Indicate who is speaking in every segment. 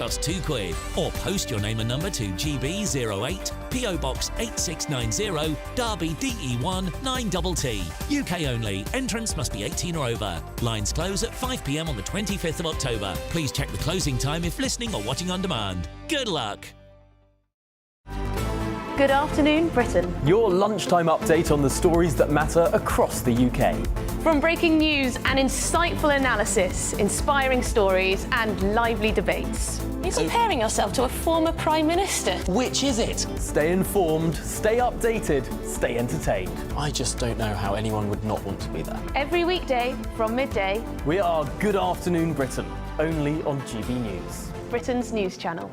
Speaker 1: Just £2. Or post your name and number to GB08 PO Box 8690 Derby DE1 9TT. UK only. Entrance must be 18 or over. Lines close at 5 p.m. on the 25th of October. Please check the closing time if listening or watching on demand. Good luck.
Speaker 2: Good afternoon, Britain.
Speaker 3: Your lunchtime update on the stories that matter across the UK.
Speaker 2: From breaking news and insightful analysis, inspiring stories and lively debates.
Speaker 4: You're comparing yourself to a former Prime Minister.
Speaker 5: Which is it?
Speaker 3: Stay informed, stay updated, stay entertained.
Speaker 5: I just don't know how anyone would not want to be there.
Speaker 2: Every weekday from midday.
Speaker 3: We are Good Afternoon Britain, only on GB News.
Speaker 2: Britain's news channel.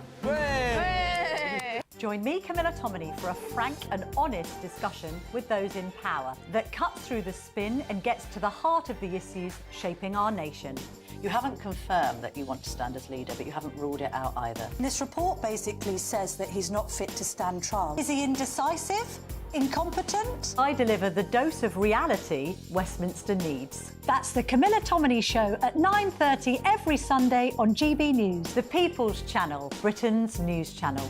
Speaker 6: Join me, Camilla Tominey, for a frank and honest discussion with those in power that cuts through the spin and gets to the heart of the issues shaping our nation.
Speaker 7: You haven't confirmed that you want to stand as leader, but you haven't ruled it out either.
Speaker 8: This report basically says that he's not fit to stand trial. Is he indecisive? Incompetent?
Speaker 6: I deliver the dose of reality Westminster needs. That's the Camilla Tominey Show at 9:30 every Sunday on GB News, the People's Channel, Britain's news channel.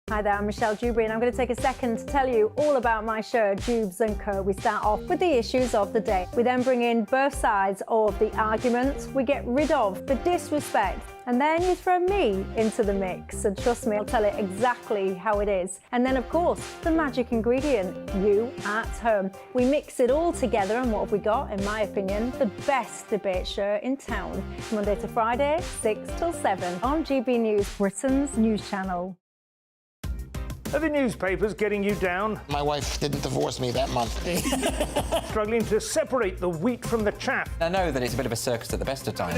Speaker 9: Hi there, I'm Michelle Dewberry and I'm going to take a second to tell you all about my show, Dubes & Co. We start off with the issues of the day. We then bring in both sides of the arguments. We get rid of the disrespect. And then you throw me into the mix. And trust me, I'll tell it exactly how it is. And then, of course, the magic ingredient, you at home. We mix it all together and what have we got, in my opinion, the best debate show in town. Monday to Friday, 6 till 7 on GB News, Britain's news channel.
Speaker 10: Are the newspapers getting you down?
Speaker 11: My wife didn't divorce me that month.
Speaker 10: Struggling to separate the wheat from the chaff?
Speaker 12: I know that it's a bit of a circus at the best of times.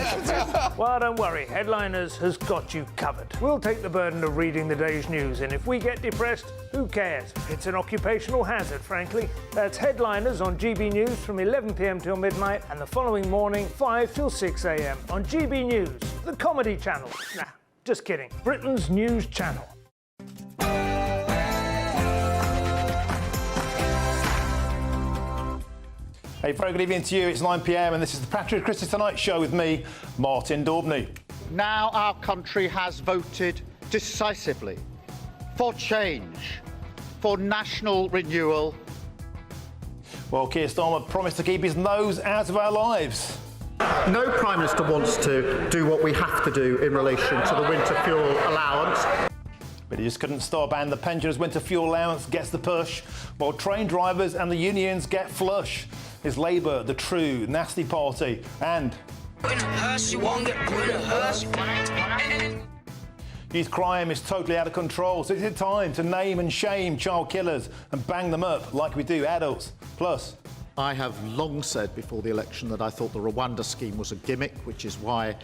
Speaker 10: Well, don't worry. Headliners has got you covered. We'll take the burden of reading the day's news, and if we get depressed, who cares? It's an occupational hazard, frankly. That's Headliners on GB News from 11 p.m. till midnight, and the following morning, 5 till 6 a.m. on GB News, the comedy channel. Nah, just kidding. Britain's news channel.
Speaker 13: Hey, very good evening to you. It's 9 p.m. and this is the Patrick Christys Tonight Show with me, Martin Daubney.
Speaker 14: Now our country has voted decisively for change, for national renewal.
Speaker 13: Well, Keir Starmer promised to keep his nose out of our lives.
Speaker 14: No Prime Minister wants to do what we have to do in relation to the winter fuel allowance.
Speaker 13: But he just couldn't stop, and the pensioners' winter fuel allowance gets the push, while train drivers and the unions get flush. Is Labour the true nasty party? And youth crime is totally out of control, so it's time to name and shame child killers and bang them up like we do adults. Plus,
Speaker 14: I have long said before the election that I thought the Rwanda scheme was a gimmick, which is why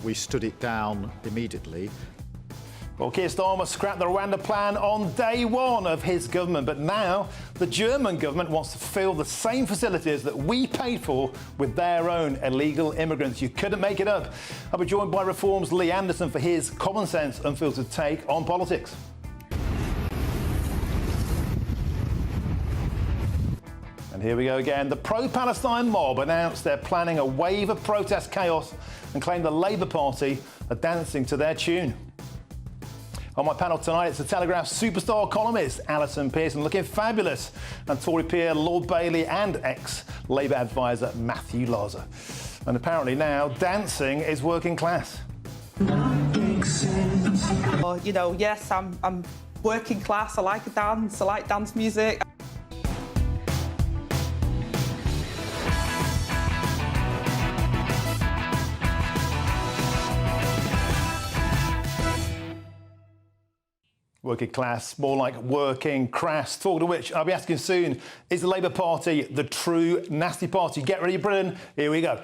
Speaker 14: we stood it down immediately.
Speaker 13: Well, Keir Starmer scrapped the Rwanda plan on day one of his government, but now the German government wants to fill the same facilities that we paid for with their own illegal immigrants. You couldn't make it up. I'll be joined by Reform's Lee Anderson for his common sense, unfiltered take on politics. And here we go again. The pro-Palestine mob announced they're planning a wave of protest chaos and claim the Labour Party are dancing to their tune. On my panel tonight, it's the Telegraph's superstar columnist, Alison Pearson, looking fabulous, and Tory peer Lord Bailey and ex-Labour advisor Matthew Laza. And apparently now, dancing is working class.
Speaker 15: You know, yes, I'm working class, I like a dance, I like dance music.
Speaker 13: Working class, more like working crass. Talk to which I'll be asking soon, is the Labour Party the true nasty party? Get ready, Britain. Here we go.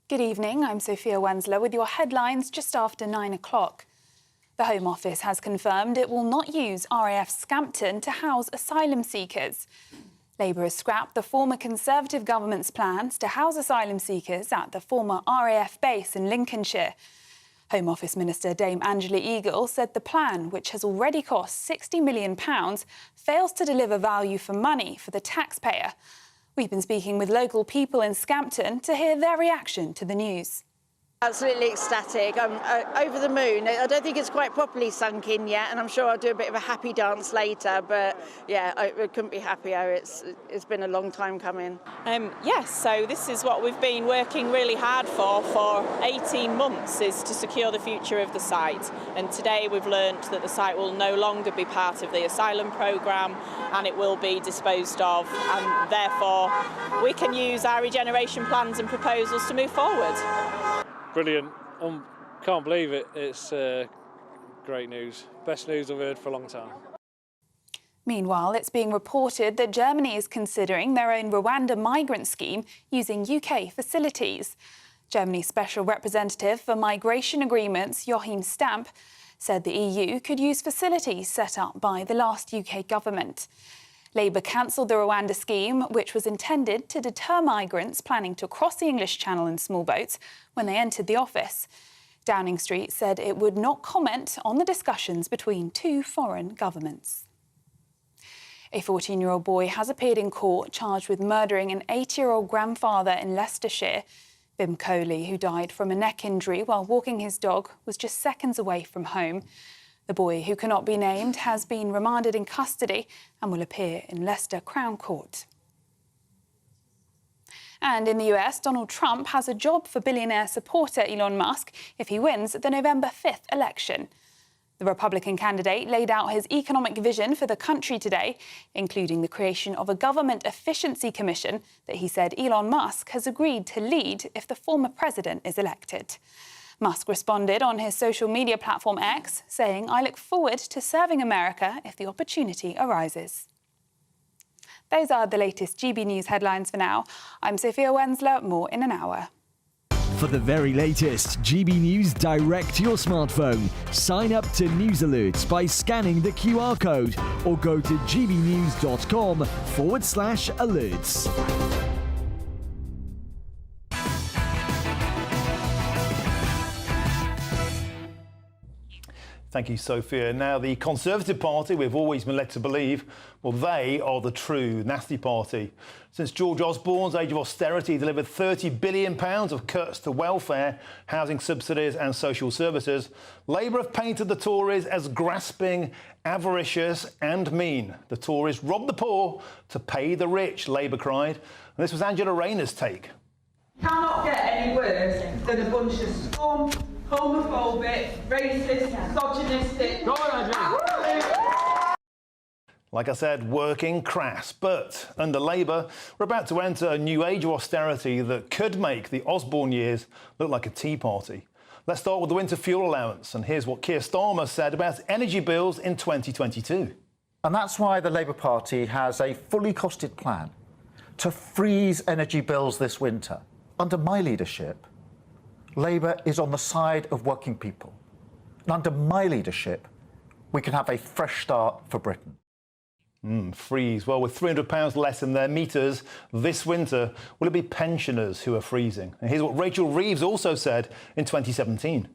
Speaker 16: Good evening, I'm Sophia Wensler with your headlines just after 9 o'clock. The Home Office has confirmed it will not use RAF Scampton to house asylum seekers. Labour has scrapped the former Conservative government's plans to house asylum seekers at the former RAF base in Lincolnshire. Home Office Minister Dame Angela Eagle said the plan, which has already cost £60 million, fails to deliver value for money for the taxpayer. We've been speaking with local people in Scampton to hear their reaction to the news.
Speaker 17: Absolutely ecstatic. I'm over the moon. I don't think it's quite properly sunk in yet, and I'm sure I'll do a bit of a happy dance later. But yeah, I couldn't be happier. It's been a long time coming.
Speaker 18: Yes, so this is what we've been working really hard for 18 months, is to secure the future of the site. And today we've learnt that the site will no longer be part of the Asylum programme, and it will be disposed of, and therefore we can use our regeneration plans and proposals to move forward.
Speaker 19: Brilliant. Can't believe it. It's great news. Best news I've heard for a long time.
Speaker 16: Meanwhile, it's being reported that Germany is considering their own Rwanda migrant scheme using UK facilities. Germany's Special Representative for Migration Agreements, Joachim Stamp, said the EU could use facilities set up by the last UK government. Labour cancelled the Rwanda scheme, which was intended to deter migrants planning to cross the English Channel in small boats when they entered the office. Downing Street said it would not comment on the discussions between two foreign governments. A 14-year-old boy has appeared in court charged with murdering an 8-year-old grandfather in Leicestershire. Bim Coley, who died from a neck injury while walking his dog, was just seconds away from home. The boy, who cannot be named, has been remanded in custody and will appear in Leicester Crown Court. And in the US, Donald Trump has a job for billionaire supporter Elon Musk if he wins the November 5th election. The Republican candidate laid out his economic vision for the country today, including the creation of a government efficiency commission that he said Elon Musk has agreed to lead if the former president is elected. Musk responded on his social media platform X, saying, "I look forward to serving America if the opportunity arises." Those are the latest GB News headlines for now. I'm Sophia Wensler, more in an hour.
Speaker 20: For the very latest GB News direct to your smartphone, sign up to News Alerts by scanning the QR code or go to gbnews.com/alerts.
Speaker 13: Thank you, Sophia. Now, the Conservative Party, we've always been led to believe, well, they are the true nasty party. Since George Osborne's age of austerity delivered £30 billion of cuts to welfare, housing subsidies and social services, Labour have painted the Tories as grasping, avaricious and mean. The Tories rob the poor to pay the rich, Labour cried. And this was Angela Rayner's take.
Speaker 15: Cannot get any worse than a bunch of scum, homophobic, racist, misogynistic.
Speaker 13: Like I said, working crass. But under Labour, we're about to enter a new age of austerity that could make the Osborne years look like a tea party. Let's start with the winter fuel allowance. And here's what Keir Starmer said about energy bills in 2022.
Speaker 14: And that's why the Labour Party has a fully costed plan to freeze energy bills this winter. Under my leadership, Labour is on the side of working people. And under my leadership, we can have a fresh start for Britain.
Speaker 13: Freeze. Well, with £300 less in their meters this winter, will it be pensioners who are freezing? And here's what Rachel Reeves also said in 2017.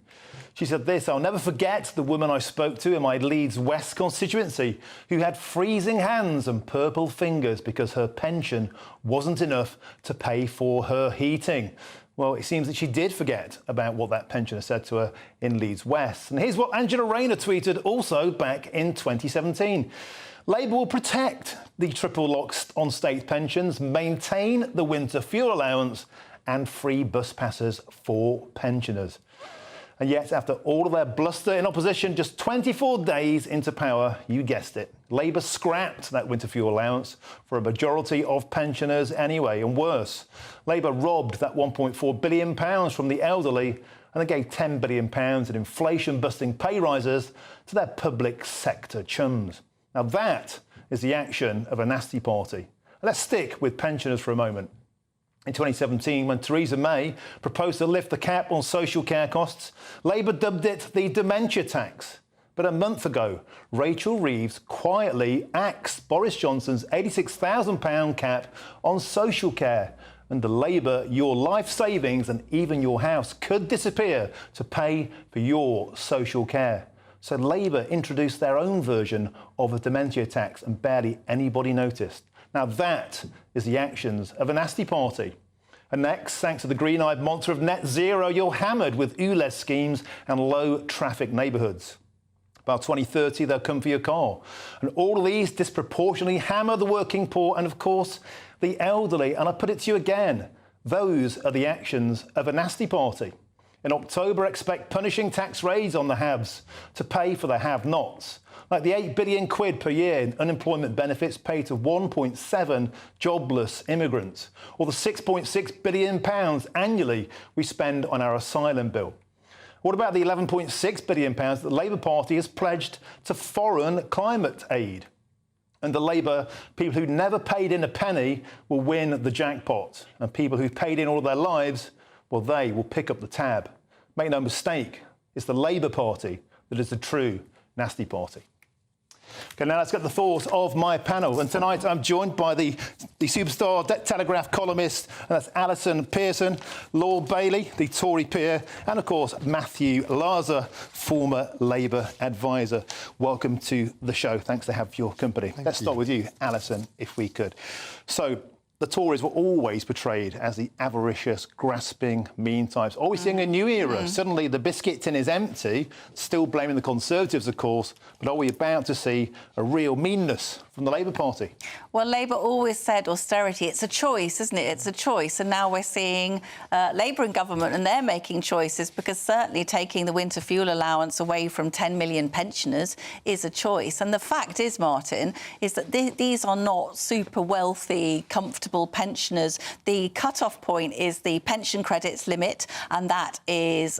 Speaker 13: She said this: "I'll never forget the woman I spoke to in my Leeds West constituency who had freezing hands and purple fingers because her pension wasn't enough to pay for her heating." Well, it seems that she did forget about what that pensioner said to her in Leeds West. And here's what Angela Rayner tweeted also back in 2017. Labour will protect the triple lock on state pensions, maintain the winter fuel allowance and free bus passes for pensioners. And yet, after all of their bluster in opposition, just 24 days into power, you guessed it, Labour scrapped that winter fuel allowance for a majority of pensioners anyway. And worse, Labour robbed that £1.4 billion from the elderly and they gave £10 billion in inflation-busting pay rises to their public sector chums. Now that is the action of a nasty party. Let's stick with pensioners for a moment. In 2017, when Theresa May proposed to lift the cap on social care costs, Labour dubbed it the dementia tax. But a month ago, Rachel Reeves quietly axed Boris Johnson's £86,000 cap on social care. Under Labour, your life savings and even your house could disappear to pay for your social care. So Labour introduced their own version of a dementia tax and barely anybody noticed. Now that is the actions of a nasty party. And next, thanks to the green-eyed monster of net zero, you're hammered with ULEZ schemes and low-traffic neighbourhoods. By 2030, they'll come for your car. And all of these disproportionately hammer the working poor and, of course, the elderly. And I put it to you again, those are the actions of a nasty party. In October, expect punishing tax raids on the haves to pay for the have-nots, like the £8 billion per year in unemployment benefits paid to 1.7 jobless immigrants, or the £6.6 billion annually we spend on our asylum bill. What about the £11.6 billion that the Labour Party has pledged to foreign climate aid? And the Labour people who never paid in a penny will win the jackpot, and people who've paid in all of their lives, well, they will pick up the tab. Make no mistake, it's the Labour Party that is the true nasty party. OK, now let's get the thoughts of my panel. And tonight I'm joined by the superstar Telegraph columnist, and that's Alison Pearson, Lord Bailey, the Tory peer, and, of course, Matthew Laza, former Labour advisor. Welcome to the show. Thanks to have your company. Let's start with you, Alison, if we could. So, the Tories were always portrayed as the avaricious, grasping, mean types. Are we seeing a new era? Suddenly the biscuit tin is empty, still blaming the Conservatives, of course, but are we about to see a real meanness from the Labour Party?
Speaker 7: Well, Labour always said austerity, it's a choice, isn't it? It's a choice. And now we're seeing Labour in government and they're making choices, because certainly taking the winter fuel allowance away from 10 million pensioners is a choice. And the fact is, Martin, is that these are not super wealthy, comfortable pensioners. The cut-off point is the pension credits limit, and that is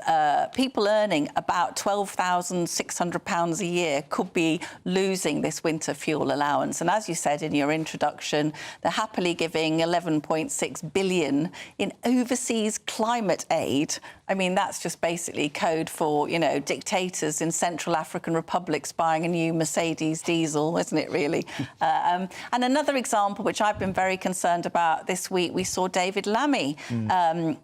Speaker 7: people earning about £12,600 a year could be losing this winter fuel allowance. And as you said in your introduction, they're happily giving £11.6 billion in overseas climate aid. I mean, that's just basically code for, you know, dictators in Central African republics buying a new Mercedes diesel, isn't it, really? And another example, which I've been very concerned about this week, we saw David Lammy.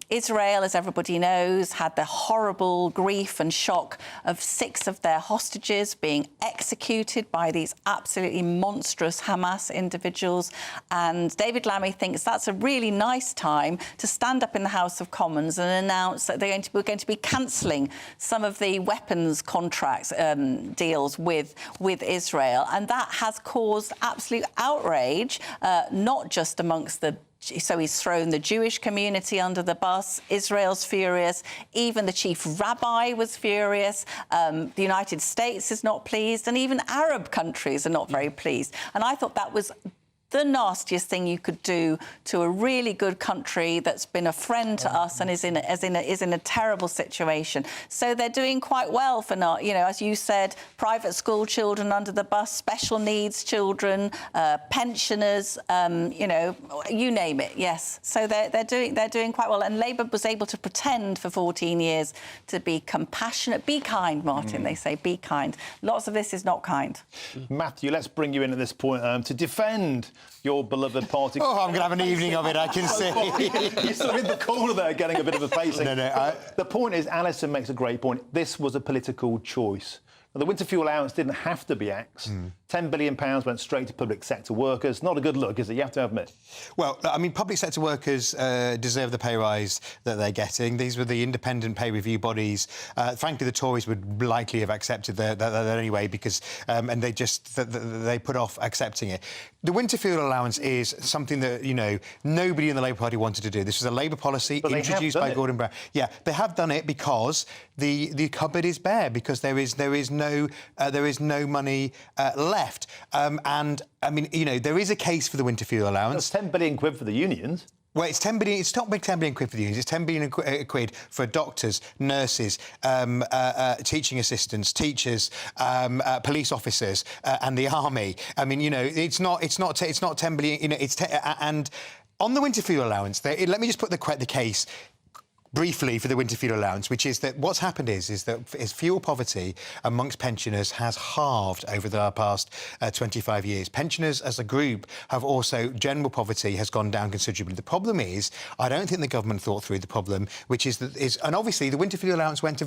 Speaker 7: Israel, as everybody knows, had the horrible grief and shock of 6 of their hostages being executed by these absolutely monstrous Hamas individuals. And David Lammy thinks that's a really nice time to stand up in the House of Commons and announce that we're going to be cancelling some of the weapons contracts deals with Israel. And that has caused absolute outrage, not just amongst so he's thrown the Jewish community under the bus. Israel's furious. Even the chief rabbi was furious. The United States is not pleased. And even Arab countries are not very pleased. And I thought that was the nastiest thing you could do to a really good country that's been a friend to us and is in a terrible situation. So they're doing quite well for not, you know, as you said, private school children under the bus, special needs children, pensioners, you know, you name it. Yes. So they're doing quite well. And Labour was able to pretend for 14 years to be compassionate. Be kind, Martin. They say be kind. Lots of this is not kind.
Speaker 13: Matthew, let's bring you in at this point to defend your beloved party.
Speaker 21: Oh, I'm going to have an evening of it, I can see.
Speaker 13: You're sort of in the corner there, getting a bit of a pacing.
Speaker 21: No.
Speaker 13: The point is, Alison makes a great point. This was a political choice. Now, the winter fuel allowance didn't have to be axed. £10 billion went straight to public sector workers. Not a good look, is it? You have to admit.
Speaker 21: Well, I mean, public sector workers deserve the pay rise that they're getting. These were the independent pay review bodies. Frankly, the Tories would likely have accepted that anyway, because and they put off accepting it. The winter fuel allowance is something that, you know, nobody in the Labour Party wanted to do. This was a Labour policy introduced by Gordon Brown. Yeah, they have done it because the cupboard is bare, because there is no money left. And I mean, you know, there is a case for the winter fuel allowance.
Speaker 13: That's £10 billion for the unions.
Speaker 21: Well, it's 10 billion. It's not 10 billion quid for the unions. It's 10 billion quid for doctors, nurses, teaching assistants, teachers, police officers, and the army. I mean, you know, it's not 10 billion. You know, and on the winter fuel allowance, let me just put the case. briefly for the winter fuel allowance, which is that what's happened is that fuel poverty amongst pensioners has halved over the past 25 years. Pensioners as a group have also, general poverty has gone down considerably. The problem is, I don't think the government thought through the problem, which is and obviously the winter fuel allowance went to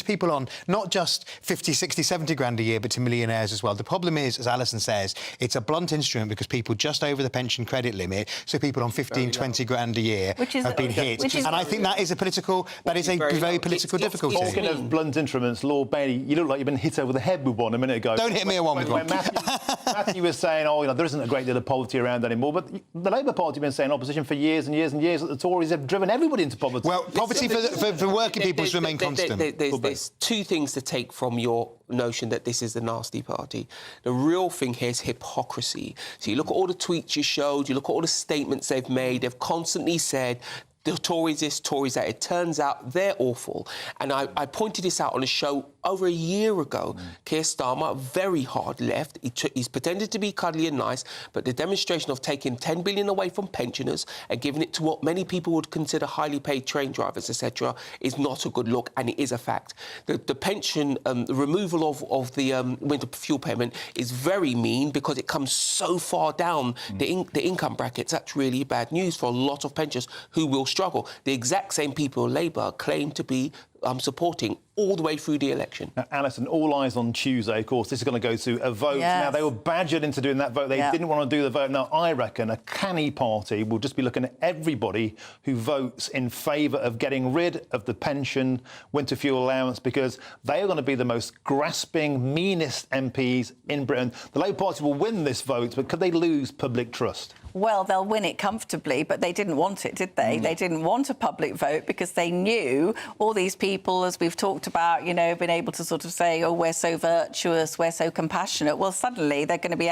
Speaker 21: people on not just 50, 60, 70 grand a year, but to millionaires as well. The problem is, as Alison says, it's a blunt instrument because people just over the pension credit limit, so people on 15, 20 grand a year have been hit. And I think that is a very political difficulty.
Speaker 13: Talking of blunt instruments, Lord Bailey, you look like you've been hit over the head with one a minute ago.
Speaker 21: Don't hit me a one with one.
Speaker 13: Matthew was saying, there isn't a great deal of poverty around anymore, but the Labour Party have been saying opposition for years and years and years that the Tories have driven everybody into poverty.
Speaker 21: Well, poverty for working people has remained constant.
Speaker 1: There's two things to take from your notion that this is a nasty party. The real thing here is hypocrisy. So you look at all the tweets you showed, you look at all the statements they've made, they've constantly said the Tories this, Tories that. It turns out they're awful. And I pointed this out on a show over a year ago. Keir Starmer, very hard left. He's pretended to be cuddly and nice, but the demonstration of taking 10 billion away from pensioners and giving it to what many people would consider highly paid train drivers, etc., is not a good look, and it is a fact. The pension, the removal of the winter fuel payment is very mean because it comes so far down the income brackets. That's really bad news for a lot of pensioners who will struggle. The exact same people Labour claim to be supporting all the way through the election.
Speaker 13: Now, Alison, all eyes on Tuesday. Of course, this is going to go to a vote.
Speaker 7: Yes.
Speaker 13: Now, they were badgered into doing that vote. They didn't want to do the vote. Now, I reckon a canny party will just be looking at everybody who votes in favour of getting rid of the pension winter fuel allowance, because they are going to be the most grasping, meanest MPs in Britain. The Labour Party will win this vote, but could they lose public trust?
Speaker 7: Well, they'll win it comfortably, but they didn't want it, did they? They didn't want a public vote because they knew all these people, as we've talked about, been able to sort of say, oh, we're so virtuous, we're so compassionate. Well, suddenly they're going to be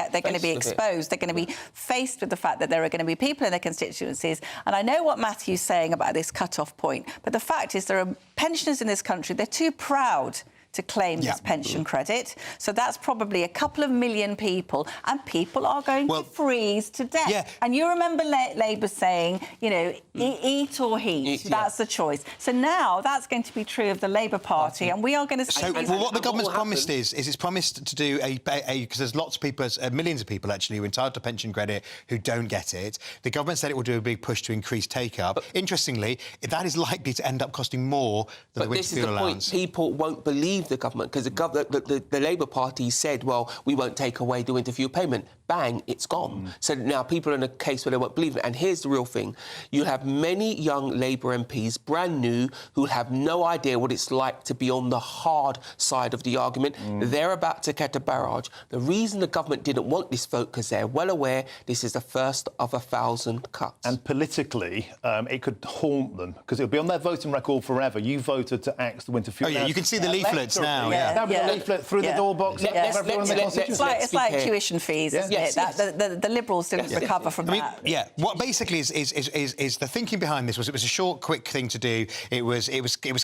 Speaker 7: exposed. They're going to be faced with the fact that there are going to be people in their constituencies. And I know what Matthew's saying about this cut-off point, but the fact is there are pensioners in this country, they're too proud to claim this pension credit. So that's probably a couple of million people, and people are going to freeze to death.
Speaker 21: Yeah.
Speaker 7: And you remember Labour saying, eat or heat, that's the choice. So now that's going to be true of the Labour Party, and we are going to see...
Speaker 21: So, what the government's promised is it's promised to do because there's lots of people, millions of people actually, who are entitled to pension credit who don't get it. The government said it will do a big push to increase take-up. Interestingly, that is likely to end up costing more than the winter fuel allowance.
Speaker 1: But this is the point. People won't believe the government, because the Labour Party said, well, we won't take away the winter fuel payment. Bang, it's gone. So now people are in a case where they won't believe it. And here's the real thing. You have many young Labour MPs, brand new, who have no idea what it's like to be on the hard side of the argument. They're about to get a barrage. The reason the government didn't want this vote, because they're well aware this is the first of 1,000 cuts.
Speaker 13: And politically, it could haunt them, because it'll be on their voting record forever. You voted to axe the winter fuel.
Speaker 21: Oh, yeah, you can see the leaflets now.
Speaker 13: That'll be a leaflet through the door box.
Speaker 7: It's like tuition fees, isn't it? The Liberals didn't recover from that.
Speaker 21: Yeah, what basically is the thinking behind this was it was a short, quick thing to do. It was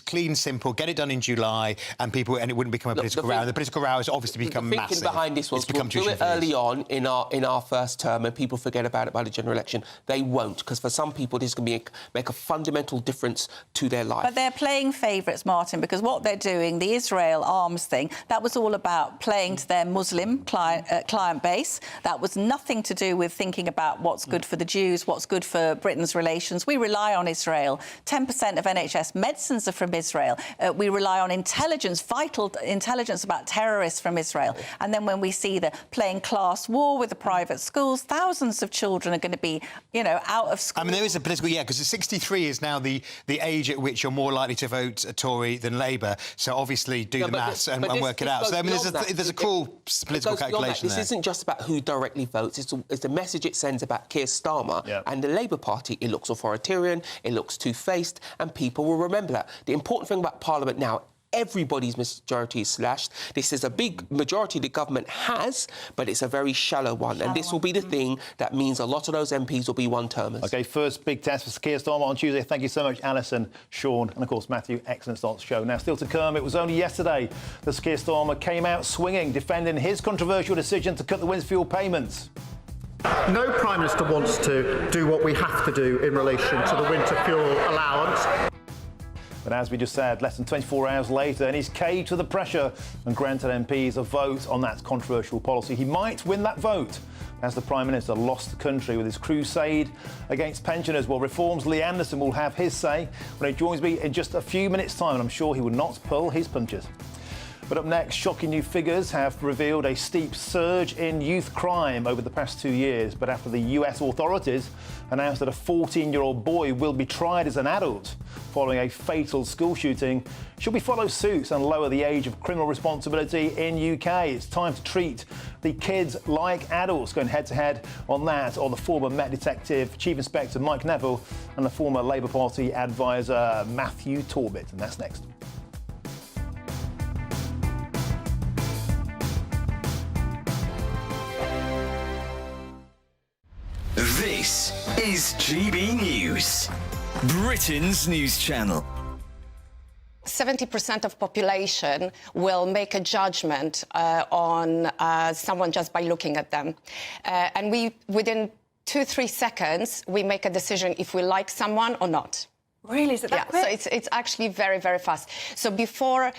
Speaker 21: clean, simple, get it done in July, and it wouldn't become a political row. The political row has obviously become massive.
Speaker 1: The thinking behind this was we'll do it early on in our first term, and people forget about it by the general election. They won't, because for some people this can make a fundamental difference to their life.
Speaker 7: But they're playing favourites, Martin, because what they're doing, the Israel arms thing, that was all about playing to their Muslim client base. That was nothing to do with thinking about what's good for the Jews, what's good for Britain's relations. We rely on Israel. 10% of NHS medicines are from Israel. We rely on intelligence, vital intelligence about terrorists from Israel. And then when we see the playing class war with the private schools, thousands of children are going to be, out of school.
Speaker 21: I mean, there is a political, because 63 is now the age at which you're more likely to vote Tory than Labour. So obviously do the maths and work it out. So I mean, there's a cool political calculation there.
Speaker 1: This isn't just about who directly votes. It's the message it sends about Keir Starmer and the Labour Party. It looks authoritarian, it looks two-faced, and people will remember that. The important thing about Parliament now, everybody's majority is slashed. This is a big majority the government has, but it's a very shallow one. And this will be the thing that means a lot of those MPs will be one-termers.
Speaker 13: OK, first big test for Keir Starmer on Tuesday. Thank you so much, Alison, Sean and, of course, Matthew. Excellent start to the show. Now, still to come, it was only yesterday that Keir Starmer came out swinging, defending his controversial decision to cut the winter fuel payments.
Speaker 14: No Prime Minister wants to do what we have to do in relation to the winter fuel allowance.
Speaker 13: But as we just said, less than 24 hours later, and he's caved to the pressure and granted MPs a vote on that controversial policy. He might win that vote as the Prime Minister lost the country with his crusade against pensioners. Well, Reform's Lee Anderson will have his say when he joins me in just a few minutes' time, and I'm sure he will not pull his punches. But up next, shocking new figures have revealed a steep surge in youth crime over the past 2 years. But after the US authorities announced that a 14-year-old boy will be tried as an adult following a fatal school shooting, should we follow suit and lower the age of criminal responsibility in UK? It's time to treat the kids like adults. Going head-to-head on that are the former Met Detective Chief Inspector Mike Neville and the former Labour Party advisor Matthew Torbett. And that's next.
Speaker 20: This is GB News, Britain's news channel.
Speaker 4: 70% of population will make a judgment on someone just by looking at them. And within 2-3 seconds, we make a decision if we like someone or not.
Speaker 16: Really? Is it that quick?
Speaker 4: So it's actually very, very fast. So before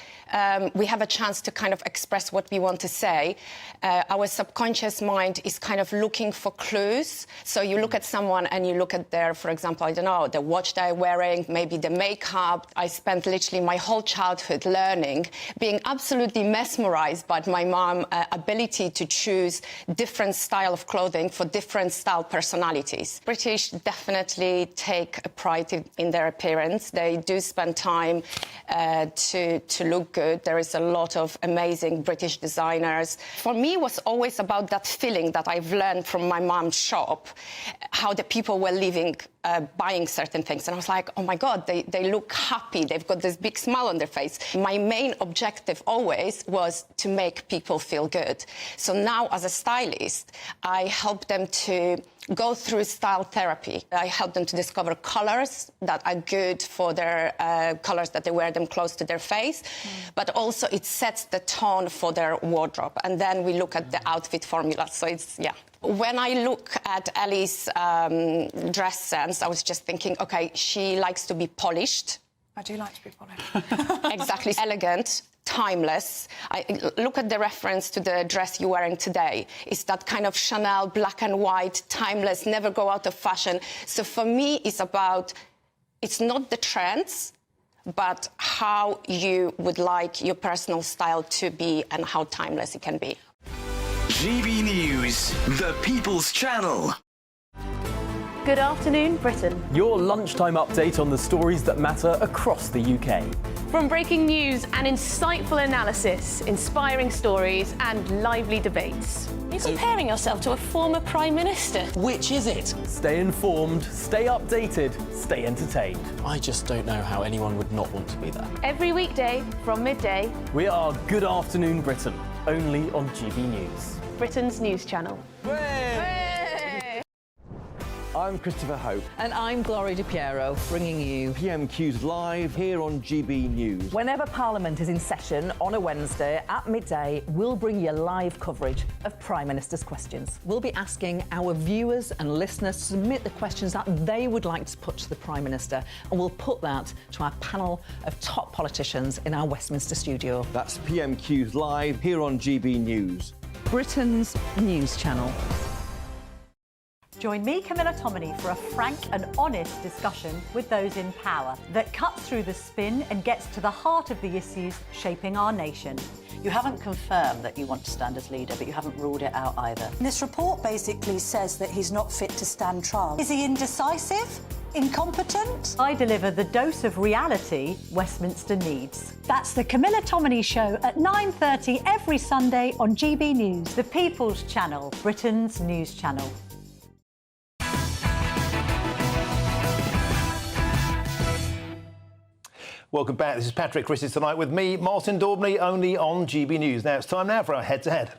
Speaker 4: we have a chance to kind of express what we want to say, our subconscious mind is kind of looking for clues. So you look at someone and you look at their, for example, I don't know, the watch they're wearing, maybe the makeup. I spent literally my whole childhood learning, being absolutely mesmerized by my mom's ability to choose different style of clothing for different style personalities. British definitely take a pride in their appearance. They do spend time to look good. There is a lot of amazing British designers. For me, it was always about that feeling that I've learned from my mom's shop, how the people were living, buying certain things. And I was like, oh my God, they look happy. They've got this big smile on their face. My main objective always was to make people feel good. So now as a stylist, I help them to go through style therapy. I help them to discover colours that are good for their colours that they wear them close to their face, but also it sets the tone for their wardrobe. And then we look at the outfit formula. So it's, yeah. When I look at Ellie's dress sense, I was just thinking, OK, she likes to be polished.
Speaker 16: I do like to be polished.
Speaker 4: Exactly. Elegant, timeless. I look at the reference to the dress you're wearing today. It's that kind of Chanel, black and white, timeless, never go out of fashion. So for me, it's about, it's not the trends, but how you would like your personal style to be and how timeless it can be.
Speaker 20: GB News, the People's Channel.
Speaker 9: Good afternoon, Britain.
Speaker 3: Your lunchtime update on the stories that matter across the UK.
Speaker 2: From breaking news and insightful analysis, inspiring stories and lively debates.
Speaker 22: You're comparing yourself to a former Prime Minister.
Speaker 5: Which is it?
Speaker 3: Stay informed, stay updated, stay entertained.
Speaker 5: I just don't know how anyone would not want to be there.
Speaker 2: Every weekday from midday.
Speaker 3: We are Good Afternoon Britain, only on GB News.
Speaker 2: Britain's news channel.
Speaker 23: I'm Christopher Hope.
Speaker 24: And I'm Gloria Di Piero, bringing you
Speaker 23: PMQ's live here on GB News.
Speaker 24: Whenever Parliament is in session on a Wednesday at midday, we'll bring you live coverage of Prime Minister's questions. We'll be asking our viewers and listeners to submit the questions that they would like to put to the Prime Minister, and we'll put that to our panel of top politicians in our Westminster studio.
Speaker 23: That's PMQ's live here on GB News,
Speaker 24: Britain's news channel.
Speaker 6: Join me, Camilla Tominey, for a frank and honest discussion with those in power that cuts through the spin and gets to the heart of the issues shaping our nation.
Speaker 8: You haven't confirmed that you want to stand as leader, but you haven't ruled it out either. This report basically says that he's not fit to stand trial. Is he indecisive? Incompetent?
Speaker 6: I deliver the dose of reality Westminster needs. That's the Camilla Tominey Show at 9:30 every Sunday on GB News, the People's Channel, Britain's news channel.
Speaker 13: Welcome back. This is Patrick Christys tonight with me, Martin Daubney, only on GB News. Now it's time now for our head-to-head.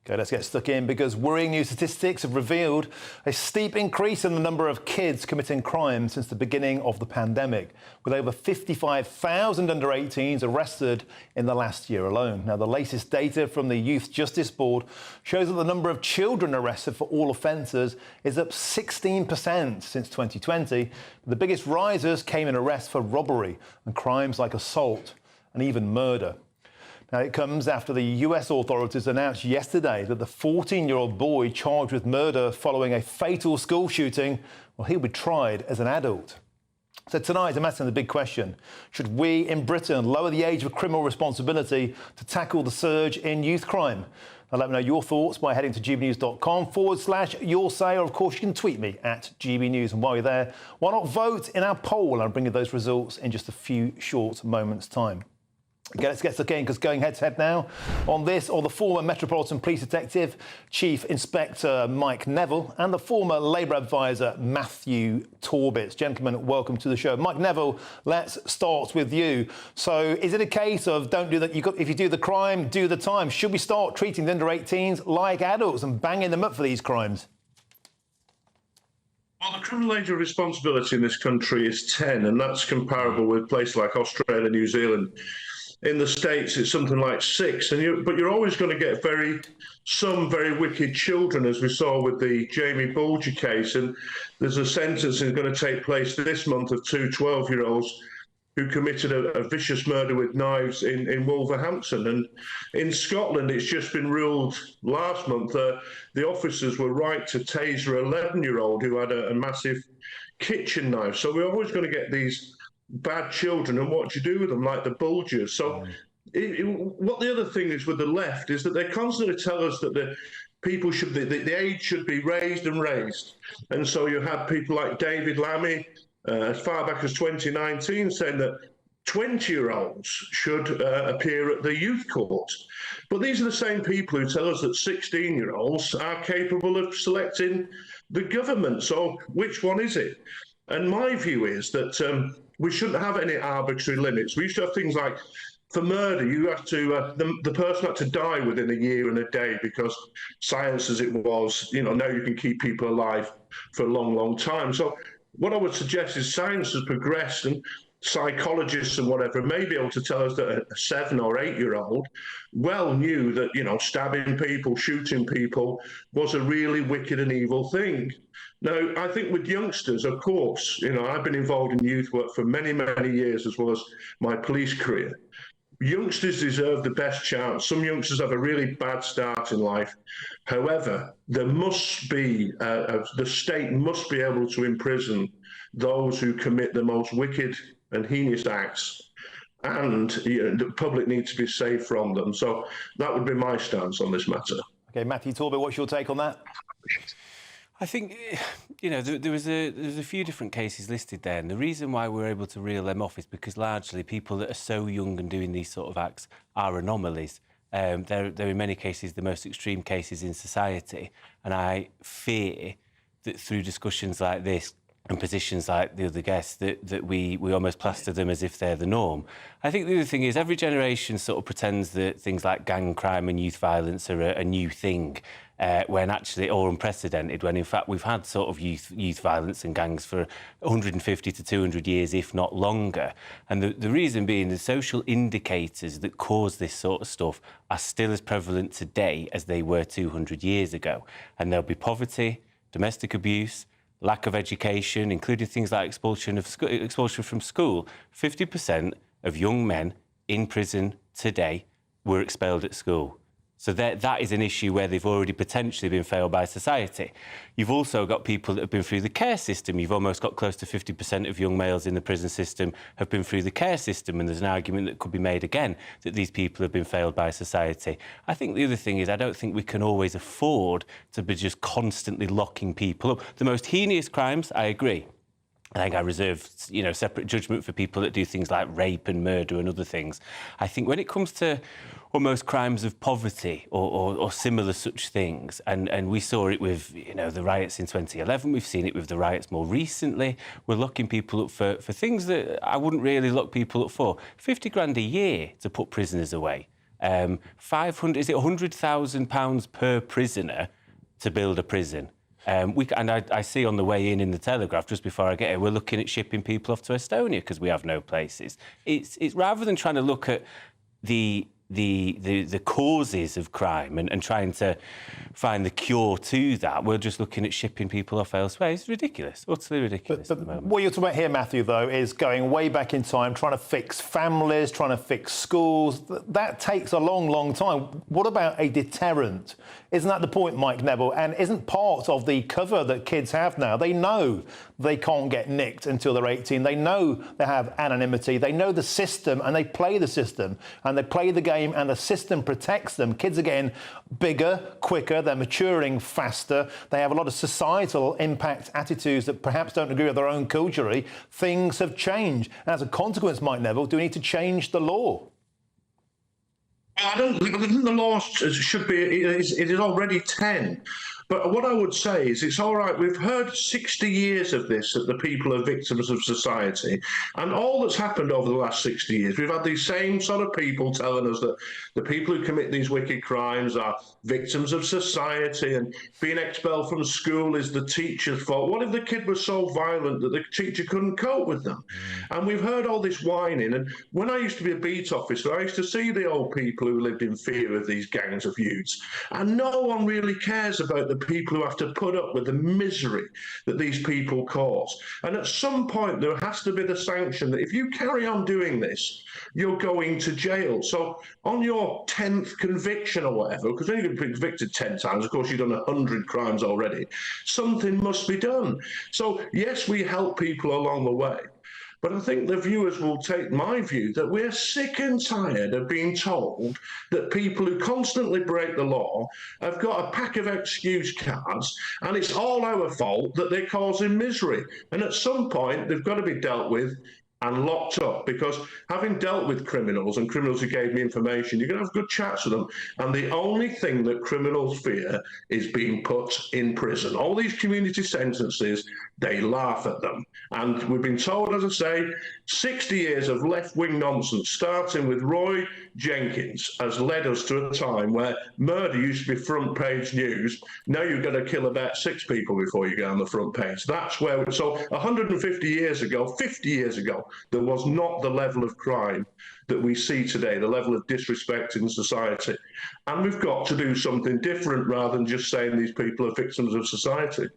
Speaker 13: Okay, let's get stuck in because worrying new statistics have revealed a steep increase in the number of kids committing crime since the beginning of the pandemic, with over 55,000 under 18s arrested in the last year alone. Now, the latest data from the Youth Justice Board shows that the number of children arrested for all offences is up 16% since 2020. The biggest rises came in arrests for robbery and crimes like assault and even murder. Now, it comes after the US authorities announced yesterday that the 14-year-old boy charged with murder following a fatal school shooting, well, he'll be tried as an adult. So tonight, I'm asking the big question. Should we in Britain lower the age of criminal responsibility to tackle the surge in youth crime? Now, let me know your thoughts by heading to gbnews.com/your say, or of course you can tweet me at GBNews. And while you're there, why not vote in our poll? I'll bring you those results in just a few short moments' time. Okay, let's get stuck in because going head-to-head now on this are the former Metropolitan Police Detective Chief Inspector Mike Neville and the former Labour Advisor Matthew Torbitts. Gentlemen, welcome to the show. Mike Neville, let's start with you. So is it a case of don't do that? If you do the crime, do the time? Should we start treating the under 18s like adults and banging them up for these crimes?
Speaker 10: Well, the criminal age of responsibility in this country is 10, and that's comparable with places like Australia and New Zealand. In the States, it's something like 6, but you're always going to get some very wicked children, as we saw with the Jamie Bulger case. And there's a sentence that's going to take place this month of two 12-year-olds who committed a vicious murder with knives in Wolverhampton. And in Scotland, it's just been ruled last month the officers were right to taser an 11-year-old who had a massive kitchen knife. So we're always going to get these bad children, and what do you do with them, like the Bulgers? So what the other thing is with the left is that they constantly tell us that the age should be raised and raised. And so you have people like David Lammy, as far back as 2019, saying that 20-year-olds should appear at the youth court. But these are the same people who tell us that 16-year-olds are capable of selecting the government. So which one is it? And my view is that we shouldn't have any arbitrary limits. We used to have things like, for murder, you have to the person had to die within a year and a day because science as it was, now you can keep people alive for a long, long time. So what I would suggest is science has progressed, and psychologists and whatever may be able to tell us that a 7 or 8-year-old well knew that, stabbing people, shooting people was a really wicked and evil thing. Now, I think with youngsters, of course, I've been involved in youth work for many, many years, as well as my police career. Youngsters deserve the best chance. Some youngsters have a really bad start in life. However, there must be, the state must be able to imprison those who commit the most wicked and heinous acts, and the public needs to be safe from them. So that would be my stance on this matter.
Speaker 13: Okay, Matthew Torbett, what's your take on that?
Speaker 11: I think, there was a few different cases listed there, and the reason why we're able to reel them off is because largely people that are so young and doing these sort of acts are anomalies. They're in many cases the most extreme cases in society, and I fear that through discussions like this and positions like the other guests, that we almost plaster them as if they're the norm. I think the other thing is every generation sort of pretends that things like gang crime and youth violence are a new thing, when actually, or unprecedented, when in fact we've had sort of youth violence and gangs for 150 to 200 years, if not longer. And the reason being the social indicators that cause this sort of stuff are still as prevalent today as they were 200 years ago. And there'll be poverty, domestic abuse, lack of education, including things like expulsion from school. 50% of young men in prison today were expelled at school. So that is an issue where they've already potentially been failed by society. You've also got people that have been through the care system. You've almost got close to 50% of young males in the prison system have been through the care system, and there's an argument that could be made again that these people have been failed by society. I think the other thing is I don't think we can always afford to be just constantly locking people up. The most heinous crimes, I agree. I think I reserve, separate judgment for people that do things like rape and murder and other things. I think when it comes to almost crimes of poverty or similar such things, and we saw it with, the riots in 2011, we've seen it with the riots more recently, we're locking people up for things that I wouldn't really lock people up for. 50 grand a year to put prisoners away. £100,000 per prisoner to build a prison. I see on the way in the Telegraph, just before I get here, we're looking at shipping people off to Estonia because we have no places. It's rather than trying to look at the causes of crime and trying to find the cure to that, we're just looking at shipping people off elsewhere. It's ridiculous, utterly ridiculous at the moment.
Speaker 13: What you're talking about here, Matthew, though, is going way back in time, trying to fix families, trying to fix schools. That takes a long, long time. What about a deterrent? Isn't that the point, Mike Neville? And isn't part of the cover that kids have now? They know they can't get nicked until they're 18. They know they have anonymity. They know the system and they play the system and they play the game and the system protects them. Kids are getting bigger, quicker. They're maturing faster. They have a lot of societal impact attitudes that perhaps don't agree with their own culture. Things have changed. And as a consequence, Mike Neville, do we need to change the law?
Speaker 10: I think the law should be, it is already 10. But what I would say is it's all right. We've heard 60 years of this, that the people are victims of society. And all that's happened over the last 60 years, we've had these same sort of people telling us that the people who commit these wicked crimes are victims of society and being expelled from school is the teacher's fault. What if the kid was so violent that the teacher couldn't cope with them? And we've heard all this whining. And when I used to be a beat officer, I used to see the old people who lived in fear of these gangs of youths. And no one really cares about the people who have to put up with the misery that these people cause. And at some point, there has to be the sanction that if you carry on doing this, you're going to jail. So on your 10th conviction or whatever, because when you've been convicted 10 times, of course, you've done 100 crimes already, something must be done. So yes, we help people along the way. But I think the viewers will take my view that we're sick and tired of being told that people who constantly break the law have got a pack of excuse cards and it's all our fault that they're causing misery. And at some point, they've got to be dealt with and locked up, because having dealt with criminals and criminals who gave me information, you're going to have good chats with them. And the only thing that criminals fear is being put in prison. All these community sentences, they laugh at them. And we've been told, as I say, 60 years of left-wing nonsense, starting with Roy Jenkins, has led us to a time where murder used to be front-page news. Now you've got to kill about 6 people before you get on the front page. That's where, so 150 years ago, 50 years ago, there was not the level of crime that we see today, the level of disrespect in society. And we've got to do something different rather than just saying these people are victims of society.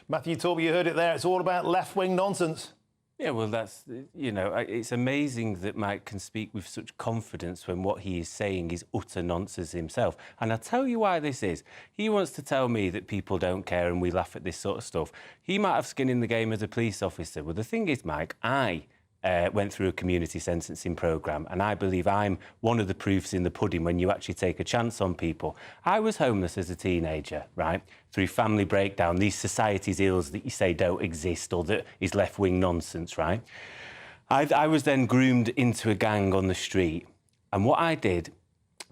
Speaker 13: Matthew Torby, you heard it there. It's all about left-wing nonsense.
Speaker 11: Yeah, well, that's, you know, it's amazing that Mike can speak with such confidence when what he is saying is utter nonsense himself. And I'll tell you why this is. He wants to tell me that people don't care and we laugh at this sort of stuff. He might have skin in the game as a police officer. Well, the thing is, Mike, I went through a community sentencing programme, and I believe I'm one of the proofs in the pudding when you actually take a chance on people. I was homeless as a teenager, right, through family breakdown, these society's ills that you say don't exist or that is left-wing nonsense, right? I was then groomed into a gang on the street, and what I did,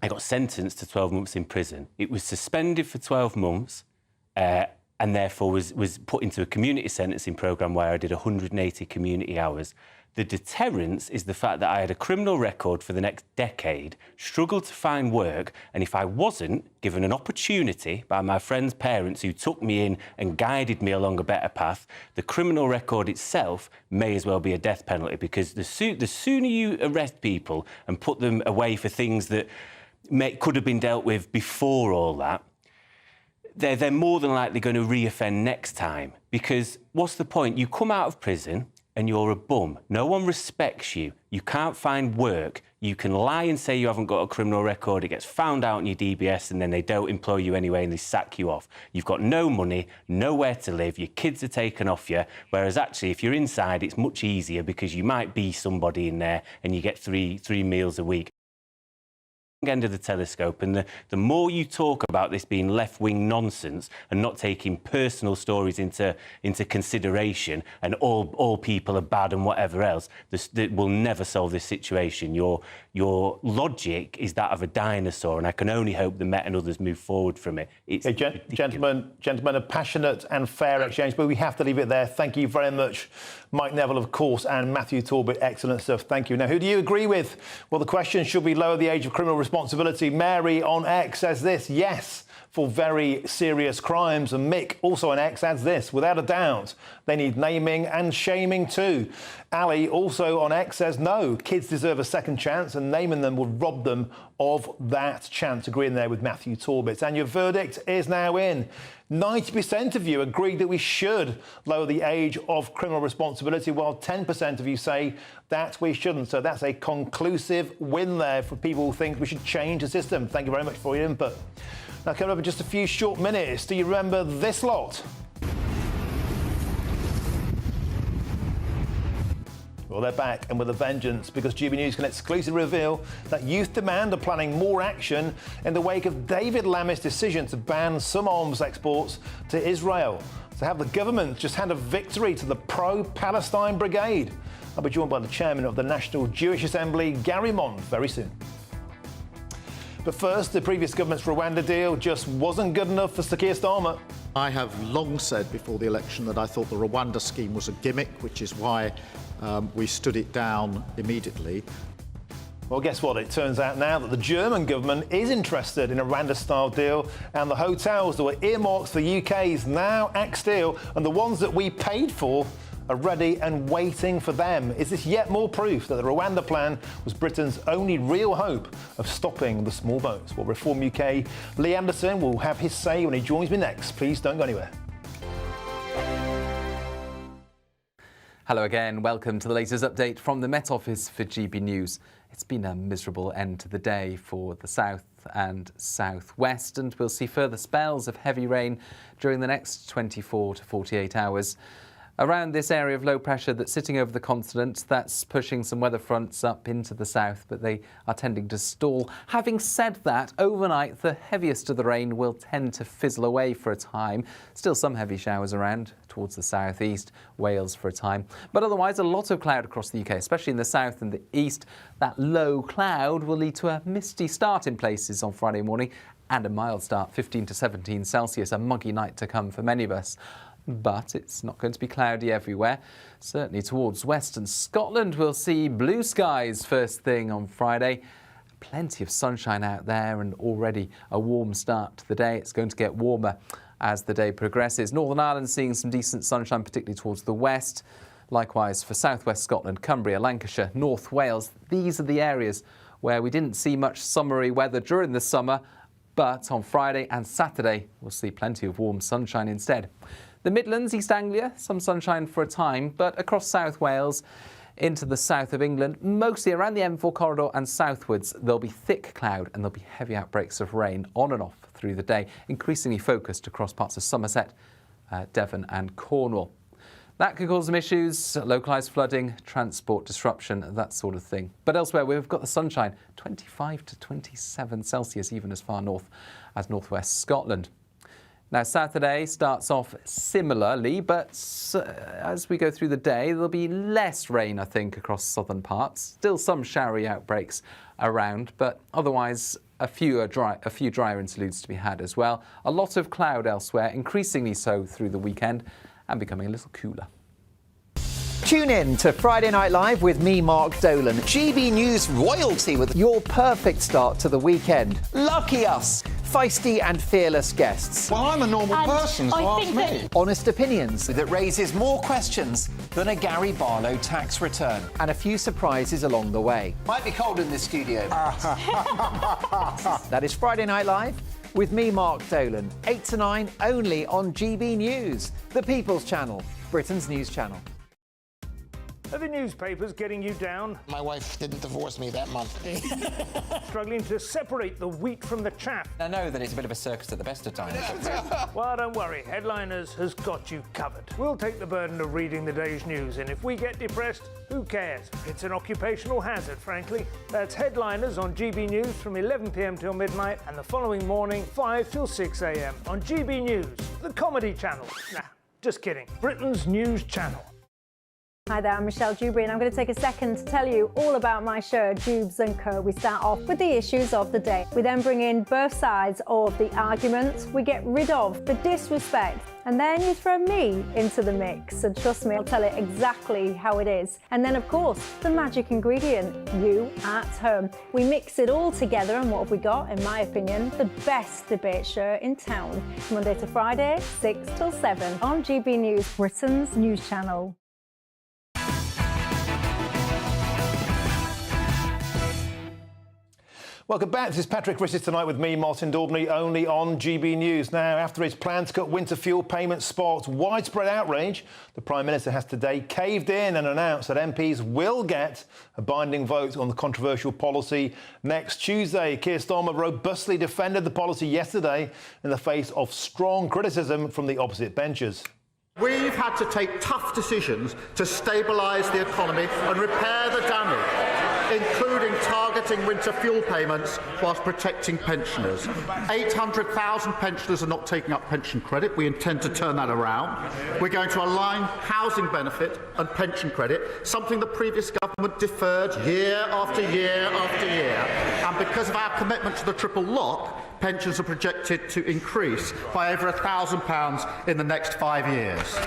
Speaker 11: I got sentenced to 12 months in prison. It was suspended for 12 months, and therefore was put into a community sentencing programme where I did 180 community hours. The deterrence is the fact that I had a criminal record for the next decade, struggled to find work, and if I wasn't given an opportunity by my friends' parents who took me in and guided me along a better path, the criminal record itself may as well be a death penalty, because the sooner you arrest people and put them away for things that could have been dealt with before all that, they're more than likely going to reoffend next time. Because what's the point? You come out of prison and you're a bum. No one respects you. You can't find work. You can lie and say you haven't got a criminal record. It gets found out in your DBS and then they don't employ you anyway and they sack you off. You've got no money, nowhere to live. Your kids are taken off you. Whereas actually, if you're inside, it's much easier because you might be somebody in there and you get three meals a week. End of the telescope, and the more you talk about this being left-wing nonsense and not taking personal stories into consideration and all people are bad and whatever else, that will never solve this situation. Your logic is that of a dinosaur, and I can only hope the Met and others move forward from it. It's
Speaker 13: gentlemen, a passionate and fair exchange, but we have to leave it there. Thank you very much, Mike Neville, of course, and Matthew Talbot. Excellent stuff. Thank you. Now, who do you agree with? Well, the question, should we lower the age of criminal responsibility responsibility. Mary on X says this, yes, for very serious crimes. And Mick, also on X, adds this, without a doubt, they need naming and shaming too. Ali, also on X, says no, kids deserve a second chance and naming them would rob them of that chance. Agreeing there with Matthew Torbett. And your verdict is now in. 90% of you agree that we should lower the age of criminal responsibility, while 10% of you say that we shouldn't. So that's a conclusive win there for people who think we should change the system. Thank you very much for your input. Now, coming up in just a few short minutes, do you remember this lot? Well, they're back and with a vengeance, because GB News can exclusively reveal that Youth Demand are planning more action in the wake of David Lammy's decision to ban some arms exports to Israel. To have the government just hand a victory to the pro-Palestine brigade. I'll be joined by the chairman of the National Jewish Assembly, Gary Mond, very soon. But first, the previous government's Rwanda deal just wasn't good enough for Sir Keir Starmer.
Speaker 14: I have long said before the election that I thought the Rwanda scheme was a gimmick, which is why we stood it down immediately.
Speaker 13: Well, guess what? It turns out now that the German government is interested in a Rwanda-style deal, and the hotels that were earmarked for the UK's now axed deal, and the ones that we paid for, are ready and waiting for them. Is this yet more proof that the Rwanda plan was Britain's only real hope of stopping the small boats? Well, Reform UK, Lee Anderson will have his say when he joins me next. Please don't go anywhere.
Speaker 12: Hello again, welcome to the latest update from the Met Office for GB News. It's been a miserable end to the day for the south and southwest, and we'll see further spells of heavy rain during the next 24 to 48 hours. Around this area of low pressure that's sitting over the continent, that's pushing some weather fronts up into the south, but they are tending to stall. Having said that, overnight, the heaviest of the rain will tend to fizzle away for a time. Still some heavy showers around towards the southeast, Wales for a time. But otherwise, a lot of cloud across the UK, especially in the south and the east. That low cloud will lead to a misty start in places on Friday morning and a mild start, 15 to 17 Celsius, a muggy night to come for many of us. But it's not going to be cloudy everywhere. Certainly towards western Scotland, we'll see blue skies first thing on Friday. Plenty of sunshine out there and already a warm start to the day. It's going to get warmer as the day progresses. Northern Ireland seeing some decent sunshine, particularly towards the west. Likewise for southwest Scotland, Cumbria, Lancashire, North Wales. These are the areas where we didn't see much summery weather during the summer, but on Friday and Saturday, we'll see plenty of warm sunshine instead. The Midlands, East Anglia, some sunshine for a time, but across South Wales into the south of England, mostly around the M4 corridor and southwards, there'll be thick cloud and there'll be heavy outbreaks of rain on and off through the day, increasingly focused across parts of Somerset, Devon and Cornwall. That could cause some issues, localised flooding, transport disruption, that sort of thing. But elsewhere, we've got the sunshine, 25 to 27 Celsius, even as far north as northwest Scotland. Now, Saturday starts off similarly, but as we go through the day, there'll be less rain, I think, across southern parts. Still some showery outbreaks around, but otherwise a few drier interludes to be had as well. A lot of cloud elsewhere, increasingly so through the weekend, and becoming a little cooler.
Speaker 17: Tune in to Friday Night Live with me, Mark Dolan. GB News royalty with your perfect start to the weekend. Lucky us. Feisty and fearless guests.
Speaker 18: Well, I'm a normal person, so ask me.
Speaker 17: Honest opinions
Speaker 19: that raises more questions than a Gary Barlow tax return.
Speaker 17: and a few surprises along the way.
Speaker 19: Might be cold in this studio.
Speaker 17: That is Friday Night Live with me, Mark Dolan. 8 to 9 only on GB News, the People's Channel, Britain's news channel.
Speaker 25: Are the newspapers getting you down?
Speaker 18: My wife didn't divorce me that month.
Speaker 25: Struggling to separate the wheat from the chaff?
Speaker 19: I know that it's a bit of a circus at the best of times.
Speaker 25: Well, don't worry, Headliners has got you covered. We'll take the burden of reading the day's news, and if we get depressed, who cares? It's an occupational hazard, frankly. That's Headliners on GB News from 11 p.m. till midnight, and the following morning, 5 till 6 a.m. on GB News, the comedy channel. Nah, just kidding. Britain's news channel.
Speaker 9: Hi there, I'm Michelle Dewberry, and I'm going to take a second to tell you all about my show, Jubes & Co. We start off with the issues of the day. We then bring in both sides of the argument. We get rid of the disrespect. And then you throw me into the mix. And trust me, I'll tell it exactly how it is. And then, of course, the magic ingredient, you at home. We mix it all together, and what have we got? In my opinion, the best debate show in town. Monday to Friday, 6 till 7 on GB News, Britain's news channel.
Speaker 13: Welcome back. This is Patrick Christys tonight with me, Martin Daubney, only on GB News. Now, after his plan to cut winter fuel payments sparked widespread outrage, the Prime Minister has today caved in and announced that MPs will get a binding vote on the controversial policy next Tuesday. Keir Starmer robustly defended the policy yesterday in the face of strong criticism from the opposite benches.
Speaker 14: We've had to take tough decisions to stabilise the economy and repair the damage, including targeting winter fuel payments whilst protecting pensioners. 800,000 pensioners are not taking up pension credit. We intend to turn that around. We're going to align housing benefit and pension credit, something the previous government deferred year after year after year. And because of our commitment to the triple lock, pensions are projected to increase by over £1,000 in the next 5 years.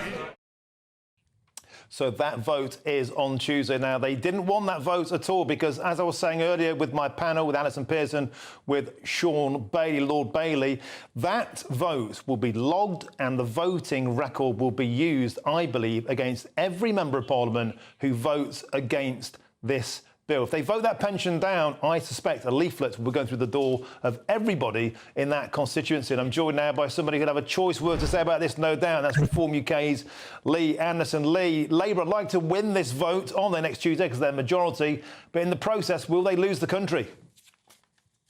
Speaker 13: So that vote is on Tuesday. Now, they didn't want that vote at all because, as I was saying earlier with my panel, with Alison Pearson, with Sean Bailey, Lord Bailey, that vote will be logged and the voting record will be used, I believe, against every member of Parliament who votes against this bill. If they vote that pension down, I suspect a leaflet will be going through the door of everybody in that constituency. And I'm joined now by somebody who'd have a choice word to say about this, no doubt, and that's Reform UK's Lee Anderson. Lee, Labour would like to win this vote on their next Tuesday because they're majority, but in the process, will they lose the country?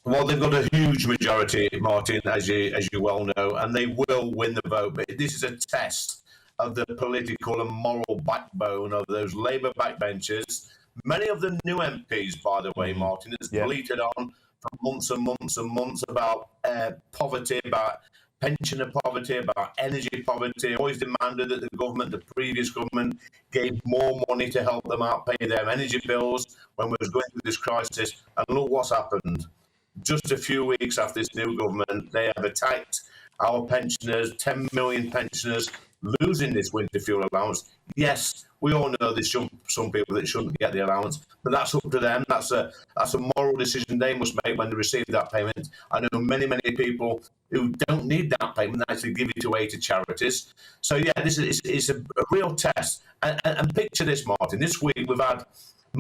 Speaker 1: Well, they've got a huge majority, Martin, as you well know, and they will win the vote. But this is a test of the political and moral backbone of those Labour backbenchers. Many of the new MPs, by the way, Martin, has bleated on for months and months and months about poverty, about pensioner poverty, about energy poverty, always demanded that the previous government, gave more money to help them out pay their energy bills when we was going through this crisis. And look what's happened. Just a few weeks after this new government, they have attacked our pensioners, 10 million pensioners, losing this winter fuel allowance. Yes, we all know there's some people that shouldn't get the allowance, but that's up to them. That's a moral decision they must make when they receive that payment. I know many people who don't need that payment actually give it away to charities. So yeah, this is a real test. And picture this, Martin. This week we've had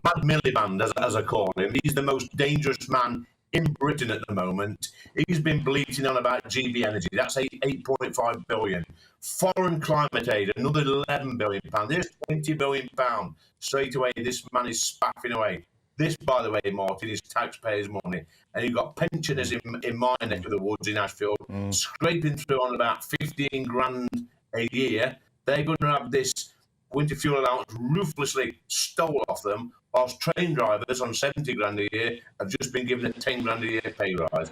Speaker 1: Mad Miliband, as I call him. He's the most dangerous man in Britain at the moment. He's been bleating on about GB Energy. That's 8.5 billion. Foreign climate aid, another 11 billion pound. There's 20 billion pound. Straight away, this man is spaffing away. This, by the way, Martin, is taxpayers' money. And you've got pensioners in my neck of the woods in Ashfield scraping through on about 15 grand a year. They're going to have this winter fuel allowance ruthlessly stole off them, whilst train drivers on 70 grand a year have just been given a 10 grand a year pay rise.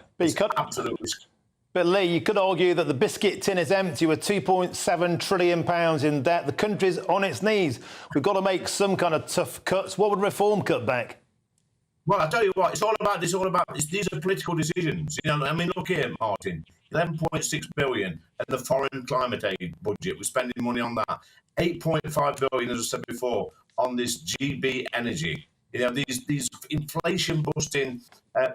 Speaker 13: But Lee, you could argue that the biscuit tin is empty with £2.7 trillion in debt. The country's on its knees. We've got to make some kind of tough cuts. What would Reform cut back?
Speaker 1: Well, I tell you what, it's all about these are political decisions. You know, I mean, look here, Martin, 11.6 billion in the foreign climate aid budget. We're spending money on that. 8.5 billion, as I said before, on this GB Energy. You know, these inflation-busting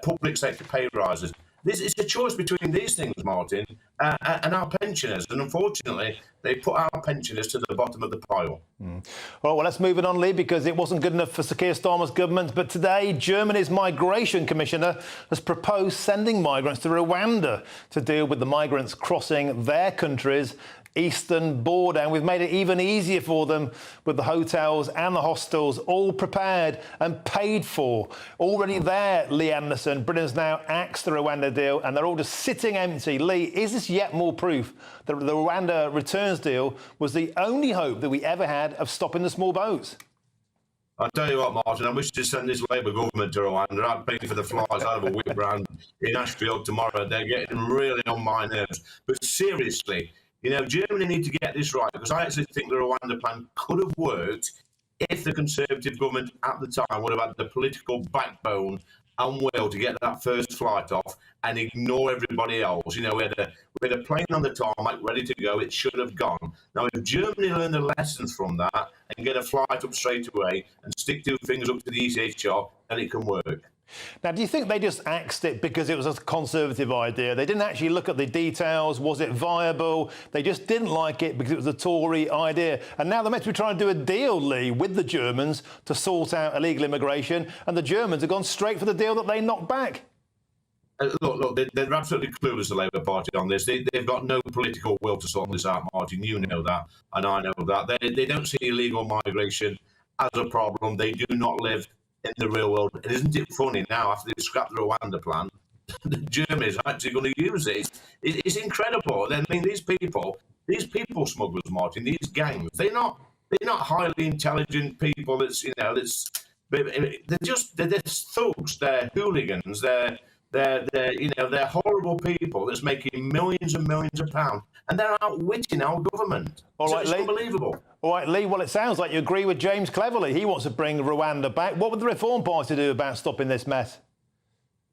Speaker 1: public sector pay rises. This is a choice between these things, Martin, and our pensioners. And unfortunately, they put our pensioners to the bottom of the pile.
Speaker 13: All right, well, let's move it on, Lee, because it wasn't good enough for Sir Keir Starmer's government. But today, Germany's migration commissioner has proposed sending migrants to Rwanda to deal with the migrants crossing their country's eastern border, and we've made it even easier for them with the hotels and the hostels all prepared and paid for. Already there, Lee Anderson, Britain's now axed the Rwanda deal and they're all just sitting empty. Lee, is this yet more proof that the Rwanda returns deal was the only hope that we ever had of stopping the small boats?
Speaker 1: I'll tell you what, Martin, I wish to send this Labour government to Rwanda. I'd pay for the flies out of a whip round in Ashfield tomorrow. They're getting really on my nerves. But seriously, you know, Germany need to get this right, because I actually think the Rwanda plan could have worked if the Conservative government at the time would have had the political backbone and will to get that first flight off and ignore everybody else. You know, we had a plane on the tarmac ready to go. It should have gone. Now, if Germany learn the lessons from that and get a flight up straight away and stick two fingers up to the ECHR, then it can work.
Speaker 13: Now, do you think they just axed it because it was a Conservative idea? They didn't actually look at the details. Was it viable? They just didn't like it because it was a Tory idea. And now they're meant to be trying to do a deal, Lee, with the Germans to sort out illegal immigration. And the Germans have gone straight for the deal that they knocked back.
Speaker 1: Look, they're absolutely clueless, the Labour Party, on this. They've got no political will to sort this out, Martin. You know that, and I know that. They don't see illegal migration as a problem. They do not live in the real world. And isn't it funny now, after they've scrapped the Rwanda plan, the Germans are actually going to use it? It's incredible. I mean, these people smugglers, Martin, these gangs, they're not highly intelligent people. They're thugs. They're hooligans. They're horrible people that's making millions and millions of pounds, and they're outwitting our government.
Speaker 13: All right,
Speaker 1: it's
Speaker 13: Lee.
Speaker 1: Unbelievable.
Speaker 13: All right, Lee, well, it sounds like you agree with James Cleverly. He wants to bring Rwanda back. What would the Reform Party do about stopping this mess?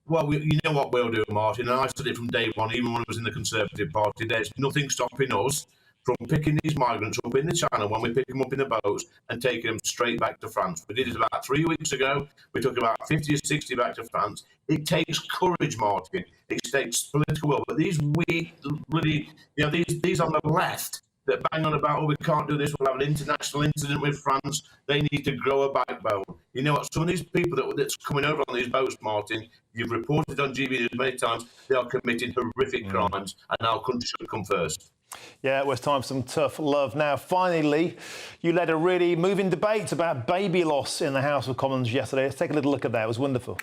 Speaker 1: Well, you know what we'll do, Martin, and I said it from day one, even when I was in the Conservative Party. There's nothing stopping us from picking these migrants up in the channel when we pick them up in the boats and taking them straight back to France. We did it about 3 weeks ago. We took about 50 or 60 back to France. It takes courage, Martin. It takes political will. But these weak, bloody, these on the left that bang on about, oh, we can't do this, we'll have an international incident with France, they need to grow a backbone. You know what? Some of these people that's coming over on these boats, Martin, you've reported on GBNews many times, they are committing horrific crimes, and our country should come first.
Speaker 13: Yeah, it was time for some tough love. Now, finally, you led a really moving debate about baby loss in the House of Commons yesterday. Let's take a little look at that. It was wonderful.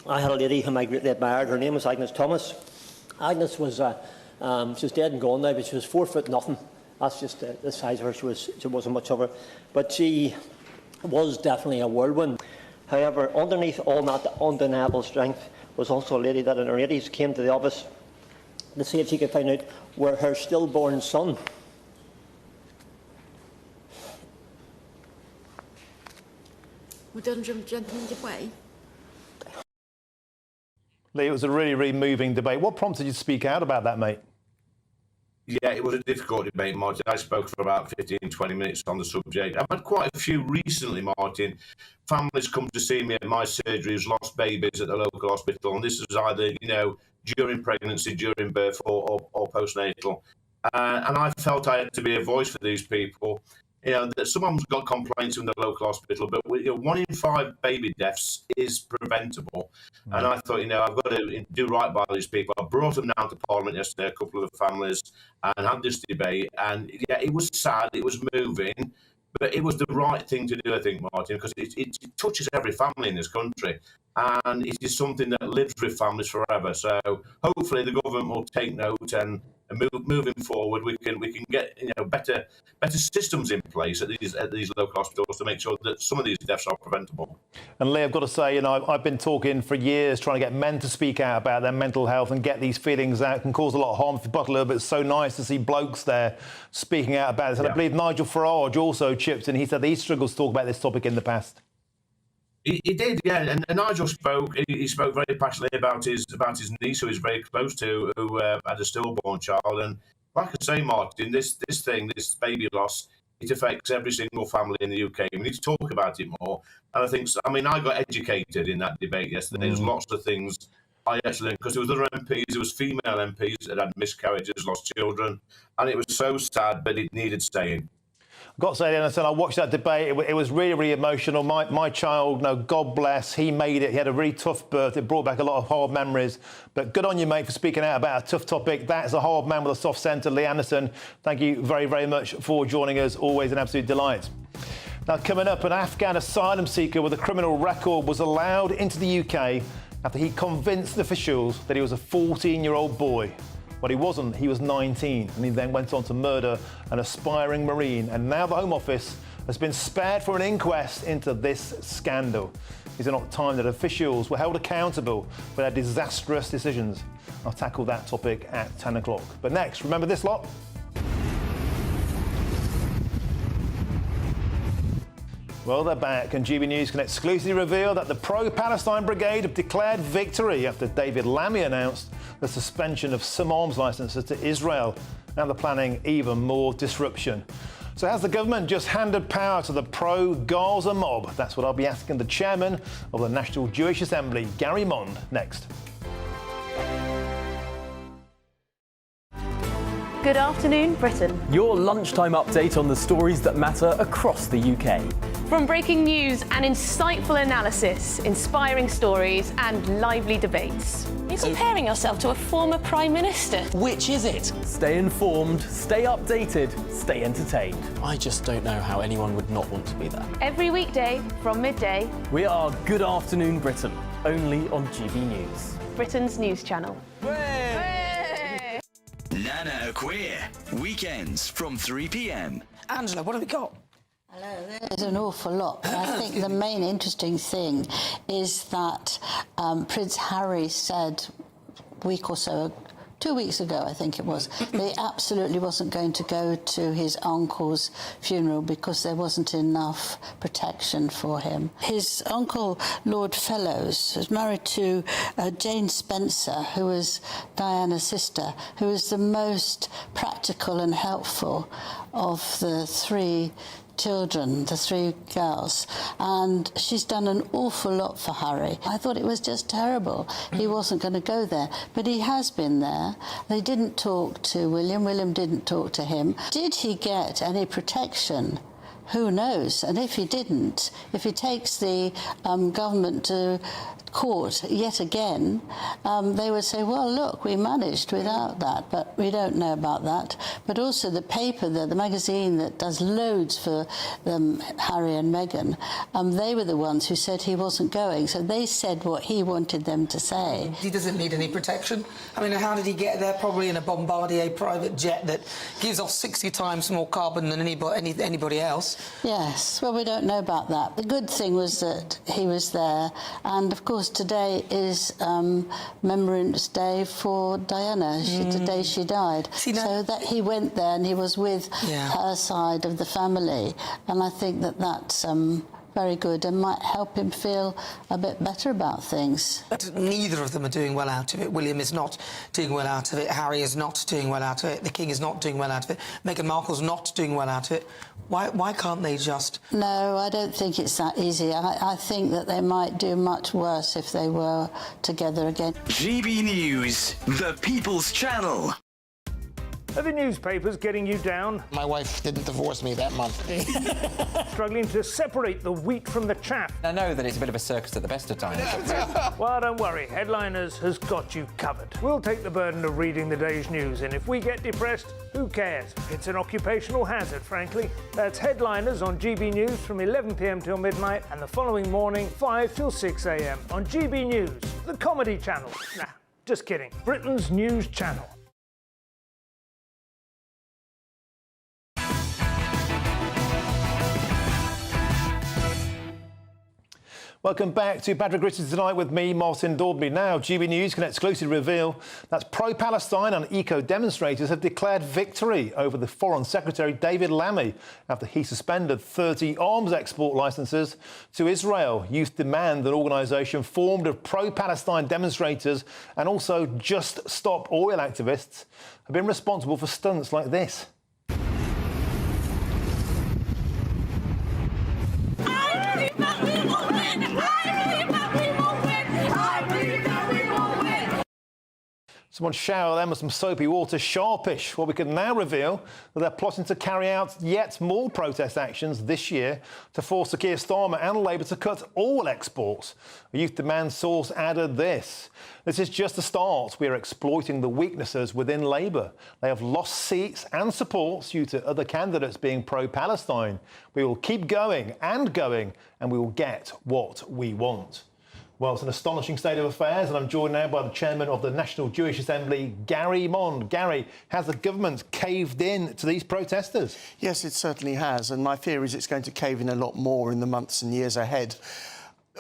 Speaker 4: I had a lady whom I greatly admired. Her name was Agnes Thomas. Agnes was she was dead and gone now, but she was 4 foot nothing. That's just the size of her. She wasn't much of her, but she was definitely a whirlwind. However, underneath all that undeniable strength was also a lady that in her 80s came to the office to see if she could find out where her stillborn son.
Speaker 13: Lee, it was a really, really moving debate. What prompted you to speak out about that, mate?
Speaker 1: Yeah, it was a difficult debate, Martin. I spoke for about 15, 20 minutes on the subject. I've had quite a few recently, Martin. Families come to see me at my surgery who's lost babies at the local hospital, and this is either, during pregnancy, during birth, or postnatal. And I felt I had to be a voice for these people. That someone's got complaints from the local hospital, but 1 in 5 baby deaths is preventable. And I thought, I've got to do right by these people. I brought them down to Parliament yesterday, a couple of the families, and had this debate. And yeah, it was sad, it was moving, but it was the right thing to do, I think, Martin, because it touches every family in this country. And it is something that lives with families forever. So hopefully the government will take note, and moving forward, we can get better systems in place at these local hospitals to make sure that some of these deaths are preventable.
Speaker 13: And Lee, I've got to say, I've been talking for years trying to get men to speak out about their mental health and get these feelings out. It can cause a lot of harm if you bottle a little bit. It's so nice to see blokes there speaking out about this. And I believe Nigel Farage also chipped in. He said that he struggles to talk about this topic in the past.
Speaker 1: He did, yeah, and Nigel spoke. He spoke very passionately about his niece, who he's very close to, who had a stillborn child. And like I say, Martin, this baby loss, it affects every single family in the UK. We need to talk about it more. And I got educated in that debate yesterday. There's lots of things I actually learned, because there was other MPs, there was female MPs that had miscarriages, lost children, and it was so sad, but it needed saying.
Speaker 13: I've got to say, Anderson, I watched that debate. It was really, really emotional. My child, God bless, he made it. He had a really tough birth. It brought back a lot of hard memories. But good on you, mate, for speaking out about a tough topic. That's a hard man with a soft centre. Lee Anderson, thank you very, very much for joining us. Always an absolute delight. Now, coming up, an Afghan asylum seeker with a criminal record was allowed into the UK after he convinced officials that he was a 14-year-old boy. But he wasn't, he was 19, and he then went on to murder an aspiring Marine. And now the Home Office has been spared for an inquest into this scandal. These are not time that officials were held accountable for their disastrous decisions. I'll tackle that topic at 10 o'clock. But next, remember this lot? Well, they're back, and GB News can exclusively reveal that the pro-Palestine brigade have declared victory after David Lammy announced the suspension of some arms licences to Israel. Now they're planning even more disruption. So has the government just handed power to the pro-Gaza mob? That's what I'll be asking the chairman of the National Jewish Assembly, Gary Mond, next.
Speaker 2: Good afternoon, Britain.
Speaker 3: Your lunchtime update on the stories that matter across the UK.
Speaker 2: From breaking news and insightful analysis, inspiring stories and lively debates.
Speaker 22: You're comparing yourself to a former Prime Minister.
Speaker 5: Which is it?
Speaker 3: Stay informed, stay updated, stay entertained.
Speaker 5: I just don't know how anyone would not want to be there.
Speaker 2: Every weekday from midday.
Speaker 3: We are Good Afternoon Britain, only on GB News.
Speaker 2: Britain's news channel.
Speaker 7: Nana Queer, weekends from 3 p.m.
Speaker 18: Angela, what have we got?
Speaker 8: Hello, there's an awful lot, but I think the main interesting thing is that Prince Harry said a week or so, 2 weeks ago, I think it was, that he absolutely wasn't going to go to his uncle's funeral because there wasn't enough protection for him. His uncle, Lord Fellows, was married to Jane Spencer, who was Diana's sister, who was the most practical and helpful of the three children, the three girls, and she's done an awful lot for Harry. I thought it was just terrible. He wasn't going to go there, but he has been there. They didn't talk to William. William didn't talk to him. Did he get any protection? Who knows? And if he didn't, if he takes the government to court yet again, they would say, well, look, we managed without that, but we don't know about that. But also the paper, the magazine that does loads for Harry and Meghan, they were the ones who said he wasn't going, so they said what he wanted them to say.
Speaker 18: He doesn't need any protection. I mean, how did he get there? Probably in a Bombardier private jet that gives off 60 times more carbon than anybody else.
Speaker 8: Yes, well, we don't know about that. The good thing was that he was there, and of course today is Remembrance Day for Diana, the day she died. So that he went there and he was with her side of the family, and I think that that's very good and might help him feel a bit better about things.
Speaker 18: But neither of them are doing well out of it. William is not doing well out of it. Harry is not doing well out of it. The King is not doing well out of it. Meghan Markle's not doing well out of it. Why can't they just...
Speaker 8: No, I don't think it's that easy. I think that they might do much worse if they were together again.
Speaker 7: GB News, the People's Channel.
Speaker 25: Are the newspapers getting you down?
Speaker 18: My wife didn't divorce me that month.
Speaker 25: Struggling to separate the wheat from the chaff?
Speaker 19: I know that it's a bit of a circus at the best of times.
Speaker 25: Well, don't worry, Headliners has got you covered. We'll take the burden of reading the day's news, and if we get depressed, who cares? It's an occupational hazard, frankly. That's Headliners on GB News from 11 p.m. till midnight, and the following morning, 5 till 6 a.m. on GB News, the comedy channel. Nah, just kidding. Britain's news channel.
Speaker 13: Welcome back to Patrick Christys Tonight with me, Martin Daubney. Now, GB News can exclusively reveal that pro-Palestine and eco-demonstrators have declared victory over the Foreign Secretary David Lammy after he suspended 30 arms export licences to Israel. Youth Demand, an organisation formed of pro-Palestine demonstrators and also Just Stop Oil activists, have been responsible for stunts like this. Someone shower them with some soapy water sharpish. Well, we can now reveal that they're plotting to carry out yet more protest actions this year to force Keir Starmer and Labour to cut all exports. A Youth Demand source added this. This is just a start. We are exploiting the weaknesses within Labour. They have lost seats and supports due to other candidates being pro-Palestine. We will keep going, and we will get what we want. Well, it's an astonishing state of affairs, and I'm joined now by the chairman of the National Jewish Assembly, Gary Mond. Gary, has the government caved in to these protesters?
Speaker 15: Yes, it certainly has, and my fear is it's going to cave in a lot more in the months and years ahead.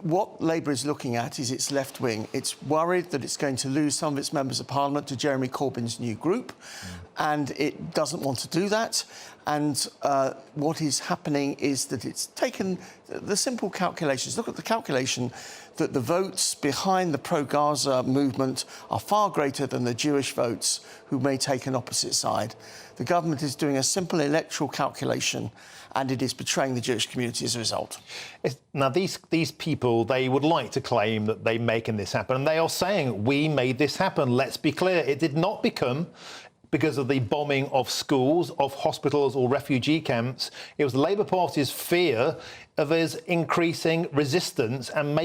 Speaker 15: What Labour is looking at is its left wing. It's worried that it's going to lose some of its members of Parliament to Jeremy Corbyn's new group, and it doesn't want to do that. And what is happening is that it's taken the simple calculations. Look at the calculation that the votes behind the pro-Gaza movement are far greater than the Jewish votes who may take an opposite side. The government is doing a simple electoral calculation, and it is betraying the Jewish community as a result.
Speaker 13: Now, these people, they would like to claim that they're making this happen, and they are saying, we made this happen. Let's be clear, it did not become because of the bombing of schools, of hospitals or refugee camps. It was the Labour Party's fear of us increasing resistance and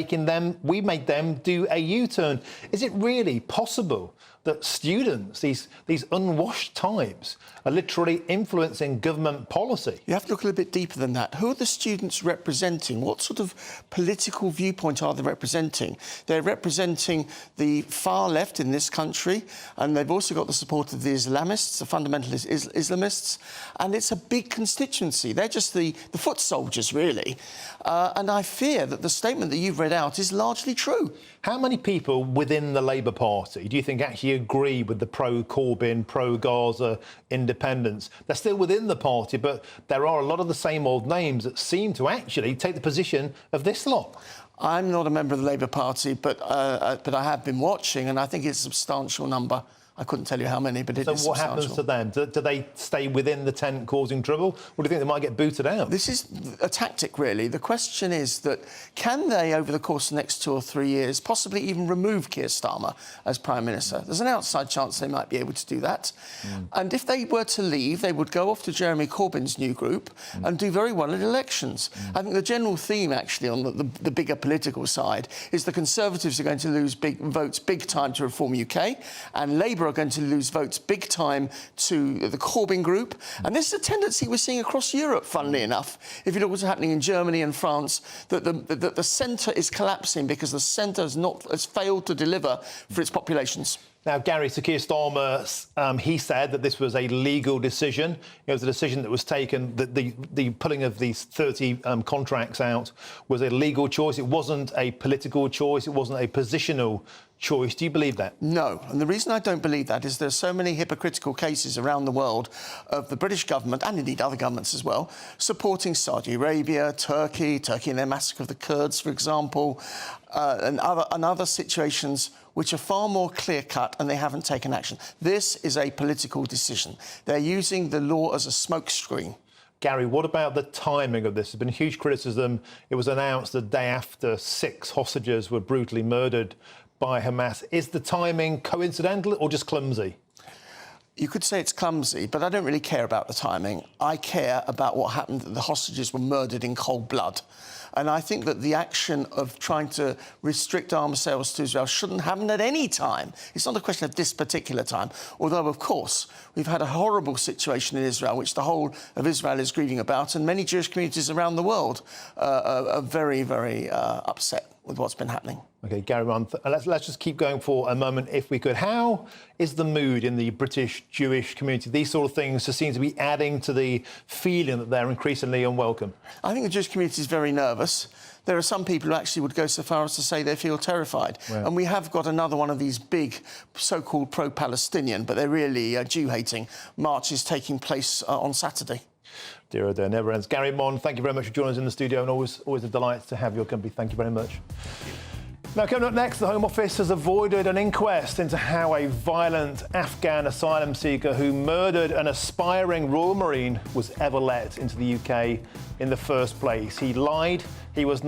Speaker 13: we made them do a U-turn. Is it really possible that students, these unwashed types, are literally influencing government policy?
Speaker 15: You have to look a little bit deeper than that. Who are the students representing? What sort of political viewpoint are they representing? They're representing the far left in this country, and they've also got the support of the Islamists, the fundamentalist Islamists, and it's a big constituency. They're just the foot soldiers, really. And I fear that the statement that you've read out is largely true.
Speaker 13: How many people within the Labour Party do you think actually agree with the pro-Corbyn, pro-Gaza independence? They're still within the party, but there are a lot of the same old names that seem to actually take the position of this lot.
Speaker 15: I'm not a member of the Labour Party, but I have been watching, and I think it's a substantial number. I couldn't tell you how many, but it is
Speaker 13: substantial. So what happens to them? Do they stay within the tent causing trouble, or do you think they might get booted out?
Speaker 15: This is a tactic, really. The question is that can they, over the course of the next 2 or 3 years, possibly even remove Keir Starmer as Prime Minister? There's an outside chance they might be able to do that. And if they were to leave, they would go off to Jeremy Corbyn's new group and do very well at elections. I think the general theme, actually, on the bigger political side is the Conservatives are going to lose votes big time to Reform UK, and Labour are going to lose votes big time to the Corbyn group. And this is a tendency we're seeing across Europe, funnily enough. If you look what's happening in Germany and France, that the centre is collapsing because the centre has failed to deliver for its populations.
Speaker 13: Now, Gary, Sir Keir Starmer, he said that this was a legal decision. It was a decision that was taken, that the pulling of these 30 contracts out was a legal choice. It wasn't a political choice. It wasn't a positional choice. Do you believe that?
Speaker 15: No. And the reason I don't believe that is there's so many hypocritical cases around the world of the British government, and indeed other governments as well, supporting Saudi Arabia, Turkey in their massacre of the Kurds, for example, and other situations which are far more clear-cut, and they haven't taken action. This is a political decision. They're using the law as a smokescreen.
Speaker 13: Gary, what about the timing of this? There's been huge criticism. It was announced the day after 6 hostages were brutally murdered by Hamas. Is the timing coincidental or just clumsy?
Speaker 15: You could say it's clumsy, but I don't really care about the timing. I care about what happened, that the hostages were murdered in cold blood. And I think that the action of trying to restrict arms sales to Israel shouldn't happen at any time. It's not a question of this particular time. Although, of course, we've had a horrible situation in Israel, which the whole of Israel is grieving about, and many Jewish communities around the world are very, very upset with what's been happening.
Speaker 13: OK, Gary, let's just keep going for a moment, if we could. How is the mood in the British Jewish community? These sort of things just seem to be adding to the feeling that they're increasingly unwelcome.
Speaker 15: I think the Jewish community is very nervous. There are some people who actually would go so far as to say they feel terrified. Wow. And we have got another one of these big so-called pro-Palestinian, but they're really Jew-hating marches taking place on Saturday.
Speaker 13: Dear, oh dear, never ends. Gary Mon, thank you very much for joining us in the studio, and always a delight to have your company. Thank you very much. Now, coming up next, the Home Office has avoided an inquest into how a violent Afghan asylum seeker who murdered an aspiring Royal Marine was ever let into the UK in the first place. He lied. He was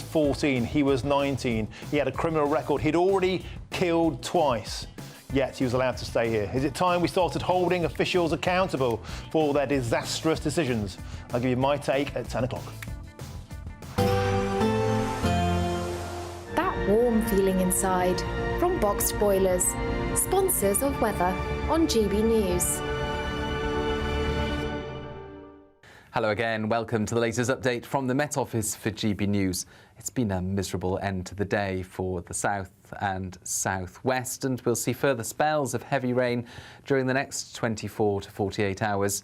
Speaker 13: 14. He was 19. He had a criminal record. He'd already killed twice. Yet he was allowed to stay here. Is it time we started holding officials accountable for their disastrous decisions? I'll give you my take at 10 o'clock.
Speaker 16: That warm feeling inside from Boxed Boilers, sponsors of weather on GB News.
Speaker 12: Hello again, welcome to the latest update from the Met Office for GB News. It's been a miserable end to the day for the south and southwest, and we'll see further spells of heavy rain during the next 24 to 48 hours.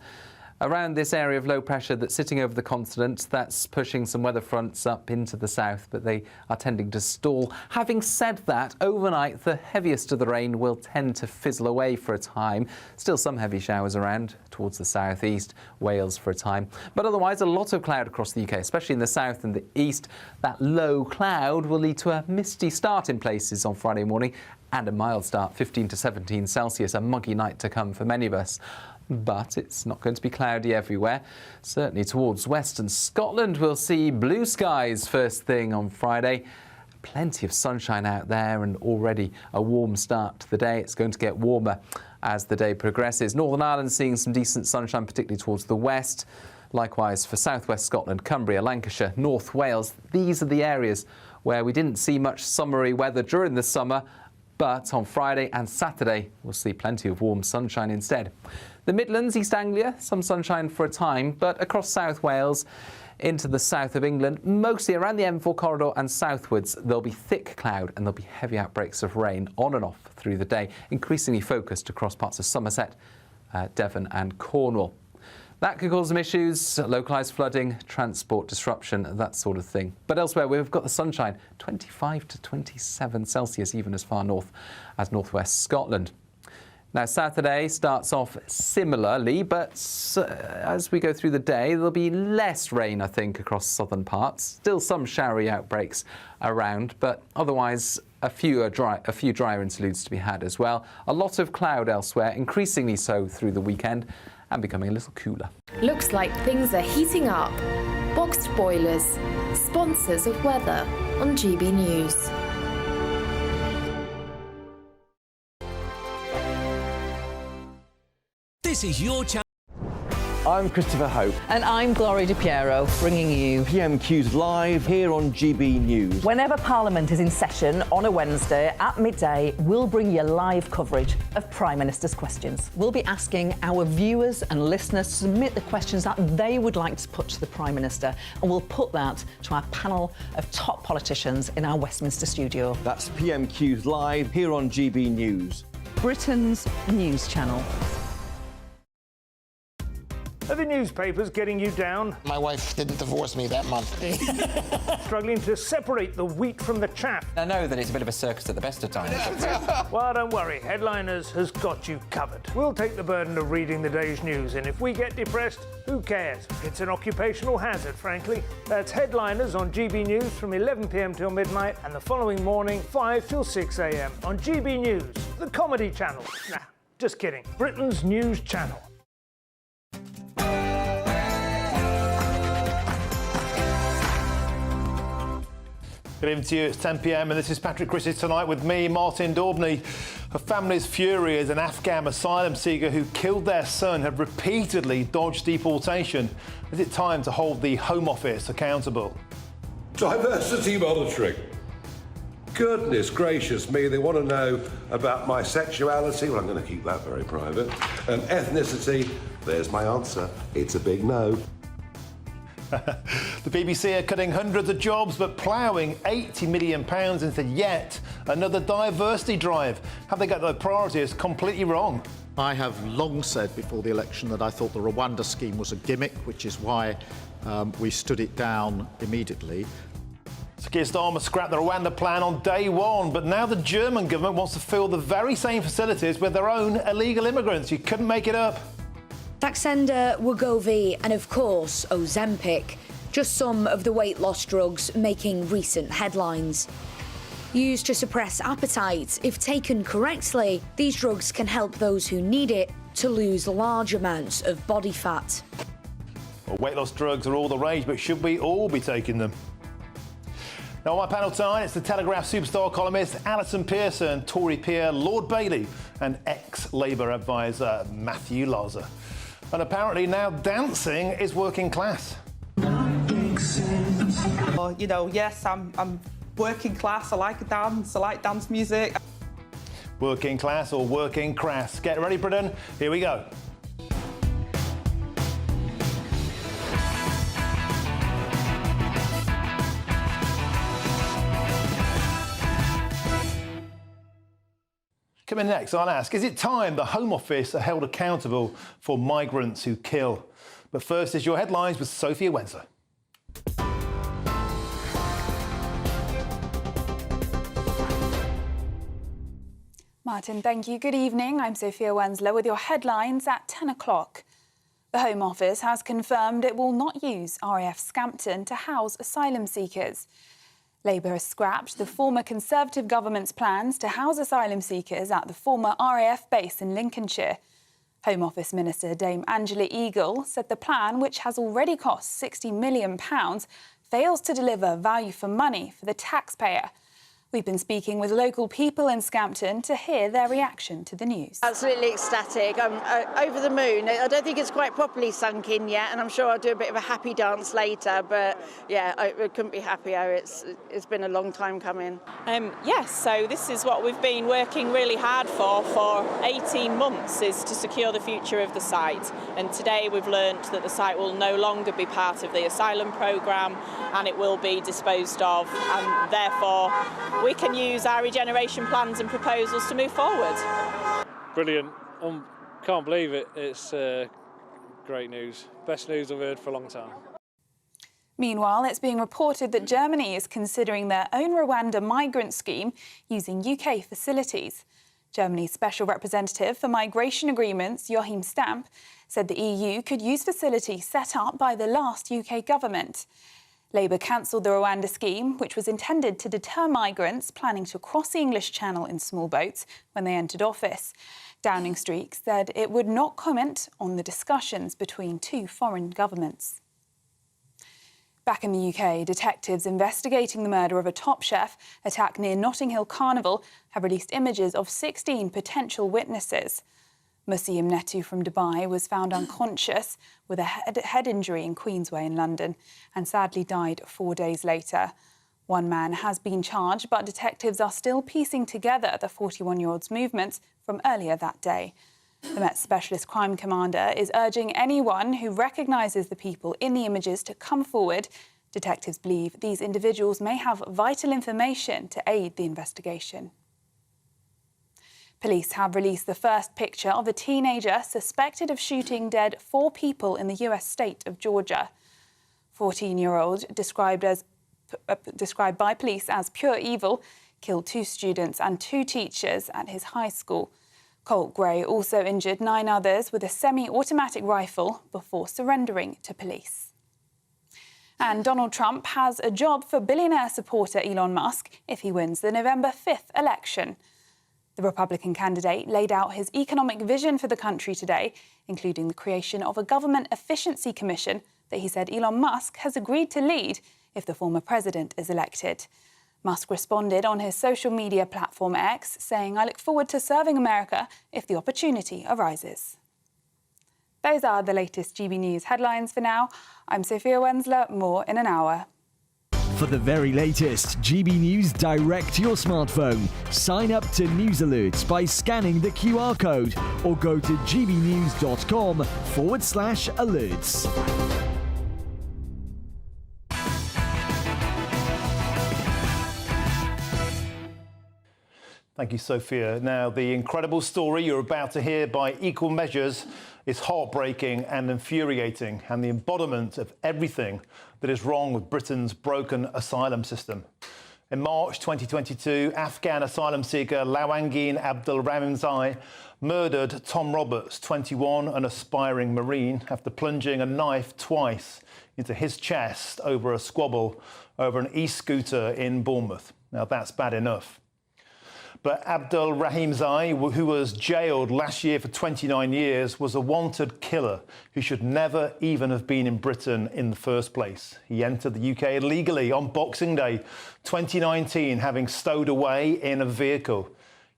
Speaker 12: Around this area of low pressure that's sitting over the continent, that's pushing some weather fronts up into the south, but they are tending to stall. Having said that, overnight, the heaviest of the rain will tend to fizzle away for a time. Still some heavy showers around towards the southeast, Wales for a time. But otherwise, a lot of cloud across the UK, especially in the south and the east. That low cloud will lead to a misty start in places on Friday morning and a mild start, 15 to 17 Celsius, a muggy night to come for many of us. But it's not going to be cloudy everywhere. Certainly towards western Scotland, we'll see blue skies first thing on Friday. Plenty of sunshine out there and already a warm start to the day. It's going to get warmer as the day progresses. Northern Ireland seeing some decent sunshine, particularly towards the west. Likewise for southwest Scotland, Cumbria, Lancashire, North Wales. These are the areas where we didn't see much summery weather during the summer. But on Friday and Saturday, we'll see plenty of warm sunshine instead. The Midlands, East Anglia, some sunshine for a time, but across South Wales into the south of England, mostly around the M4 corridor and southwards, there'll be thick cloud and there'll be heavy outbreaks of rain on and off through the day, increasingly focused across parts of Somerset, Devon and Cornwall. That could cause some issues, localised flooding, transport disruption, that sort of thing. But elsewhere, we've got the sunshine, 25 to 27 Celsius, even as far north as northwest Scotland. Now, Saturday starts off similarly, but as we go through the day, there'll be less rain, I think, across southern parts. Still some showery outbreaks around, but otherwise a few drier interludes to be had as well. A lot of cloud elsewhere, increasingly so through the weekend, and becoming a little cooler.
Speaker 16: Looks like things are heating up. Boxed Boilers, sponsors of weather on GB News.
Speaker 6: This is your channel.
Speaker 20: I'm Christopher Hope.
Speaker 21: And I'm Gloria Di Piero, bringing you
Speaker 20: PMQ's live here on GB News.
Speaker 21: Whenever Parliament is in session on a Wednesday at midday, we'll bring you live coverage of Prime Minister's questions. We'll be asking our viewers and listeners to submit the questions that they would like to put to the Prime Minister, and we'll put that to our panel of top politicians in our Westminster studio.
Speaker 20: That's PMQ's live here on GB News.
Speaker 21: Britain's news channel.
Speaker 25: Are the newspapers getting you down?
Speaker 18: My wife didn't divorce me that month.
Speaker 25: Struggling to separate the wheat from the chaff?
Speaker 23: I know that it's a bit of a circus at the best of times.
Speaker 25: Well, don't worry, Headliners has got you covered. We'll take the burden of reading the day's news, and if we get depressed, who cares? It's an occupational hazard, frankly. That's Headliners on GB News from 11 p.m. till midnight, and the following morning, 5 till 6 a.m. on GB News, the comedy channel. Nah, just kidding. Britain's news channel.
Speaker 13: Good evening to you. It's 10 p.m. and this is Patrick Christys tonight with me, Martin Daubney. A family's fury as an Afghan asylum seeker who killed their son have repeatedly dodged deportation. Is it time to hold the Home Office accountable?
Speaker 24: Diversity monitoring. Goodness gracious me, they want to know about my sexuality. Well, I'm going to keep that very private. And ethnicity. There's my answer. It's a big no.
Speaker 13: The BBC are cutting hundreds of jobs but ploughing £80 million into yet another diversity drive. Have they got their priorities completely wrong?
Speaker 14: I have long said before the election that I thought the Rwanda scheme was a gimmick, which is why we stood it down immediately.
Speaker 13: Keir Starmer scrapped the Rwanda plan on day one, but now the German government wants to fill the very same facilities with their own illegal immigrants. You couldn't make it up.
Speaker 26: Saxenda, Wegovy and, of course, Ozempic. Just some of the weight loss drugs making recent headlines. Used to suppress appetite, if taken correctly, these drugs can help those who need it to lose large amounts of body fat.
Speaker 13: Well, weight loss drugs are all the rage, but should we all be taking them? Now, on my panel tonight, it's the Telegraph superstar columnist Alison Pearson, Tory peer Lord Bailey, and ex-Labour advisor Matthew Laza. And apparently now dancing is working class.
Speaker 27: You know, yes, I'm working class. I like a dance. I like dance music.
Speaker 13: Working class or working crass? Get ready, Britain. Here we go. Coming next, I'll ask, is it time the Home Office are held accountable for migrants who kill? But first is your headlines with Sophia Wenzel.
Speaker 1: Martin, thank you. Good evening. I'm Sophia Wensler with your headlines at 10 o'clock. The Home Office has confirmed it will not use RAF Scampton to house asylum seekers. Labour has scrapped the former Conservative government's plans to house asylum seekers at the former RAF base in Lincolnshire. Home Office Minister Dame Angela Eagle said the plan, which has already cost £60 million, fails to deliver value for money for the taxpayer. We've been speaking with local people in Scampton to hear their reaction to the news.
Speaker 4: Absolutely ecstatic. I'm over the moon. I don't think it's quite properly sunk in yet, and I'm sure I'll do a bit of a happy dance later. But yeah, I couldn't be happier. It's been a long time coming.
Speaker 6: Yes, so this is what we've been working really hard for 18 months, is to secure the future of the site. And today we've learnt that the site will no longer be part of the asylum programme, and it will be disposed of, and therefore we can use our regeneration plans and proposals to move forward.
Speaker 9: Brilliant. Can't believe it. It's great news. Best news I've heard for a long time.
Speaker 1: Meanwhile, it's being reported that Germany is considering their own Rwanda migrant scheme using UK facilities. Germany's Special Representative for Migration Agreements, Joachim Stamp, said the EU could use facilities set up by the last UK government. Labour cancelled the Rwanda scheme, which was intended to deter migrants planning to cross the English Channel in small boats when they entered office. Downing Street said it would not comment on the discussions between two foreign governments. Back in the UK, detectives investigating the murder of a top chef attack near Notting Hill Carnival have released images of 16 potential witnesses. Museum Netu from Dubai was found unconscious with a head injury in Queensway in London and sadly died 4 days later. One man has been charged, but detectives are still piecing together the 41-year-old's movements from earlier that day. The Met Specialist Crime Commander is urging anyone who recognises the people in the images to come forward. Detectives believe these individuals may have vital information to aid the investigation. Police have released the first picture of a teenager suspected of shooting dead 4 people in the US state of Georgia. 14-year-old, described by police as pure evil, killed 2 students and 2 teachers at his high school. Colt Gray also injured 9 others with a semi-automatic rifle before surrendering to police. And Donald Trump has a job for billionaire supporter Elon Musk if he wins the November 5th election. The Republican candidate laid out his economic vision for the country today, including the creation of a government efficiency commission that he said Elon Musk has agreed to lead if the former president is elected. Musk responded on his social media platform X, saying, "I look forward to serving America if the opportunity arises." Those are the latest GB News headlines for now. I'm Sophia Wensler. More in an hour.
Speaker 10: For the very latest GB News direct to your smartphone, sign up to News Alerts by scanning the QR code or go to gbnews.com/alerts.
Speaker 13: Thank you, Sophia. Now, the incredible story you're about to hear by equal measures is heartbreaking and infuriating, and the embodiment of everything that is wrong with Britain's broken asylum system. In March 2022, Afghan asylum seeker Lawangin Abdulrahimzai murdered Tom Roberts, 21, an aspiring Marine, after plunging a knife twice into his chest over a squabble over an e-scooter in Bournemouth. Now, that's bad enough. But Abdulrahimzai, who was jailed last year for 29 years, was a wanted killer who should never even have been in Britain in the first place. He entered the UK illegally on Boxing Day 2019, having stowed away in a vehicle.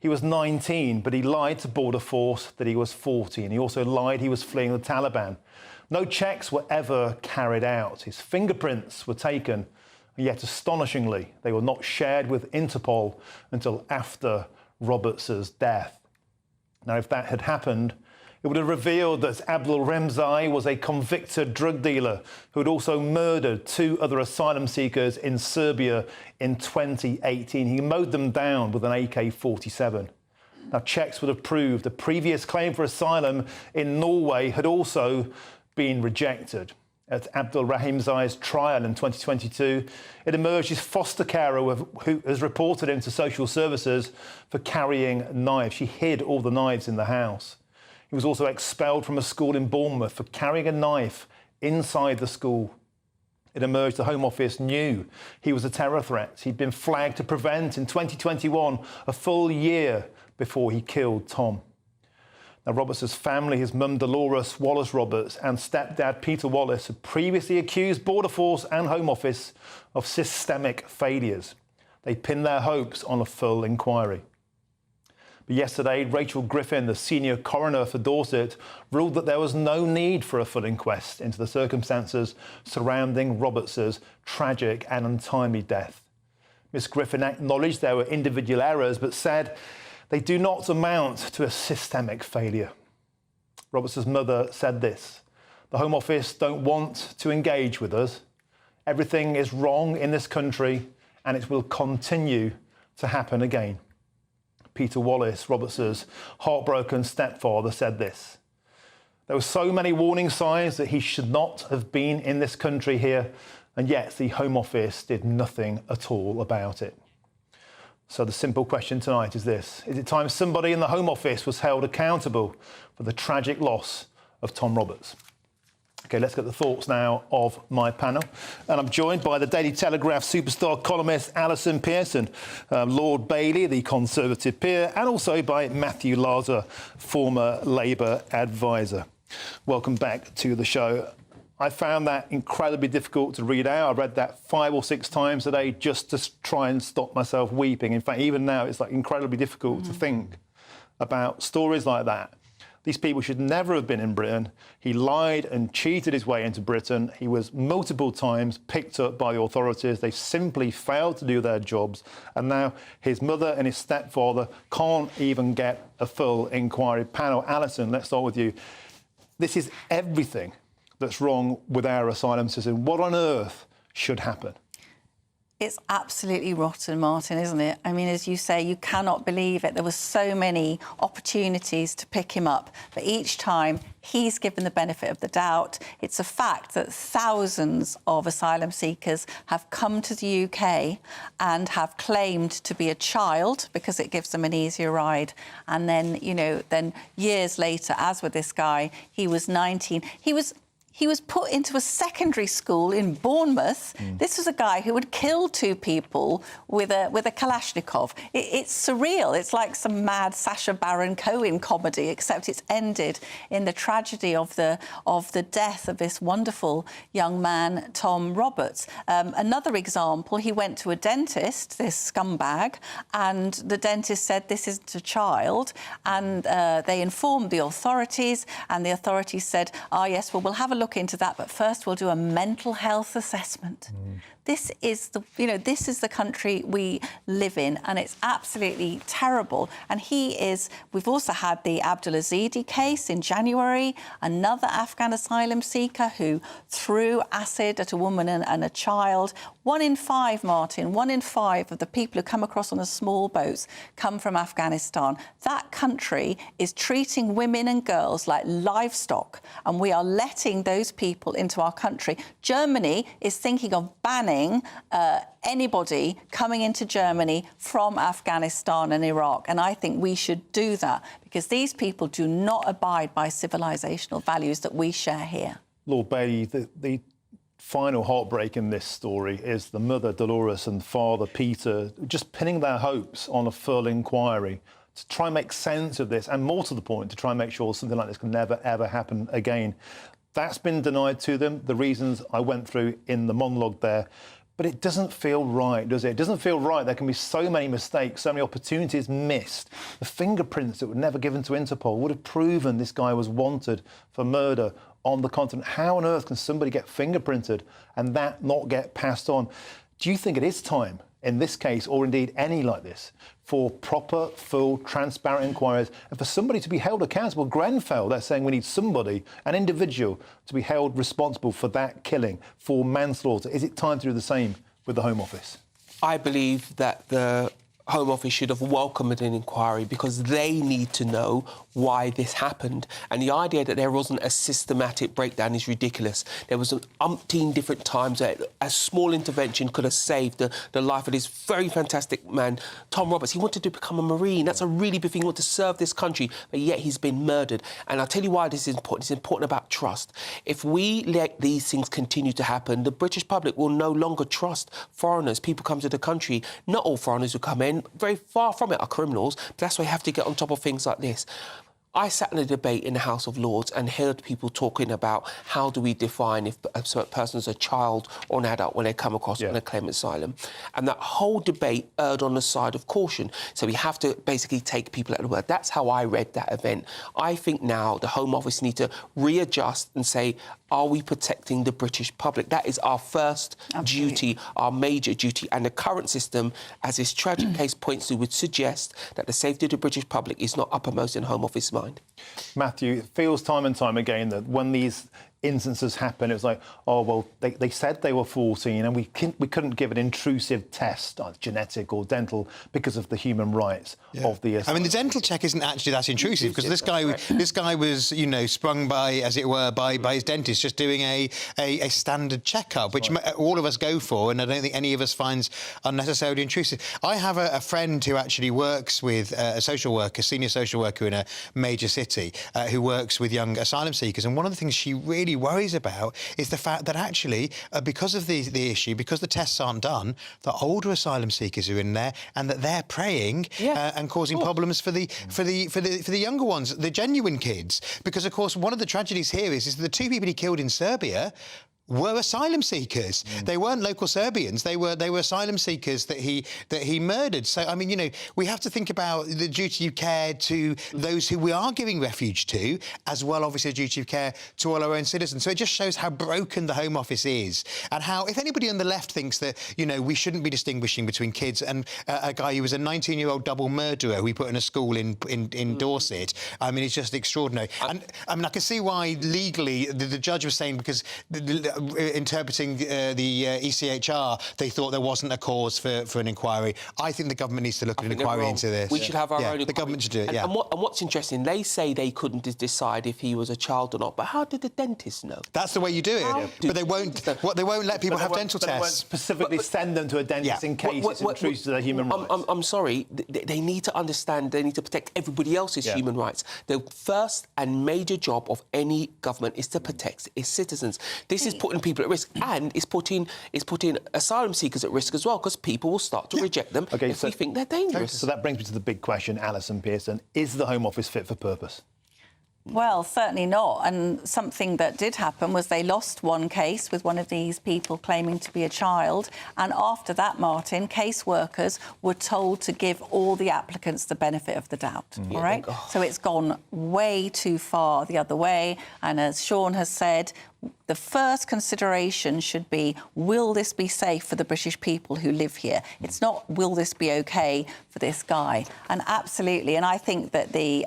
Speaker 13: He was 19, but he lied to Border Force that he was 40, and he also lied he was fleeing the Taliban. No checks were ever carried out. His fingerprints were taken, yet astonishingly, they were not shared with Interpol until after Roberts' death. Now, if that had happened, it would have revealed that Abdulrahimzai was a convicted drug dealer who had also murdered 2 other asylum seekers in Serbia in 2018. He mowed them down with an AK-47. Now, checks would have proved the previous claim for asylum in Norway had also been rejected. At Abdul Rahim Zai's trial in 2022, it emerged his foster carer who has reported him to social services for carrying knives. She hid all the knives in the house. He was also expelled from a school in Bournemouth for carrying a knife inside the school. It emerged the Home Office knew he was a terror threat. He'd been flagged to prevent in 2021, a full year before he killed Tom. Now, Roberts' family, his mum Dolores Wallace-Roberts and stepdad Peter Wallace had previously accused Border Force and Home Office of systemic failures. They pinned their hopes on a full inquiry. But yesterday, Rachel Griffin, the senior coroner for Dorset, ruled that there was no need for a full inquest into the circumstances surrounding Roberts' tragic and untimely death. Miss Griffin acknowledged there were individual errors, but said they do not amount to a systemic failure. Roberts' mother said this: "The Home Office don't want to engage with us. Everything is wrong in this country and it will continue to happen again." Peter Wallace, Roberts' heartbroken stepfather, said this: "There were so many warning signs that he should not have been in this country here, and yet the Home Office did nothing at all about it." So the simple question tonight is this: is it time somebody in the Home Office was held accountable for the tragic loss of Tom Roberts? OK, let's get the thoughts now of my panel. And I'm joined by the Daily Telegraph superstar columnist Alison Pearson, Lord Bailey, the Conservative peer, and also by Matthew Laza, former Labour advisor. Welcome back to the show. I found that incredibly difficult to read out. I read that 5 or 6 times today just to try and stop myself weeping. In fact, even now, it's like incredibly difficult to think about stories like that. These people should never have been in Britain. He lied and cheated his way into Britain. He was multiple times picked up by the authorities. They simply failed to do their jobs. And now his mother and his stepfather can't even get a full inquiry. Panel, Alison, let's start with you. This is everything that's wrong with our asylum system. What on earth should happen?
Speaker 2: It's absolutely rotten, Martin, isn't it? I mean, as you say, you cannot believe it. There were so many opportunities to pick him up, but each time he's given the benefit of the doubt. It's a fact that thousands of asylum seekers have come to the UK and have claimed to be a child because it gives them an easier ride. And then, you know, then years later, as with this guy, he was 19. He was put into a secondary school in Bournemouth. This was a guy who had killed 2 people with a Kalashnikov. It's surreal. It's like some mad Sacha Baron Cohen comedy, except it's ended in the tragedy of the death of this wonderful young man, Tom Roberts. Another example, he went to a dentist, this scumbag, and the dentist said, "This isn't a child," and they informed the authorities, and the authorities said, "Oh yes, well, we'll have a look into that, but first we'll do a mental health assessment." This is the country we live in, and it's absolutely terrible. And we've also had the Abdulazidi case in January, another Afghan asylum seeker who threw acid at a woman and a child. 1 in 5, Martin, 1 in 5 of the people who come across on the small boats come from Afghanistan. That country is treating women and girls like livestock, and we are letting those people into our country. Germany is thinking of banning anybody coming into Germany from Afghanistan and Iraq. And I think we should do that because these people do not abide by civilisational values that we share here.
Speaker 13: Lord Bailey, the final heartbreak in this story is the mother, Dolores, and father, Peter, just pinning their hopes on a full inquiry to try and make sense of this, and more to the point, to try and make sure something like this can never, ever happen again. That's been denied to them, the reasons I went through in the monologue there. But it doesn't feel right, does it? It doesn't feel right. There can be so many mistakes, so many opportunities missed. The fingerprints that were never given to Interpol would have proven this guy was wanted for murder on the continent. How on earth can somebody get fingerprinted and that not get passed on? Do you think it is time, in this case, or indeed any like this, for proper, full, transparent inquiries and for somebody to be held accountable? Grenfell, they're saying we need somebody, an individual, to be held responsible for that killing, for manslaughter. Is it time to do the same with the Home Office?
Speaker 3: I believe that the Home Office should have welcomed an inquiry because they need to know why this happened. And the idea that there wasn't a systematic breakdown is ridiculous. There was an umpteen different times that a small intervention could have saved the life of this very fantastic man, Tom Roberts. He wanted to become a Marine. That's a really big thing. He wanted to serve this country, but yet he's been murdered. And I'll tell you why this is important. It's important about trust. If we let these things continue to happen, the British public will no longer trust foreigners. People come to the country. Not all foreigners who come in, very far from it, are criminals. But that's why you have to get on top of things like this. I sat in a debate in the House of Lords and heard people talking about how do we define if a person is a child or an adult when they come across and they claim asylum. And that whole debate erred on the side of caution. So we have to basically take people at the word. That's how I read that event. I think now the Home Office need to readjust and say, are we protecting the British public? That is our first duty, our major duty. And the current system, as this tragic case points to, would suggest that the safety of the British public is not uppermost in Home Office mind.
Speaker 13: Matthew, it feels time and time again that when these instances happen, it was like, oh, well, they said they were 14 and we couldn't give an intrusive test, genetic or dental, because of the human rights of the...
Speaker 5: I mean, the dental check isn't actually that intrusive because this guy was, you know, sprung by, as it were, by his dentist just doing a standard checkup, which all of us go for, and I don't think any of us finds unnecessarily intrusive. I have a friend who actually works with a social worker, senior social worker in a major city, who works with young asylum seekers, and one of the things she really worries about is the fact that actually, because of the issue, because the tests aren't done, the older asylum seekers are in there, and that they're preying and causing problems for the younger ones, the genuine kids. Because of course, one of the tragedies here is that the two people he killed in Serbia were asylum seekers. They weren't local Serbians. They were asylum seekers that he murdered. So I mean, you know, we have to think about the duty of care to those who we are giving refuge to, as well, obviously, a duty of care to all our own citizens. So it just shows how broken the Home Office is, and how, if anybody on the left thinks that, you know, we shouldn't be distinguishing between kids and a guy who was a 19-year-old double murderer who we put in a school in Dorset, I mean, it's just extraordinary. And I mean, I can see why legally the judge was saying, because interpreting the ECHR, they thought there wasn't a cause for an inquiry. I think the government needs to look at an inquiry into this.
Speaker 3: We should have our own inquiry.
Speaker 5: The government should do it,
Speaker 3: and what's interesting, they say they couldn't decide if he was a child or not, but how did the dentist know?
Speaker 5: That's the way you do it. But they won't let people have dental tests.
Speaker 13: They won't specifically send them to a dentist in case it's intrusive to their human rights.
Speaker 3: I'm sorry, they need to understand, they need to protect everybody else's human rights. The first and major job of any government is to protect its citizens. This is putting people at risk, and it's putting asylum seekers at risk as well, because people will start to reject them if we think they're dangerous.
Speaker 13: So that brings me to the big question, Alison Pearson. Is the Home Office fit for purpose?
Speaker 2: Well, certainly not. And something that did happen was they lost one case with one of these people claiming to be a child. And after that, Martin, caseworkers were told to give all the applicants the benefit of the doubt. All right? So it's gone way too far the other way. And as Sean has said, the first consideration should be, will this be safe for the British people who live here? It's not, will this be OK for this guy? And absolutely. And I think that the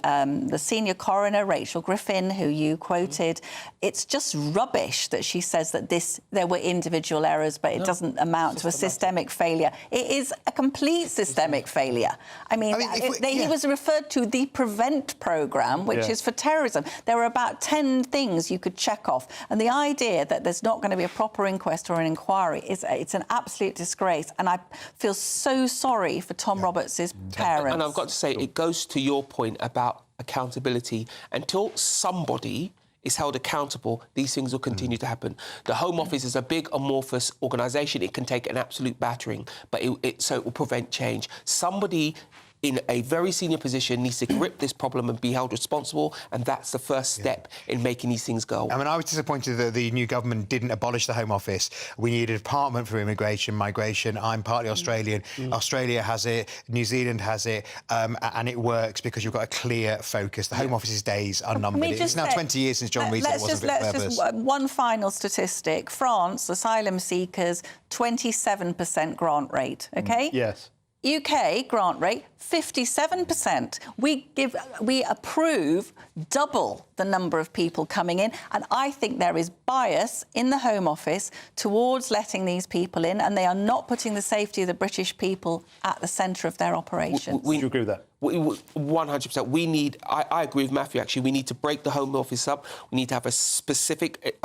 Speaker 2: senior coroner, Rachel Griffin, who you quoted, it's just rubbish that she says that there were individual errors, but it doesn't amount to a systemic failure. It is a complete systemic failure. I mean he was referred to the PREVENT programme, which is for terrorism. There were about 10 things you could check off. And the idea that there's not going to be a proper inquest or an inquiry it's an absolute disgrace. And I feel so sorry for Tom Roberts' parents.
Speaker 3: And I've got to say, it goes to your point about accountability. Until somebody is held accountable, these things will continue to happen. The Home Office is a big, amorphous organisation. It can take an absolute battering, but so it will prevent change. Somebody in a very senior position needs to grip this problem and be held responsible, and that's the first step in making these things go.
Speaker 5: I mean, I was disappointed that the new government didn't abolish the Home Office. We need a department for immigration, migration. I'm partly Australian. Australia has it, New Zealand has it, and it works because you've got a clear focus. The Home Office's days are numbered. It's now 20 years since John Weasley wasn't fit for purpose.
Speaker 2: Just one final statistic. France, asylum seekers, 27% grant rate, OK?
Speaker 13: Yes.
Speaker 2: UK grant rate, 57%. We approve double the number of people coming in, and I think there is bias in the Home Office towards letting these people in, and they are not putting the safety of the British people at the centre of their operations.
Speaker 13: Do you agree with that?
Speaker 3: 100%. We need, I agree with Matthew, actually, we need to break the Home Office up. We need to have a specific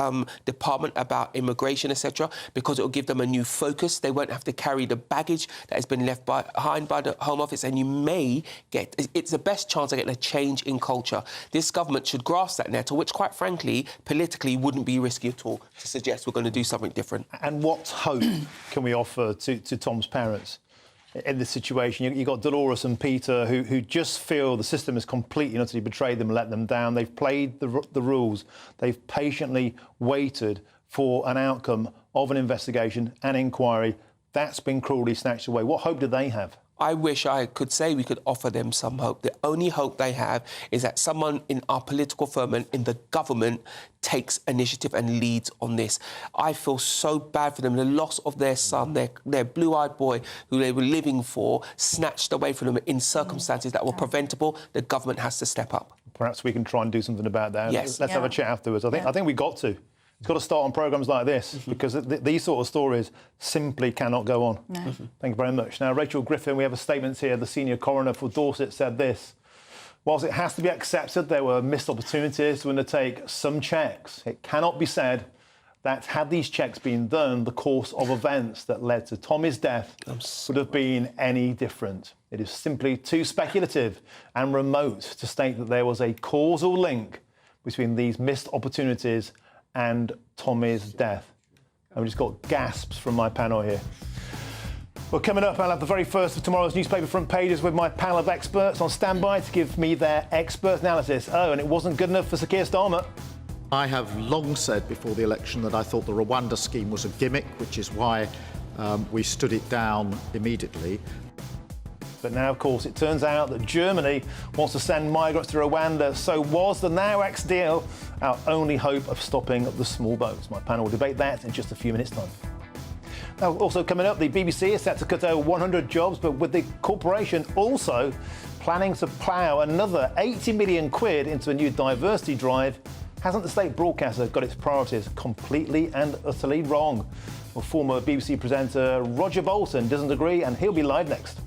Speaker 3: department about immigration, etc., because it will give them a new focus. They won't have to carry the baggage that has been left behind by the Home Office, and you may get, it's the best chance of getting a change in culture. This government should grasp that nettle, which, quite frankly, politically wouldn't be risky at all, to suggest we're going to do something different.
Speaker 13: And what hope can we offer to Tom's parents in this situation? You've got Dolores and Peter who just feel the system has completely and utterly betrayed them and let them down. They've played the rules. They've patiently waited for an outcome of an investigation, an inquiry. That's been cruelly snatched away. What hope do they have?
Speaker 3: I wish I could say we could offer them some hope. The only hope they have is that someone in our political firmament, in the government, takes initiative and leads on this. I feel so bad for them. The loss of their son, their blue-eyed boy, who they were living for, snatched away from them in circumstances that were preventable. The government has to step up.
Speaker 13: Perhaps we can try and do something about that.
Speaker 3: Yes.
Speaker 13: Let's have a chat afterwards. I think we've got to. It's got to start on programmes like this, because these sort of stories simply cannot go on.
Speaker 2: No.
Speaker 13: Thank you very much. Now, Rachel Griffin, we have a statement here. The senior coroner for Dorset said this: whilst it has to be accepted there were missed opportunities to undertake some checks, it cannot be said that had these checks been done, the course of events that led to Tommy's death would have been any different. It is simply too speculative and remote to state that there was a causal link between these missed opportunities and Tommy's death. And we just got gasps from my panel here. Well, coming up, I'll have the very first of tomorrow's newspaper front pages with my panel of experts on standby to give me their expert analysis. Oh, and it wasn't good enough for Sir Keir Starmer.
Speaker 7: I have long said before the election that I thought the Rwanda scheme was a gimmick, which is why we stood it down immediately.
Speaker 13: But now, of course, it turns out that Germany wants to send migrants to Rwanda. So was the now-ex deal our only hope of stopping the small boats? My panel will debate that in just a few minutes' time. Now, also coming up, the BBC is set to cut over 100 jobs, but with the corporation also planning to plough another 80 million quid into a new diversity drive, hasn't the state broadcaster got its priorities completely and utterly wrong? Well, former BBC presenter Roger Bolton doesn't agree, and he'll be live next.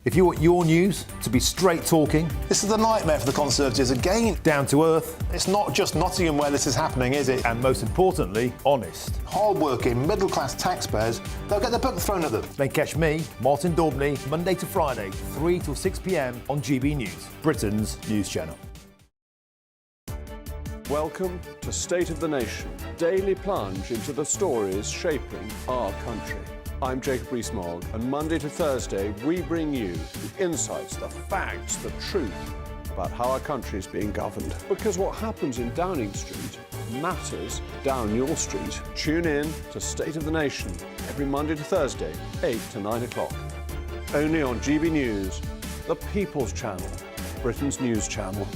Speaker 13: If you want your news to be straight talking, this is a nightmare for the Conservatives again. Down to earth. It's not just Nottingham where this is happening, is it? And most importantly, honest. Hard-working, middle-class taxpayers, they'll get their book thrown at them. Then catch me, Martin Daubney, Monday to Friday, 3 till 6 p.m. on GB News, Britain's news channel.
Speaker 8: Welcome to State of the Nation, daily plunge into the stories shaping our country. I'm Jacob Rees-Mogg, and Monday to Thursday we bring you the insights, the facts, the truth about how our country is being governed. Because what happens in Downing Street matters down your street. Tune in to State of the Nation every Monday to Thursday, 8 to 9 o'clock. Only on GB News, the People's Channel, Britain's news channel.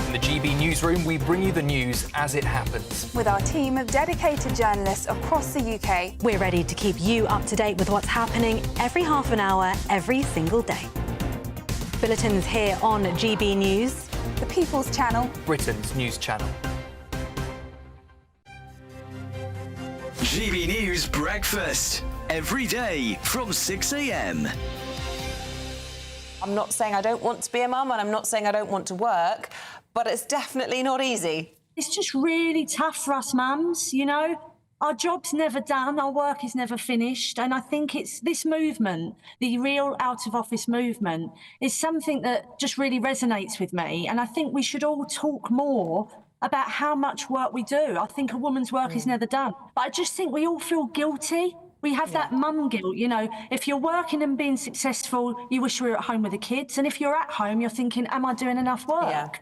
Speaker 11: In the GB newsroom, we bring you the news as it happens.
Speaker 1: With our team of dedicated journalists across the UK,
Speaker 15: we're ready to keep you up to date with what's happening every half an hour, every single day. Bulletins here on GB News,
Speaker 1: the People's Channel,
Speaker 11: Britain's news channel.
Speaker 17: GB News Breakfast, every day from 6 a.m.
Speaker 19: I'm not saying I don't want to be a mum, and I'm not saying I don't want to work, but it's definitely not easy.
Speaker 22: It's just really tough for us mums, you know. Our job's never done, our work is never finished, and I think it's this movement, the real out-of-office movement, is something that just really resonates with me, and I think we should all talk more about how much work we do. I think a woman's work is never done, but I just think we all feel guilty. We have that mum guilt, you know. If you're working and being successful, you wish you were at home with the kids, and if you're at home, you're thinking, am I doing enough work?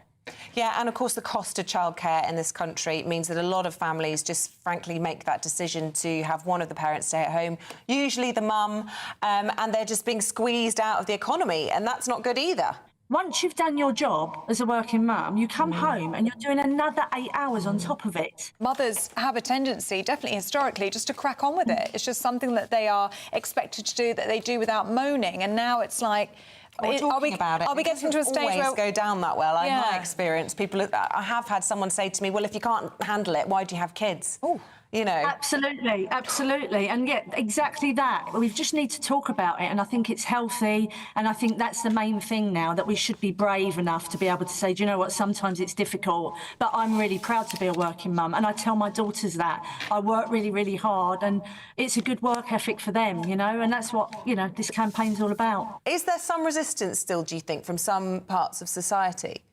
Speaker 19: Yeah, and of course the cost of childcare in this country means that a lot of families just frankly make that decision to have one of the parents stay at home, usually the mum, and they're just being squeezed out of the economy, and that's not good either.
Speaker 22: Once you've done your job as a working mum, you come home and you're doing another 8 hours on top of it.
Speaker 12: Mothers have a tendency, definitely historically, just to crack on with it. It's just something that they are expected to do, that they do without moaning. And now it's like,
Speaker 19: Are we getting
Speaker 12: to a stage
Speaker 19: always
Speaker 12: where
Speaker 19: go down that well? In
Speaker 12: Yeah.
Speaker 19: my experience, I have had someone say to me, "Well, if you can't handle it, why do you have kids?"
Speaker 12: Oh.
Speaker 19: You know.
Speaker 22: Absolutely, absolutely. And yet, exactly that. We just need to talk about it, and I think it's healthy, and I think that's the main thing now, that we should be brave enough to be able to say, do you know what, sometimes it's difficult, but I'm really proud to be a working mum, and I tell my daughters that. I work really, really hard, and it's a good work ethic for them, you know, and that's what, you know, this campaign's all about.
Speaker 19: Is there some resistance still, do you think, from some parts of society?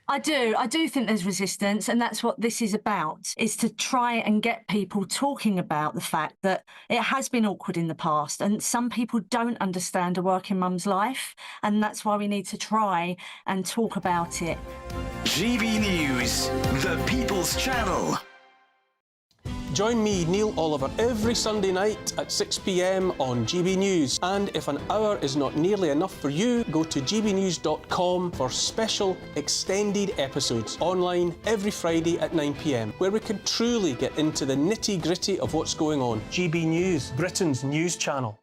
Speaker 22: I do think there's resistance, and that's what this is about, is to try and get people talking about the fact that it has been awkward in the past, and some people don't understand a working mum's life, and that's why we need to try and talk about it.
Speaker 17: GB News, the People's Channel.
Speaker 3: Join me, Neil Oliver, every Sunday night at 6 p.m. on GB News. And if an hour is not nearly enough for you, go to gbnews.com for special extended episodes online every Friday at 9 p.m, where we can truly get into the nitty-gritty of what's going on. GB News, Britain's news channel.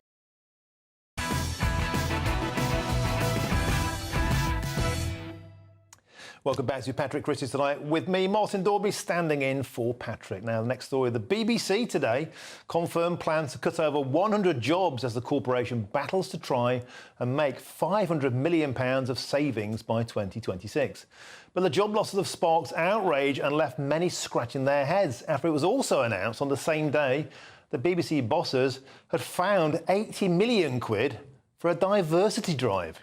Speaker 13: Welcome back to Patrick Christys tonight with me, Martin Dorby, standing in for Patrick. Now, the next story, the BBC today confirmed plans to cut over 100 jobs as the corporation battles to try and make £500 million of savings by 2026. But the job losses have sparked outrage and left many scratching their heads after it was also announced on the same day that BBC bosses had found 80 million quid for a diversity drive.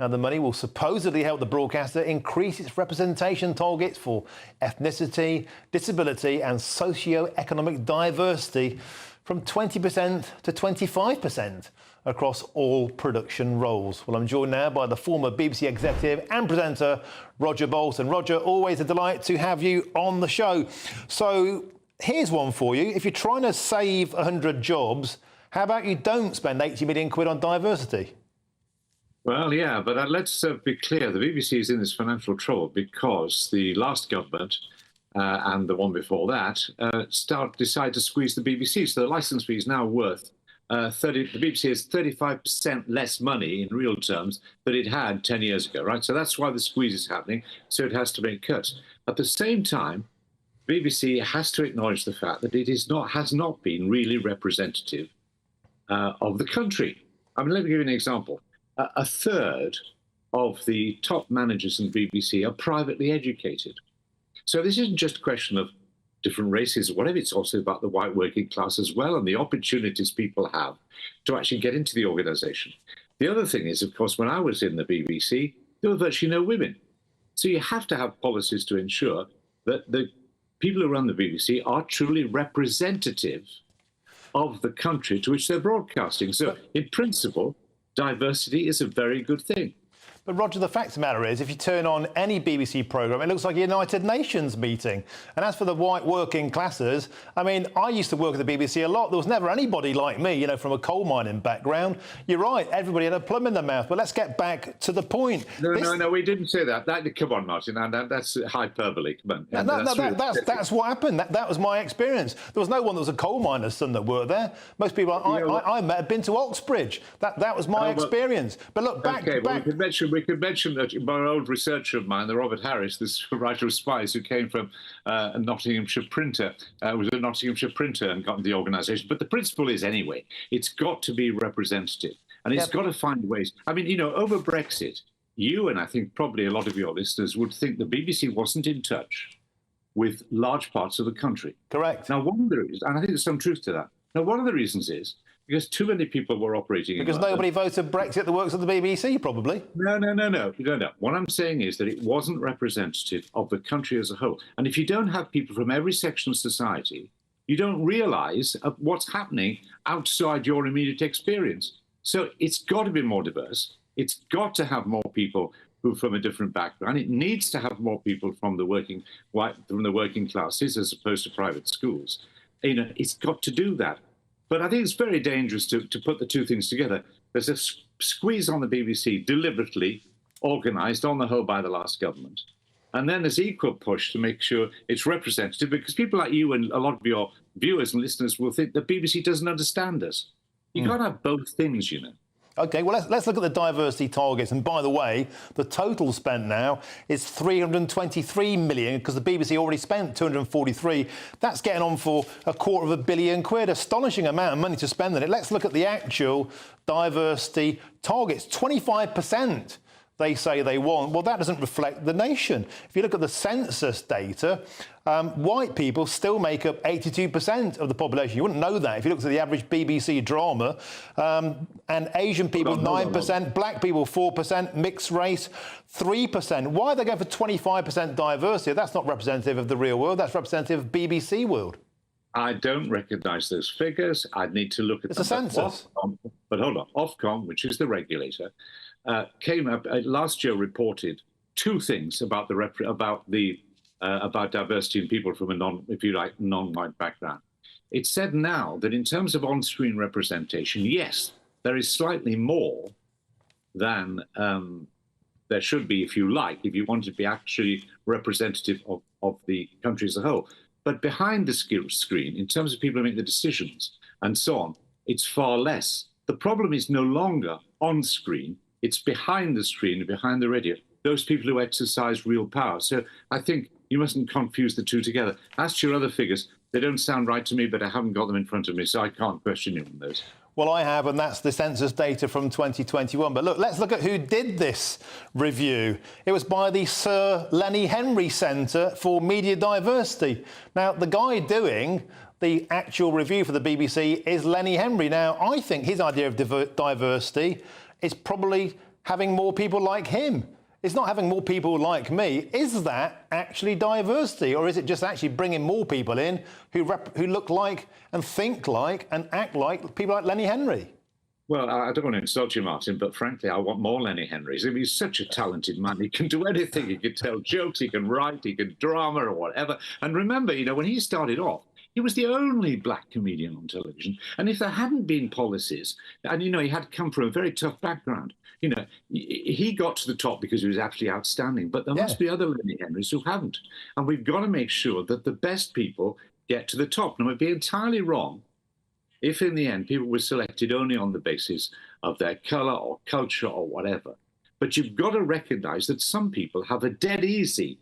Speaker 13: Now, the money will supposedly help the broadcaster increase its representation targets for ethnicity, disability and socio-economic diversity from 20% to 25% across all production roles. Well, I'm joined now by the former BBC executive and presenter, Roger Bolton. Roger, always a delight to have you on the show. So here's one for you. If you're trying to save 100 jobs, how about you don't spend 80 million quid on diversity?
Speaker 16: Well, yeah, but let's be clear. The BBC is in this financial trouble because the last government and the one before that decided to squeeze the BBC. So the licence fee is now worth the BBC has 35% less money in real terms than it had 10 years ago, right? So that's why the squeeze is happening. So it has to make cuts. At the same time, BBC has to acknowledge the fact that it has not been really representative of the country. I mean, let me give you an example. A third of the top managers in the BBC are privately educated. So this isn't just a question of different races or whatever, it's also about the white working class as well and the opportunities people have to actually get into the organisation. The other thing is, of course, when I was in the BBC, there were virtually no women. So you have to have policies to ensure that the people who run the BBC are truly representative of the country to which they're broadcasting. So in principle, diversity is a very good thing.
Speaker 13: But, Roger, the fact of the matter is, if you turn on any BBC programme, it looks like a United Nations meeting. And as for the white working classes, I mean, I used to work at the BBC a lot. There was never anybody like me, you know, from a coal mining background. You're right, everybody had a plum in their mouth. But let's get back to the point.
Speaker 16: No, we didn't say that. Come on, Martin, that's hyperbole. Come on.
Speaker 13: That's what happened. That was my experience. There was no one that was a coal miner's son that worked there. Most people I met had been to Oxbridge. That was my experience. But look, back...
Speaker 16: We could mention that an old researcher of mine, the Robert Harris, this writer of Spies, who came from a Nottinghamshire printer, was a Nottinghamshire printer and got into the organisation. But the principle is, anyway, it's got to be representative. And it's got to find ways. I mean, you know, over Brexit, you and I think probably a lot of your listeners would think the BBC wasn't in touch with large parts of the country.
Speaker 13: Correct.
Speaker 16: Now, one of the reasons, and I think there's some truth to that, now, one of the reasons is because too many people were operating in London.
Speaker 13: Nobody voted Brexit that works at the BBC, probably.
Speaker 16: No. What I'm saying is that it wasn't representative of the country as a whole. And if you don't have people from every section of society, you don't realise what's happening outside your immediate experience. So it's got to be more diverse. It's got to have more people who from a different background. It needs to have more people from the working classes as opposed to private schools. You know, it's got to do that. But I think it's very dangerous to put the two things together. There's a squeeze on the BBC deliberately organised on the whole by the last government. And then there's equal push to make sure it's representative, because people like you and a lot of your viewers and listeners will think the BBC doesn't understand us. You can't have both things, you know.
Speaker 13: OK, well, let's look at the diversity targets. And by the way, the total spent now is 323 million, because the BBC already spent 243. That's getting on for £250 million. Astonishing amount of money to spend on it. Let's look at the actual diversity targets. 25%. They say they want. Well, that doesn't reflect the nation. If you look at the census data, white people still make up 82% of the population. You wouldn't know that if you looked at the average BBC drama. And Asian people, 9%, black people, 4%, mixed race, 3%. Why are they going for 25% diversity? That's not representative of the real world. That's representative of BBC world.
Speaker 16: I don't recognise those figures. I'd need to look at
Speaker 13: them. It's a census.
Speaker 16: But hold on. Ofcom, which is the regulator, came up last year, reported two things about about diversity in people from a non-white background. It said now that in terms of on-screen representation, yes, there is slightly more than there should be, if you want to be actually representative of the country as a whole. But behind the screen, in terms of people who make the decisions and so on, it's far less. The problem is no longer on screen. It's behind the screen, behind the radio, those people who exercise real power. So I think you mustn't confuse the two together. As to your other figures, they don't sound right to me, but I haven't got them in front of me, so I can't question you on those.
Speaker 13: Well, I have, and that's the census data from 2021. But look, let's look at who did this review. It was by the Sir Lenny Henry Centre for Media Diversity. Now, the guy doing the actual review for the BBC is Lenny Henry. Now, I think his idea of diversity is probably having more people like him. It's not having more people like me. Is that actually diversity, or is it just actually bringing more people in who look like and think like and act like people like Lenny Henry?
Speaker 16: Well, I don't want to insult you, Martin, but frankly, I want more Lenny Henrys. I mean, he's such a talented man. He can do anything. He can tell jokes, he can write, he can drama or whatever. And remember, when he started off, he was the only black comedian on television. And if there hadn't been policies, and, he had come from a very tough background, he got to the top because he was absolutely outstanding. But there must be other Lenny Henrys who haven't. And we've got to make sure that the best people get to the top. Now, it would be entirely wrong if, in the end, people were selected only on the basis of their colour or culture or whatever. But you've got to recognise that some people have a dead easy,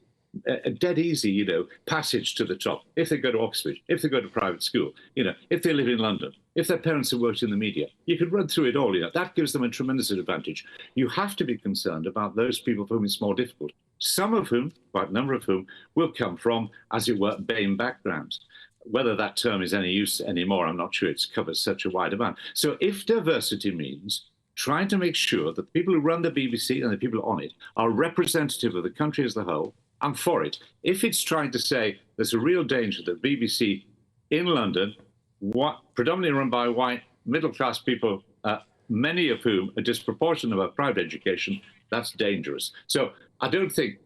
Speaker 16: passage to the top. If they go to Oxford, if they go to private school, if they live in London, if their parents have worked in the media, you could run through it all. That gives them a tremendous advantage. You have to be concerned about those people for whom it's more difficult. Some of whom, quite a number of whom, will come from, as it were, BAME backgrounds. Whether that term is any use anymore, I'm not sure. It covers such a wide amount. So if diversity means trying to make sure that the people who run the BBC and the people on it are representative of the country as a whole, I'm for it. If it's trying to say there's a real danger that BBC in London, predominantly run by white middle-class people, many of whom are disproportionate about private education, that's dangerous. So I think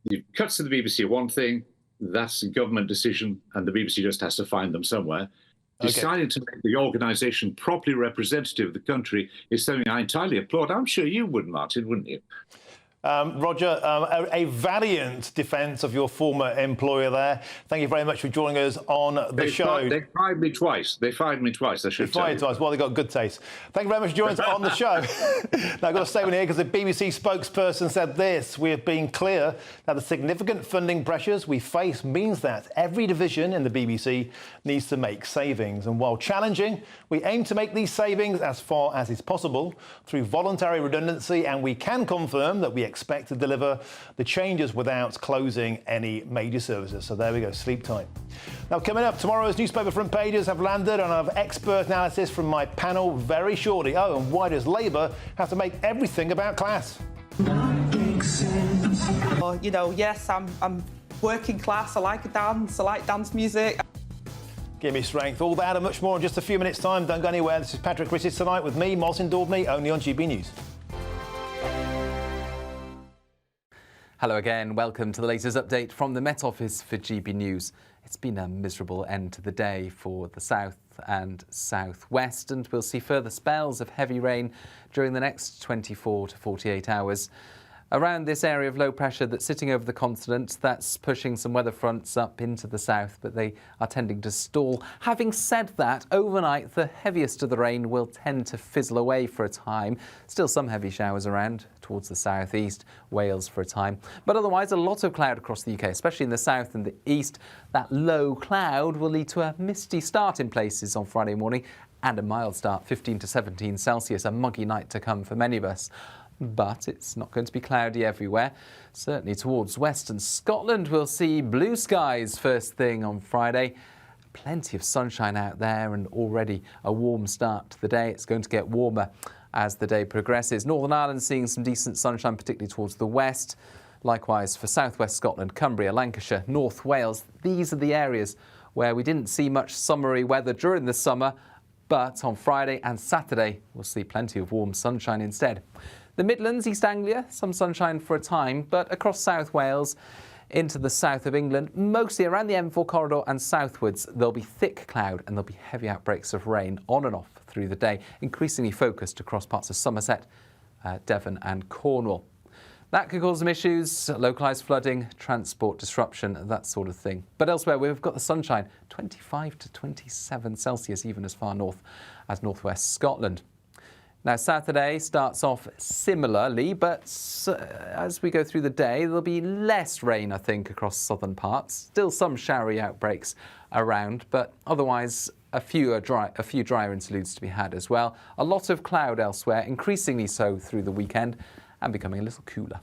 Speaker 16: the cuts to the BBC are one thing. That's a government decision, and the BBC just has to find them somewhere. Okay. Deciding to make the organisation properly representative of the country is something I entirely applaud. I'm sure you would, Martin, wouldn't you?
Speaker 13: Roger, a valiant defence of your former employer there. Thank you very much for joining us on the show.
Speaker 16: They fired me twice. I should tell you.
Speaker 13: Twice. Well, they got good taste. Thank you very much for joining us on the show. Now, I've got a statement here because the BBC spokesperson said this: "We have been clear that the significant funding pressures we face means that every division in the BBC needs to make savings. And while challenging, we aim to make these savings as far as is possible through voluntary redundancy, and we can confirm that we expect to deliver the changes without closing any major services." So there we go, sleep tight. Now, coming up, tomorrow's newspaper front pages have landed, and I have expert analysis from my panel very shortly. Oh, and why does Labour have to make everything about class?
Speaker 27: Yes, I'm working class. I like a dance. I like dance music.
Speaker 13: Give me strength. All that and much more in just a few minutes' time. Don't go anywhere. This is Patrick Christys tonight with me, Martin Daubney, only on GB News.
Speaker 14: Hello again. Welcome to the latest update from the Met Office for GB News. It's been a miserable end to the day for the south and southwest, and we'll see further spells of heavy rain during the next 24 to 48 hours. around this area of low pressure that's sitting over the continent. That's pushing some weather fronts up into the south, but they are tending to stall. Having said that, overnight, the heaviest of the rain will tend to fizzle away for a time. Still some heavy showers around towards the southeast, Wales for a time. But otherwise, a lot of cloud across the UK, especially in the south and the east. That low cloud will lead to a misty start in places on Friday morning and a mild start, 15 to 17 Celsius, a muggy night to come for many of us. But it's not going to be cloudy everywhere. Certainly towards western Scotland, we'll see blue skies first thing on Friday. Plenty of sunshine out there and already a warm start to the day. It's going to get warmer as the day progresses. Northern Ireland seeing some decent sunshine, particularly towards the west. Likewise for southwest Scotland, Cumbria, Lancashire, North Wales. These are the areas where we didn't see much summery weather during the summer, but on Friday and Saturday, we'll see plenty of warm sunshine instead. The Midlands, East Anglia, some sunshine for a time, but across South Wales into the south of England, mostly around the M4 corridor and southwards, there'll be thick cloud and there'll be heavy outbreaks of rain on and off through the day, increasingly focused across parts of Somerset, Devon and Cornwall. That could cause some issues, localised flooding, transport disruption, that sort of thing. But elsewhere, we've got the sunshine, 25 to 27 Celsius, even as far north as northwest Scotland. Now, Saturday starts off similarly, but as we go through the day, there'll be less rain, I think, across southern parts. Still some showery outbreaks around, but otherwise a few drier interludes to be had as well. A lot of cloud elsewhere, increasingly so through the weekend, and becoming a little cooler.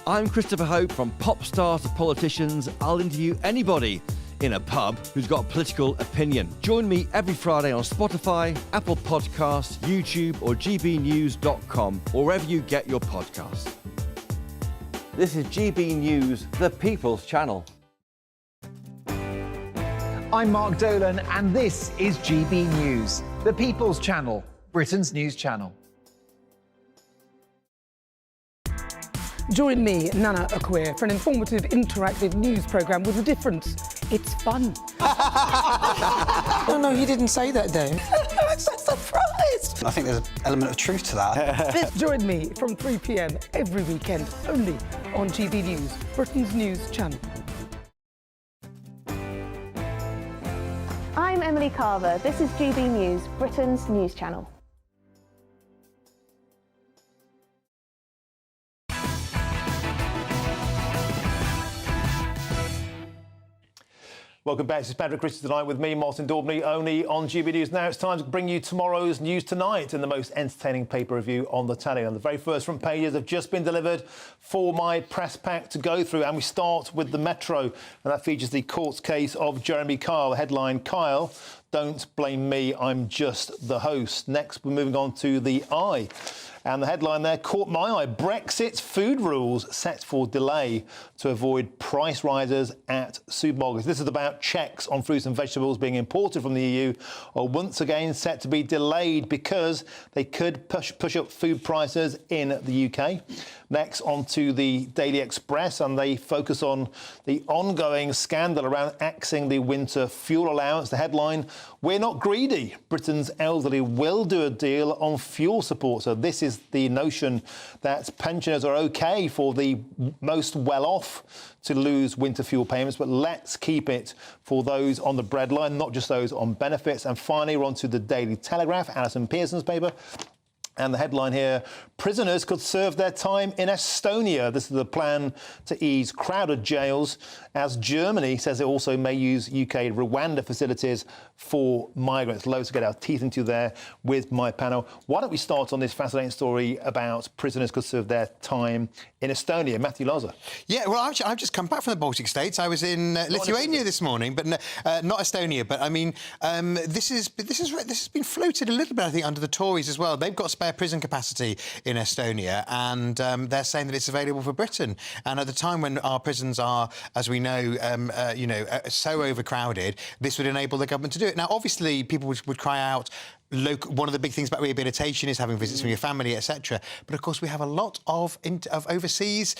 Speaker 10: I'm Christopher Hope. From pop stars to politicians, I'll interview anybody in a pub who's got a political opinion. Join me every Friday on Spotify, Apple Podcasts, YouTube or gbnews.com, or wherever you get your podcasts. This is GB News, the People's Channel.
Speaker 18: I'm Mark Dolan and this is GB News, the People's Channel, Britain's news channel.
Speaker 20: Join me, Nana Akweer, for an informative, interactive news programme with a difference. It's fun.
Speaker 21: No, he didn't say that, Dave.
Speaker 20: I'm so surprised.
Speaker 21: I think there's an element of truth to that.
Speaker 20: Join me from 3 p.m. every weekend, only on GB News, Britain's news channel.
Speaker 23: I'm Emily Carver. This is GB News, Britain's news channel.
Speaker 13: Welcome back. This is Patrick Christys tonight with me, Martin Daubney, only on GB News. Now it's time to bring you tomorrow's News Tonight and the most entertaining paper review on the telly. And the very first front pages have just been delivered for my press pack to go through. And we start with the Metro, and that features the court case of Jeremy Kyle. The headline, Kyle, don't blame me, I'm just the host. Next, we're moving on to the Eye. And the headline there caught my eye. Brexit's food rules set for delay to avoid price rises at supermarkets. This is about checks on fruits and vegetables being imported from the EU are once again set to be delayed because they could push up food prices in the UK. Next, on to the Daily Express, and they focus on the ongoing scandal around axing the winter fuel allowance. The headline, we're not greedy. Britain's elderly will do a deal on fuel support. So this is the notion that pensioners are OK for the most well-off to lose winter fuel payments, but let's keep it for those on the breadline, not just those on benefits. And finally, we're on to the Daily Telegraph, Alison Pearson's paper. And the headline here, prisoners could serve their time in Estonia. This is the plan to ease crowded jails, as Germany says it also may use UK Rwanda facilities for migrants. Loads to get our teeth into there with my panel. Why don't we start on this fascinating story about prisoners could serve their time in Estonia? Matthew Laza.
Speaker 5: Yeah, well, I've just come back from the Baltic states. I was in Lithuania this morning, but not Estonia. But I mean, this has been floated a little bit, I think, under the Tories as well. They've got spare prison capacity in Estonia, and they're saying that it's available for Britain. And at the time when our prisons are, as we know, so overcrowded, this would enable the government to do it. Now, obviously, people would cry out, one of the big things about rehabilitation is having visits from your family, etc. But of course, we have a lot of overseas,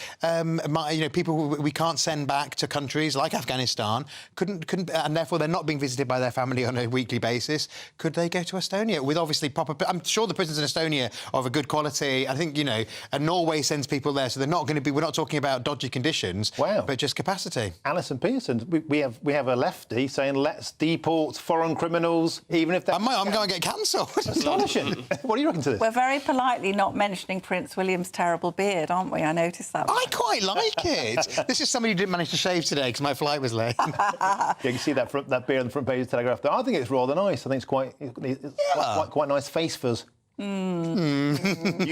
Speaker 5: people we can't send back to countries like Afghanistan, couldn't, and therefore they're not being visited by their family on a weekly basis. Could they go to Estonia with obviously proper? I'm sure the prisons in Estonia are of a good quality. I think and Norway sends people there, so they're not going to be. We're not talking about dodgy conditions, but just capacity.
Speaker 13: Alison Peterson, we have a lefty saying let's deport foreign criminals, even if they're.
Speaker 5: I'm going to get cancelled.
Speaker 13: Astonishing. What do you reckon to this?
Speaker 2: We're very politely not mentioning Prince William's terrible beard, aren't we? I noticed that.
Speaker 5: I quite like it. This is somebody who didn't manage to shave today because my flight was late.
Speaker 13: Yeah, you can see that beard on the front page of the Telegraph. I think it's rather nice. I think it's quite nice face fuzz. You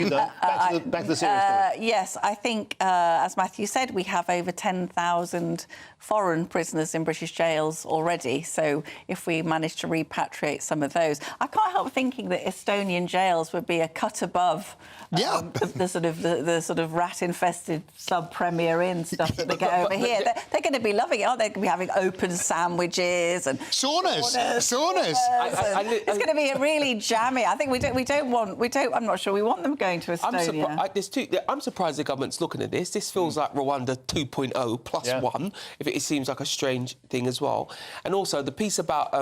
Speaker 13: know, back to the serious story.
Speaker 2: Yes, I think, as Matthew said, we have over 10,000 foreign prisoners in British jails already. So if we manage to repatriate some of those, I can't help thinking that Estonian jails would be a cut above the sort of rat-infested sub-Premier Inn stuff that they get over here. They're going to be loving it, aren't they? They're going to be having open sandwiches and
Speaker 5: saunas.
Speaker 2: It's going to be really jammy. I think I'm not sure we want them going to Estonia.
Speaker 3: I'm surprised the government's looking at this. This feels like Rwanda 2.0 plus one. It seems like a strange thing as well. And also, the piece about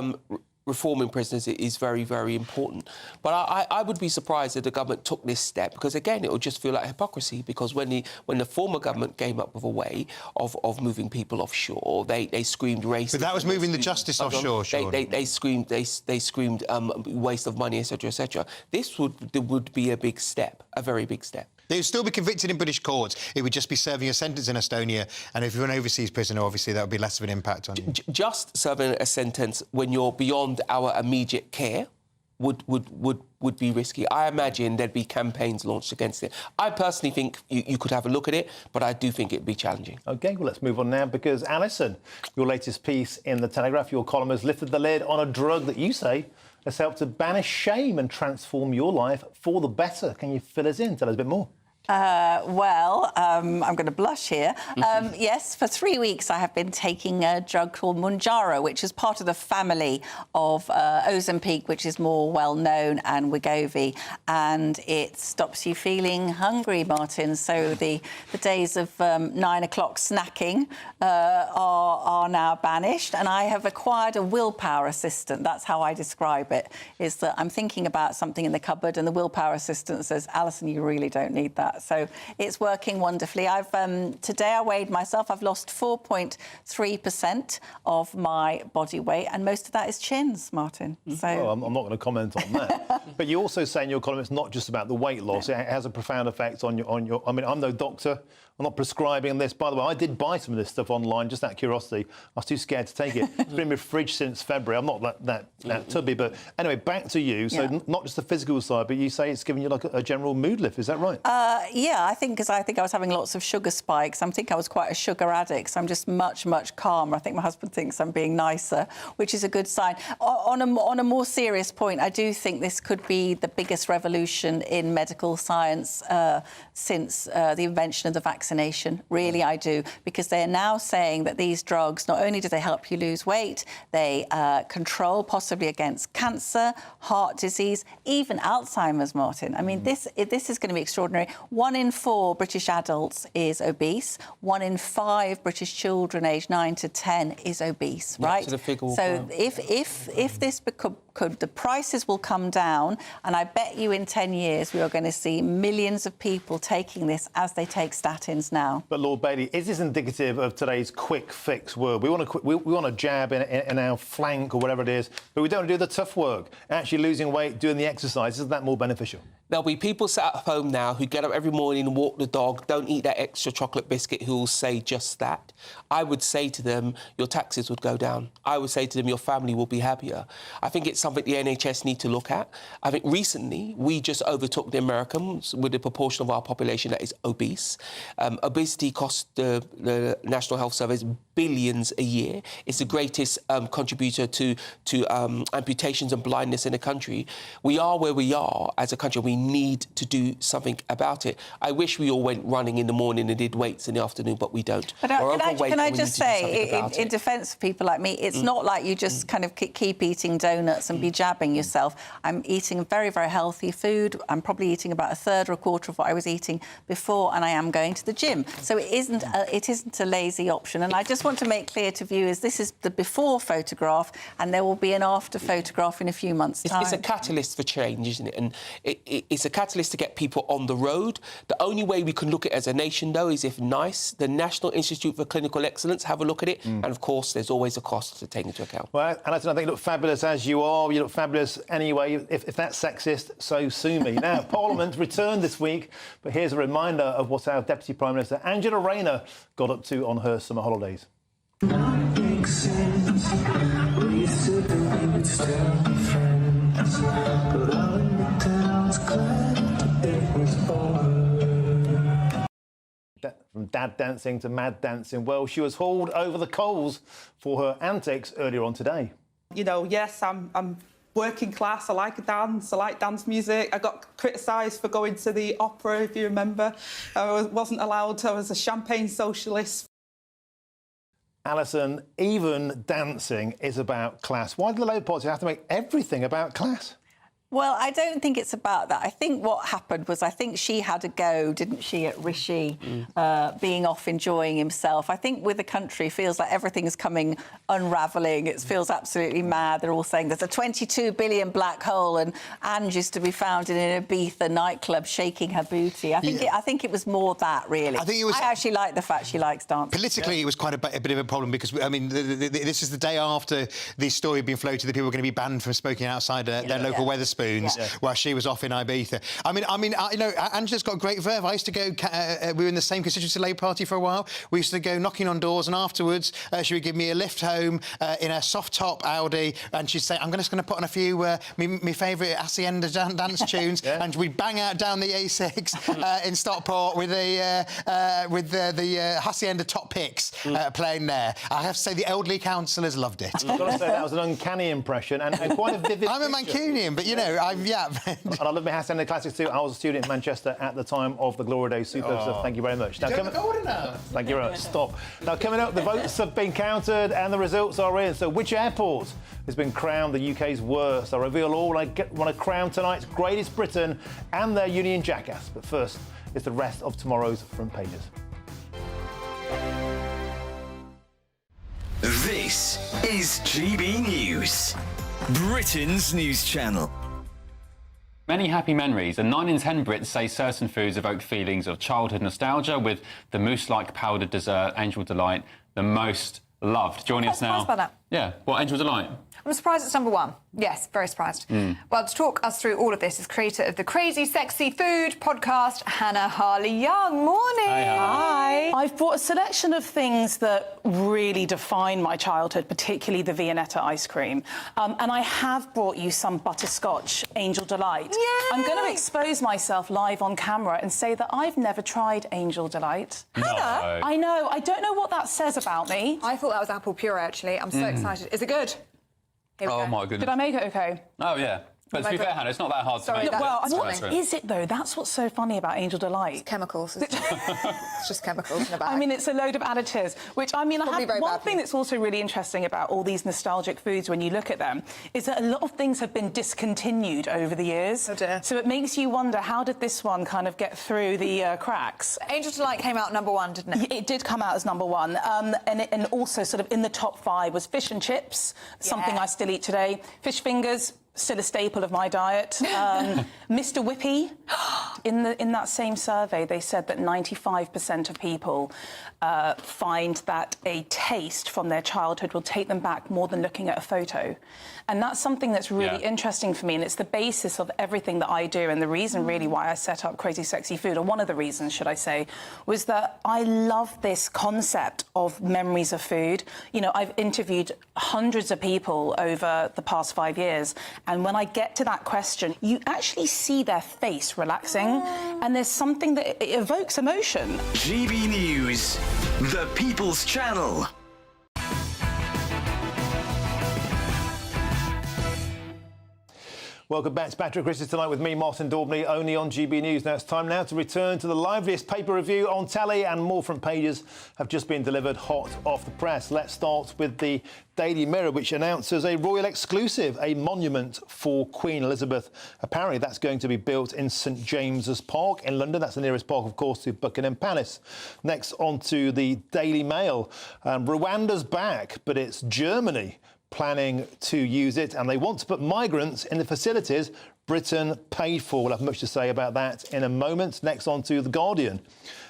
Speaker 3: reforming prisoners is very, very important. But I would be surprised if the government took this step, because, again, it would just feel like hypocrisy, because when the former government came up with a way of moving people offshore, they screamed racism.
Speaker 5: But that was moving the justice offshore, Sean.
Speaker 3: They screamed waste of money, etc., etc. This would be a big step, a very big step.
Speaker 5: They would still be convicted in British courts. It would just be serving a sentence in Estonia. And if you're an overseas prisoner, obviously, that would be less of an impact on you.
Speaker 3: Just serving a sentence when you're beyond our immediate care would be risky. I imagine there'd be campaigns launched against it. I personally think you could have a look at it, but I do think it'd be challenging.
Speaker 13: OK, well, let's move on now, because, Alison, your latest piece in The Telegraph, your column has lifted the lid on a drug that you say has helped to banish shame and transform your life for the better. Can you fill us in? Tell us a bit more.
Speaker 2: I'm going to blush here. Yes, for 3 weeks I have been taking a drug called Mounjaro, which is part of the family of Ozempic, which is more well-known, and Wegovy. And it stops you feeling hungry, Martin. So the days of 9 o'clock snacking are now banished. And I have acquired a willpower assistant. That's how I describe it, is that I'm thinking about something in the cupboard and the willpower assistant says, Alison, you really don't need that. So it's working wonderfully. Today I weighed myself. I've lost 4.3% of my body weight, and most of that is chins, Martin. So
Speaker 13: well, I'm not going to comment on that. But you also say in your column it's not just about the weight loss. It has a profound effect on your. I mean, I'm no doctor. I'm not prescribing this. By the way, I did buy some of this stuff online just out of curiosity. I was too scared to take it. It's been in my fridge since February. I'm not that tubby. But anyway, back to you. So not just the physical side, but you say it's giving you like a general mood lift. Is that right?
Speaker 2: Yeah, I think I was having lots of sugar spikes. I think I was quite a sugar addict, so I'm just much, much calmer. I think my husband thinks I'm being nicer, which is a good sign. On a more serious point, I do think this could be the biggest revolution in medical science since the invention of the vaccination. Really, I do, because they're now saying that these drugs, not only do they help you lose weight, they control possibly against cancer, heart disease, even Alzheimer's, Martin. I mean, this is going to be extraordinary. 1 in 4 British adults is obese. 1 in 5 British children aged 9 to 10 is obese, right? So if this the prices will come down, and I bet you in 10 years we are going to see millions of people taking this as they take statins now.
Speaker 13: But Lord Bailey, is this indicative of today's quick fix world? We want a jab in our flank or whatever it is, but we don't want to do the tough work. Actually losing weight, doing the exercise, isn't that more beneficial?
Speaker 3: There'll be people sat at home now who get up every morning and walk the dog, don't eat that extra chocolate biscuit, who will say just that. I would say to them, your taxes would go down. I would say to them, your family will be happier. I think it's something the NHS need to look at. I think recently we just overtook the Americans with the proportion of our population that is obese. Obesity costs the National Health Service billions a year. It's the greatest contributor to amputations and blindness in the country. We are where we are as a country. We need to do something about it. I wish we all went running in the morning and did weights in the afternoon, but we don't.
Speaker 2: But can I just say, in defence of people like me, it's not like you just kind of keep eating donuts and be jabbing yourself. I'm eating very, very healthy food. I'm probably eating about a third or a quarter of what I was eating before, and I am going to the gym. So it isn't a lazy option. And I just want to make clear to viewers, this is the before photograph, and there will be an after photograph in a few months' time.
Speaker 3: It's a catalyst for change, isn't it? And it's a catalyst to get people on the road. The only way we can look at it as a nation, though, is if NICE, the National Institute for Clinical Excellence, have a look at it. And, of course, there's always a cost to take into account.
Speaker 13: Well, Alison, I think you look fabulous as you are. You look fabulous anyway. If that's sexist, so sue me. Now, Parliament returned this week, but here's a reminder of what our Deputy Prime Minister, Angela Rayner, got up to on her summer holidays. From dad dancing to mad dancing, well, she was hauled over the coals for her antics earlier on today.
Speaker 27: You know, yes, I'm working class. I like a dance. I like dance music. I got criticised for going to the opera, if you remember. I wasn't allowed. I was a champagne socialist.
Speaker 13: Alison, even dancing is about class. Why do the Labour Party have to make everything about class?
Speaker 2: Well, I don't think it's about that. I think what happened was, I think she had a go, didn't she, at Rishi being off enjoying himself. I think with the country, feels like everything's coming unravelling. It feels absolutely mad. They're all saying there's a 22 billion black hole and Ange is to be found in an Ibiza nightclub shaking her booty. I think it was more that, really. I actually like the fact she likes dancing.
Speaker 5: Politically, it was quite a bit of a problem because, I mean, this is the day after the story had been floated that people were going to be banned from smoking outside their local Wetherspoons. While she was off in Ibiza. I mean, you know, Angela's got great verve. I used to go. We were in the same constituency Labour Party for a while. We used to go knocking on doors, and afterwards, she would give me a lift home in a soft top Audi, and she'd say, "I'm just going to put on a few my favourite Hacienda dance tunes," and we'd bang out down the A6 in Stockport with the Hacienda top picks playing there. I have to say, the elderly councillors loved it.
Speaker 13: I've got to say that was an uncanny impression and quite a vivid.
Speaker 5: I'm a Mancunian, but you know. And
Speaker 13: I love my Hacienda classics too. I was a student in Manchester at the time of the Glory Days. Super stuff. Thank you very much. Now, thank you very much. Stop. Now, coming up, the votes have been counted and the results are in. So, which airport has been crowned the UK's worst? I reveal all. I want to crown tonight's greatest Britain and their Union jackass. But first, it's the rest of tomorrow's front pages.
Speaker 17: This is GB News, Britain's news channel.
Speaker 4: Many happy memories, and 9 in 10 Brits say certain foods evoke feelings of childhood nostalgia, with the mousse-like powdered dessert, Angel Delight, the most loved. Joining us now...
Speaker 12: I'm surprised by that.
Speaker 4: Yeah, what, Angel Delight?
Speaker 12: I'm surprised it's number one. Yes, very surprised. Well, to talk us through all of this is creator of the Crazy Sexy Food podcast, Hannah Harley-Young. Morning.
Speaker 6: Hi. I've brought a selection of things that really define my childhood, particularly the Viennetta ice cream. And I have brought you some butterscotch Angel Delight.
Speaker 12: Yay!
Speaker 6: I'm going to expose myself live on camera and say that I've never tried Angel Delight.
Speaker 12: Hannah?
Speaker 6: I know. I don't know what that says about me.
Speaker 12: I thought that was apple puree, actually. I'm so excited. Is it good?
Speaker 4: Oh, my goodness.
Speaker 6: Did I make it OK?
Speaker 4: Oh, yeah. But to be fair, Hannah, it's not that hard to make.
Speaker 6: Well, what is it, though? That's what's so funny about Angel Delight.
Speaker 12: It's chemicals. It's just chemicals in a bag.
Speaker 6: I mean, it's a load of additives, which, I mean, one thing that's also really interesting about all these nostalgic foods when you look at them is that a lot of things have been discontinued over the years.
Speaker 12: Oh, dear.
Speaker 6: So it makes you wonder, how did this one kind of get through the cracks?
Speaker 12: Angel Delight came out number one, didn't it?
Speaker 6: It did come out as number one. And also sort of in the top 5 was fish and chips, something I still eat today. Fish fingers, still a staple of my diet. Mr. Whippy, in that same survey, they said that 95% of people find that a taste from their childhood will take them back more than looking at a photo. And that's something that's really interesting for me, and it's the basis of everything that I do, and the reason really why I set up Crazy Sexy Food, or one of the reasons, should I say, was that I love this concept of memories of food. You know, I've interviewed hundreds of people over the past 5 years, and when I get to that question, you actually see their face relaxing, and there's something that it evokes emotion.
Speaker 17: GB News, the People's Channel.
Speaker 13: Welcome back to Patrick Christys tonight with me, Martin Daubney, only on GB News. Now it's time now to return to the liveliest paper review on telly, and more front pages have just been delivered hot off the press. Let's start with the Daily Mirror, which announces a royal exclusive, a monument for Queen Elizabeth. Apparently that's going to be built in St James's Park in London. That's the nearest park, of course, to Buckingham Palace. Next, on to the Daily Mail. Rwanda's back, but it's Germany planning to use it, and they want to put migrants in the facilities Britain paid for. We'll have much to say about that in a moment. Next, on to The Guardian,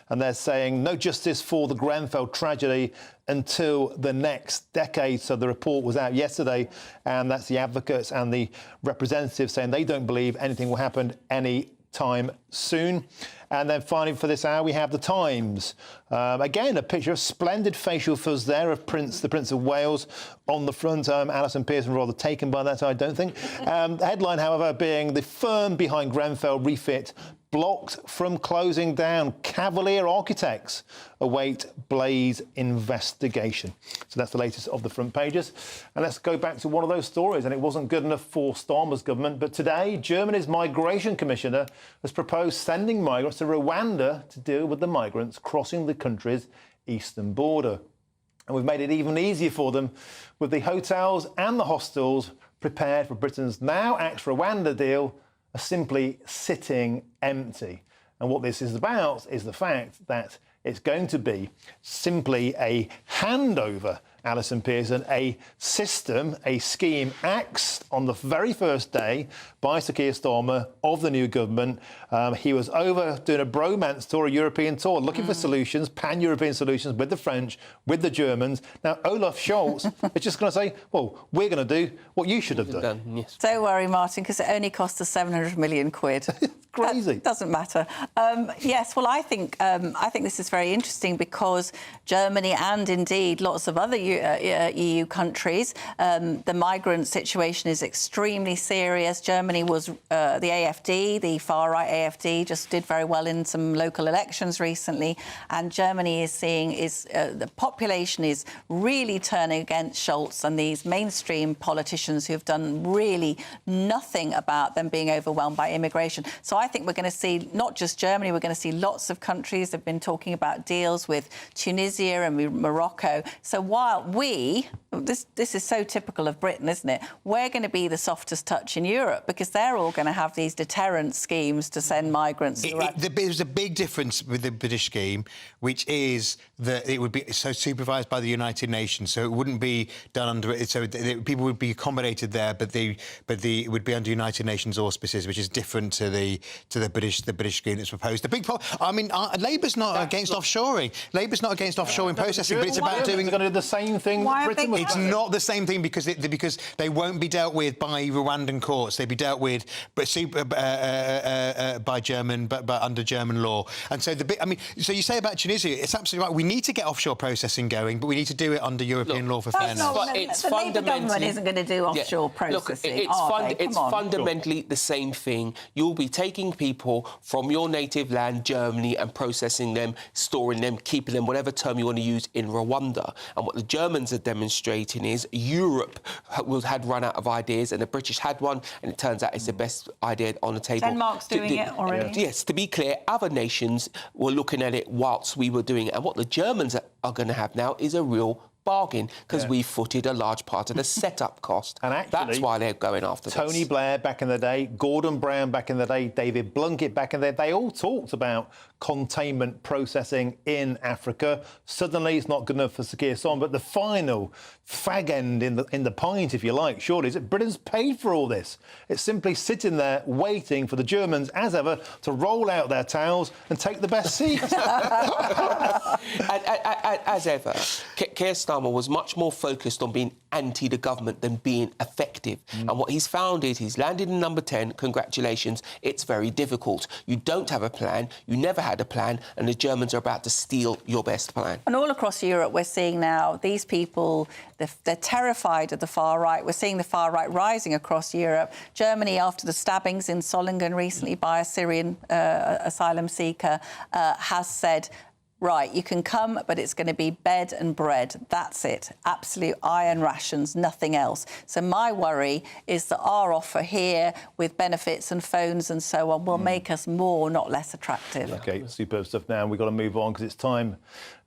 Speaker 13: and they're saying no justice for the Grenfell tragedy until the next decade. So the report was out yesterday, and that's the advocates and the representatives saying they don't believe anything will happen any time soon. And then finally for this hour we have The Times. Again, a picture of splendid facial fuzz there of the Prince of Wales on the front. Alison Pearson rather taken by that, I don't think. The headline, however, being the firm behind Grenfell refit blocked from closing down. Cavalier architects await Blaze investigation. So that's the latest of the front pages. And let's go back to one of those stories. And it wasn't good enough for Starmer's government. But today, Germany's migration commissioner has proposed sending migrants to Rwanda to deal with the migrants crossing the country's eastern border. And we've made it even easier for them with the hotels and the hostels prepared for Britain's now axed Rwanda deal are simply sitting empty. And what this is about is the fact that it's going to be simply a handover, Alison Pearson, a system, a scheme axed on the very first day by Sir Keir Starmer of the new government. He was over doing a bromance tour, a European tour, looking for solutions, pan-European solutions with the French, with the Germans. Now, Olaf Scholz is just going to say, well, we're going to do what you should have done.
Speaker 3: Yes.
Speaker 2: Don't worry, Martin, because it only cost us 700 million quid.
Speaker 13: Crazy.
Speaker 2: That doesn't matter. Yes, well, I think this is very interesting because Germany and indeed lots of other EU countries, the migrant situation is extremely serious. Germany was the AfD, the far-right AfD, just did very well in some local elections recently, and Germany is seeing the population is really turning against Scholz and these mainstream politicians who have done really nothing about them being overwhelmed by immigration. So I think we're going to see not just Germany, we're going to see lots of countries have been talking about deals with Tunisia and Morocco. So while this is so typical of Britain, isn't it? We're going to be the softest touch in Europe because they're all going to have these deterrent schemes to send migrants.
Speaker 5: There's a big difference with the British scheme, which is that it would be so supervised by the United Nations, so it wouldn't be done under it. So people would be accommodated there, but it would be under United Nations auspices, which is different to the British scheme that's proposed. The big problem, I mean, Labour's not against offshoring. Labour's not against offshoring processing, but it's about doing
Speaker 13: going to do the same thing.
Speaker 5: It's not the same thing because they won't be dealt with by Rwandan courts. They'll be dealt with by German, but under German law. And so so you say about Tunisia, it's absolutely right. We need to get offshore processing going, but we need to do it under European law for fairness.
Speaker 2: The Labour government isn't going to do offshore processing.
Speaker 3: It's fundamentally the same thing. You'll be taking people from your native land, Germany, and processing them, storing them, keeping them, whatever term you want to use, in Rwanda. And what the Germans are demonstrating is Europe had run out of ideas and the British had one, and it turns out it's the best idea on the table.
Speaker 2: Denmark's doing it already.
Speaker 3: Yes, to be clear, other nations were looking at it whilst we were doing it. And what the Germans are going to have now is a real bargain because we footed a large part of the setup cost.
Speaker 13: And actually,
Speaker 3: that's why they're going after this.
Speaker 13: Tony Blair back in the day, Gordon Brown back in the day, David Blunkett back in the day, they all talked about containment processing in Africa. Suddenly it's not good enough for Sir Keir Starmer, but the final fag end in the pint, if you like, surely, is that Britain's paid for all this. It's simply sitting there waiting for the Germans, as ever, to roll out their towels and take the best seats.
Speaker 3: As ever, Keir Starmer was much more focused on being anti the government than being effective. And what he's found is he's landed in number 10. Congratulations. It's very difficult. You don't have a plan. You never had a plan. And the Germans are about to steal your best plan.
Speaker 2: And all across Europe, we're seeing now these people, they're terrified of the far right. We're seeing the far right rising across Europe. Germany, after the stabbings in Solingen recently by a Syrian asylum seeker, has said right, you can come, but it's going to be bed and bread. That's it. Absolute iron rations, nothing else. So my worry is that our offer here with benefits and phones and so on will make us more, not less attractive.
Speaker 13: OK, superb stuff now. We've got to move on because it's time,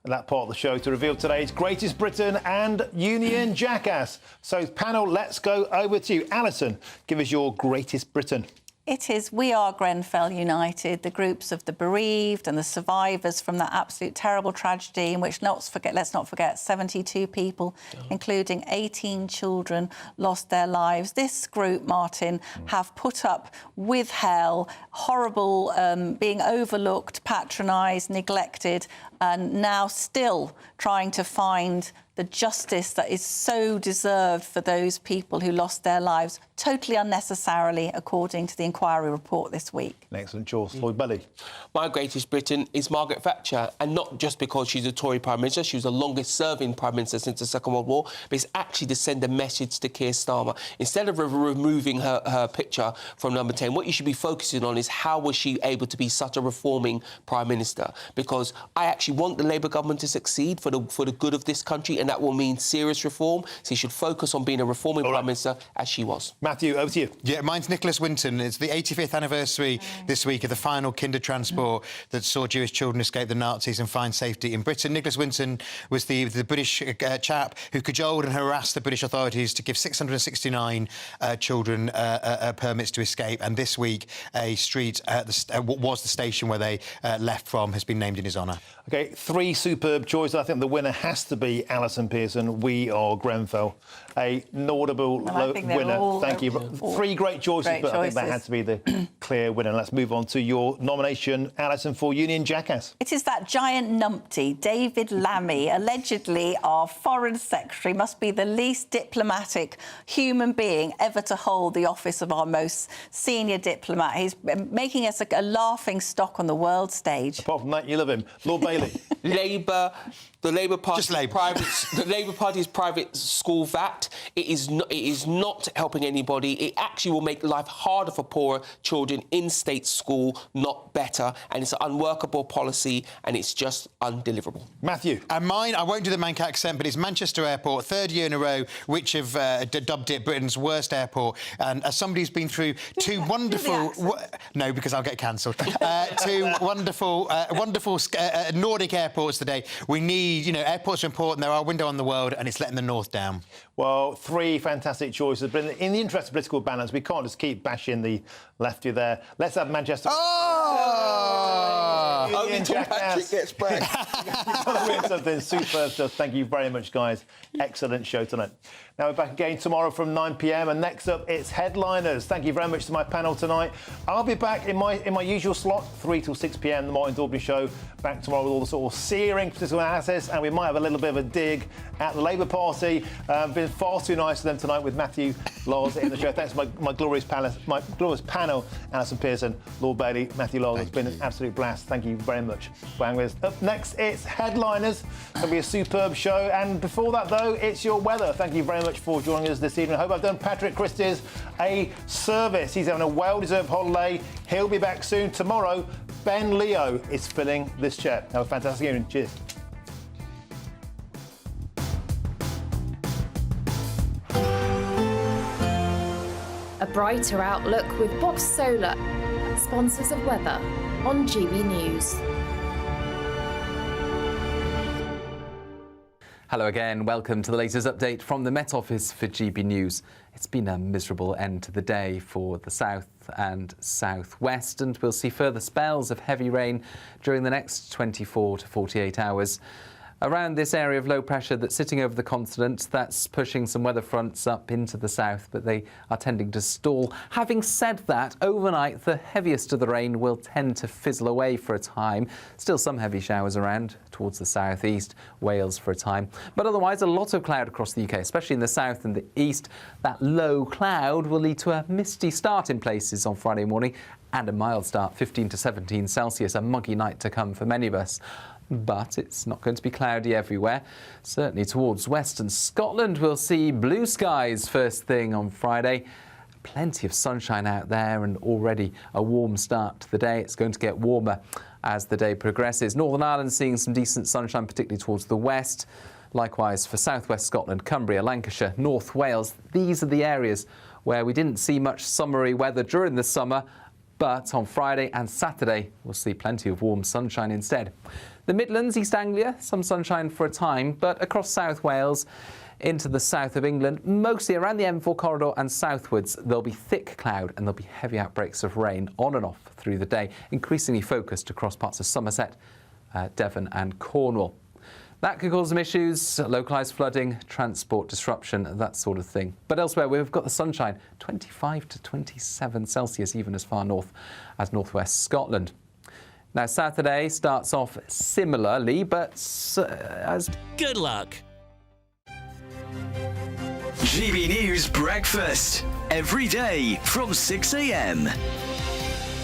Speaker 13: that part of the show, to reveal today's Greatest Britain and Union Jackass. So, panel, let's go over to you. Alison, give us your Greatest Britain.
Speaker 2: It is We Are Grenfell United, the groups of the bereaved and the survivors from that absolute terrible tragedy in which, let's not forget, 72 people, including 18 children, lost their lives. This group, Martin, have put up with hell, horrible, being overlooked, patronised, neglected, and now still trying to find the justice that is so deserved for those people who lost their lives totally unnecessarily, according to the inquiry report this week.
Speaker 13: An excellent choice. Lloyd Belly.
Speaker 3: My Greatest Britain is Margaret Thatcher, and not just because she's a Tory Prime Minister. She was the longest-serving Prime Minister since the Second World War, but it's actually to send a message to Keir Starmer. Instead of removing her picture from number 10, what you should be focusing on is how was she able to be such a reforming Prime Minister? Because I actually want the Labour government to succeed for the good of this country, and that will mean serious reform. So you should focus on being a reforming Prime Minister, as she was.
Speaker 13: Matthew, over to you.
Speaker 5: Yeah, mine's Nicholas Winton. It's the 85th anniversary this week of the final kinder transport that saw Jewish children escape the Nazis and find safety in Britain. Nicholas Winton was the British chap who cajoled and harassed the British authorities to give 669 children permits to escape. And this week, a street what was the station where they left from has been named in his honour.
Speaker 13: OK, three superb choices. I think the winner has to be Alison Pearson. We Are Grenfell. A laudable winner. Thank you. Three great choices, I think that had to be the clear winner. Let's move on to your nomination, Alison, for Union Jackass.
Speaker 2: It is that giant numpty, David Lammy, allegedly our Foreign Secretary, must be the least diplomatic human being ever to hold the office of our most senior diplomat. He's making us a laughing stock on the world stage.
Speaker 13: Apart from that, you love him. Lord Bailey.
Speaker 3: The Labour Party's private school VAT. It is not helping anybody. It actually will make life harder for poorer children in state school, not better. And it's an unworkable policy, and it's just undeliverable.
Speaker 13: Matthew.
Speaker 5: And mine, I won't do the Manc accent, but it's Manchester Airport, third year in a row, which have dubbed it Britain's worst airport. And as somebody who's been through two wonderful... No, because I'll get cancelled. Two wonderful Nordic airports today. We need, airports are important. They're our window on the world, and it's letting the North down.
Speaker 13: Well, three fantastic choices. But in the interest of political balance, we can't just keep bashing the lefty there. Let's have Manchester...
Speaker 3: Only Tom Patrick gets praised.
Speaker 13: You've got to win something superb stuff. Thank you very much, guys. Excellent show tonight. Now we're back again tomorrow from 9 p.m. and next up it's Headliners. Thank you very much to my panel tonight. I'll be back in my usual slot, 3 till 6 p.m. the Martin Daubney Show. Back tomorrow with all the sort of searing political analysis, and we might have a little bit of a dig at the Labour Party. Been far too nice to them tonight with Matthew Lawes in the show. Thanks to my glorious panel, Alison Pearson, Lord Bailey, Matthew Lawes. It's been an absolute blast. Thank you very much for hanging with us. Up next, it's Headliners. It'll be a superb show. And before that, though, it's your weather. Thank you very much for joining us this evening. I hope I've done Patrick Christys a service. He's having a well-deserved holiday. He'll be back soon. Tomorrow, Ben Leo is filling this chair. Have a fantastic evening. Cheers.
Speaker 7: A brighter outlook with Box Solar, sponsors of weather on GB News.
Speaker 14: Hello again, welcome to the latest update from the Met Office for GB News. It's been a miserable end to the day for the south and southwest, and we'll see further spells of heavy rain during the next 24 to 48 hours. Around this area of low pressure that's sitting over the continent, that's pushing some weather fronts up into the south, but they are tending to stall. Having said that, overnight, the heaviest of the rain will tend to fizzle away for a time. Still some heavy showers around towards the southeast, Wales for a time. But otherwise, a lot of cloud across the UK, especially in the south and the east. That low cloud will lead to a misty start in places on Friday morning and a mild start, 15 to 17 Celsius, a muggy night to come for many of us. But it's not going to be cloudy everywhere. Certainly towards western Scotland, we'll see blue skies first thing on Friday. Plenty of sunshine out there and already a warm start to the day. It's going to get warmer as the day progresses. Northern Ireland seeing some decent sunshine, particularly towards the west. Likewise for southwest Scotland, Cumbria, Lancashire, North Wales. These are the areas where we didn't see much summery weather during the summer, but on Friday and Saturday we'll see plenty of warm sunshine instead. The Midlands, East Anglia, some sunshine for a time, but across South Wales into the south of England, mostly around the M4 corridor and southwards, there'll be thick cloud and there'll be heavy outbreaks of rain on and off through the day, increasingly focused across parts of Somerset, Devon and Cornwall. That could cause some issues, localised flooding, transport disruption, that sort of thing. But elsewhere, we've got the sunshine, 25 to 27 Celsius, even as far north as northwest Scotland. Now, Saturday starts off similarly, but as...
Speaker 17: Good luck. GB News Breakfast. Every day from 6 a.m.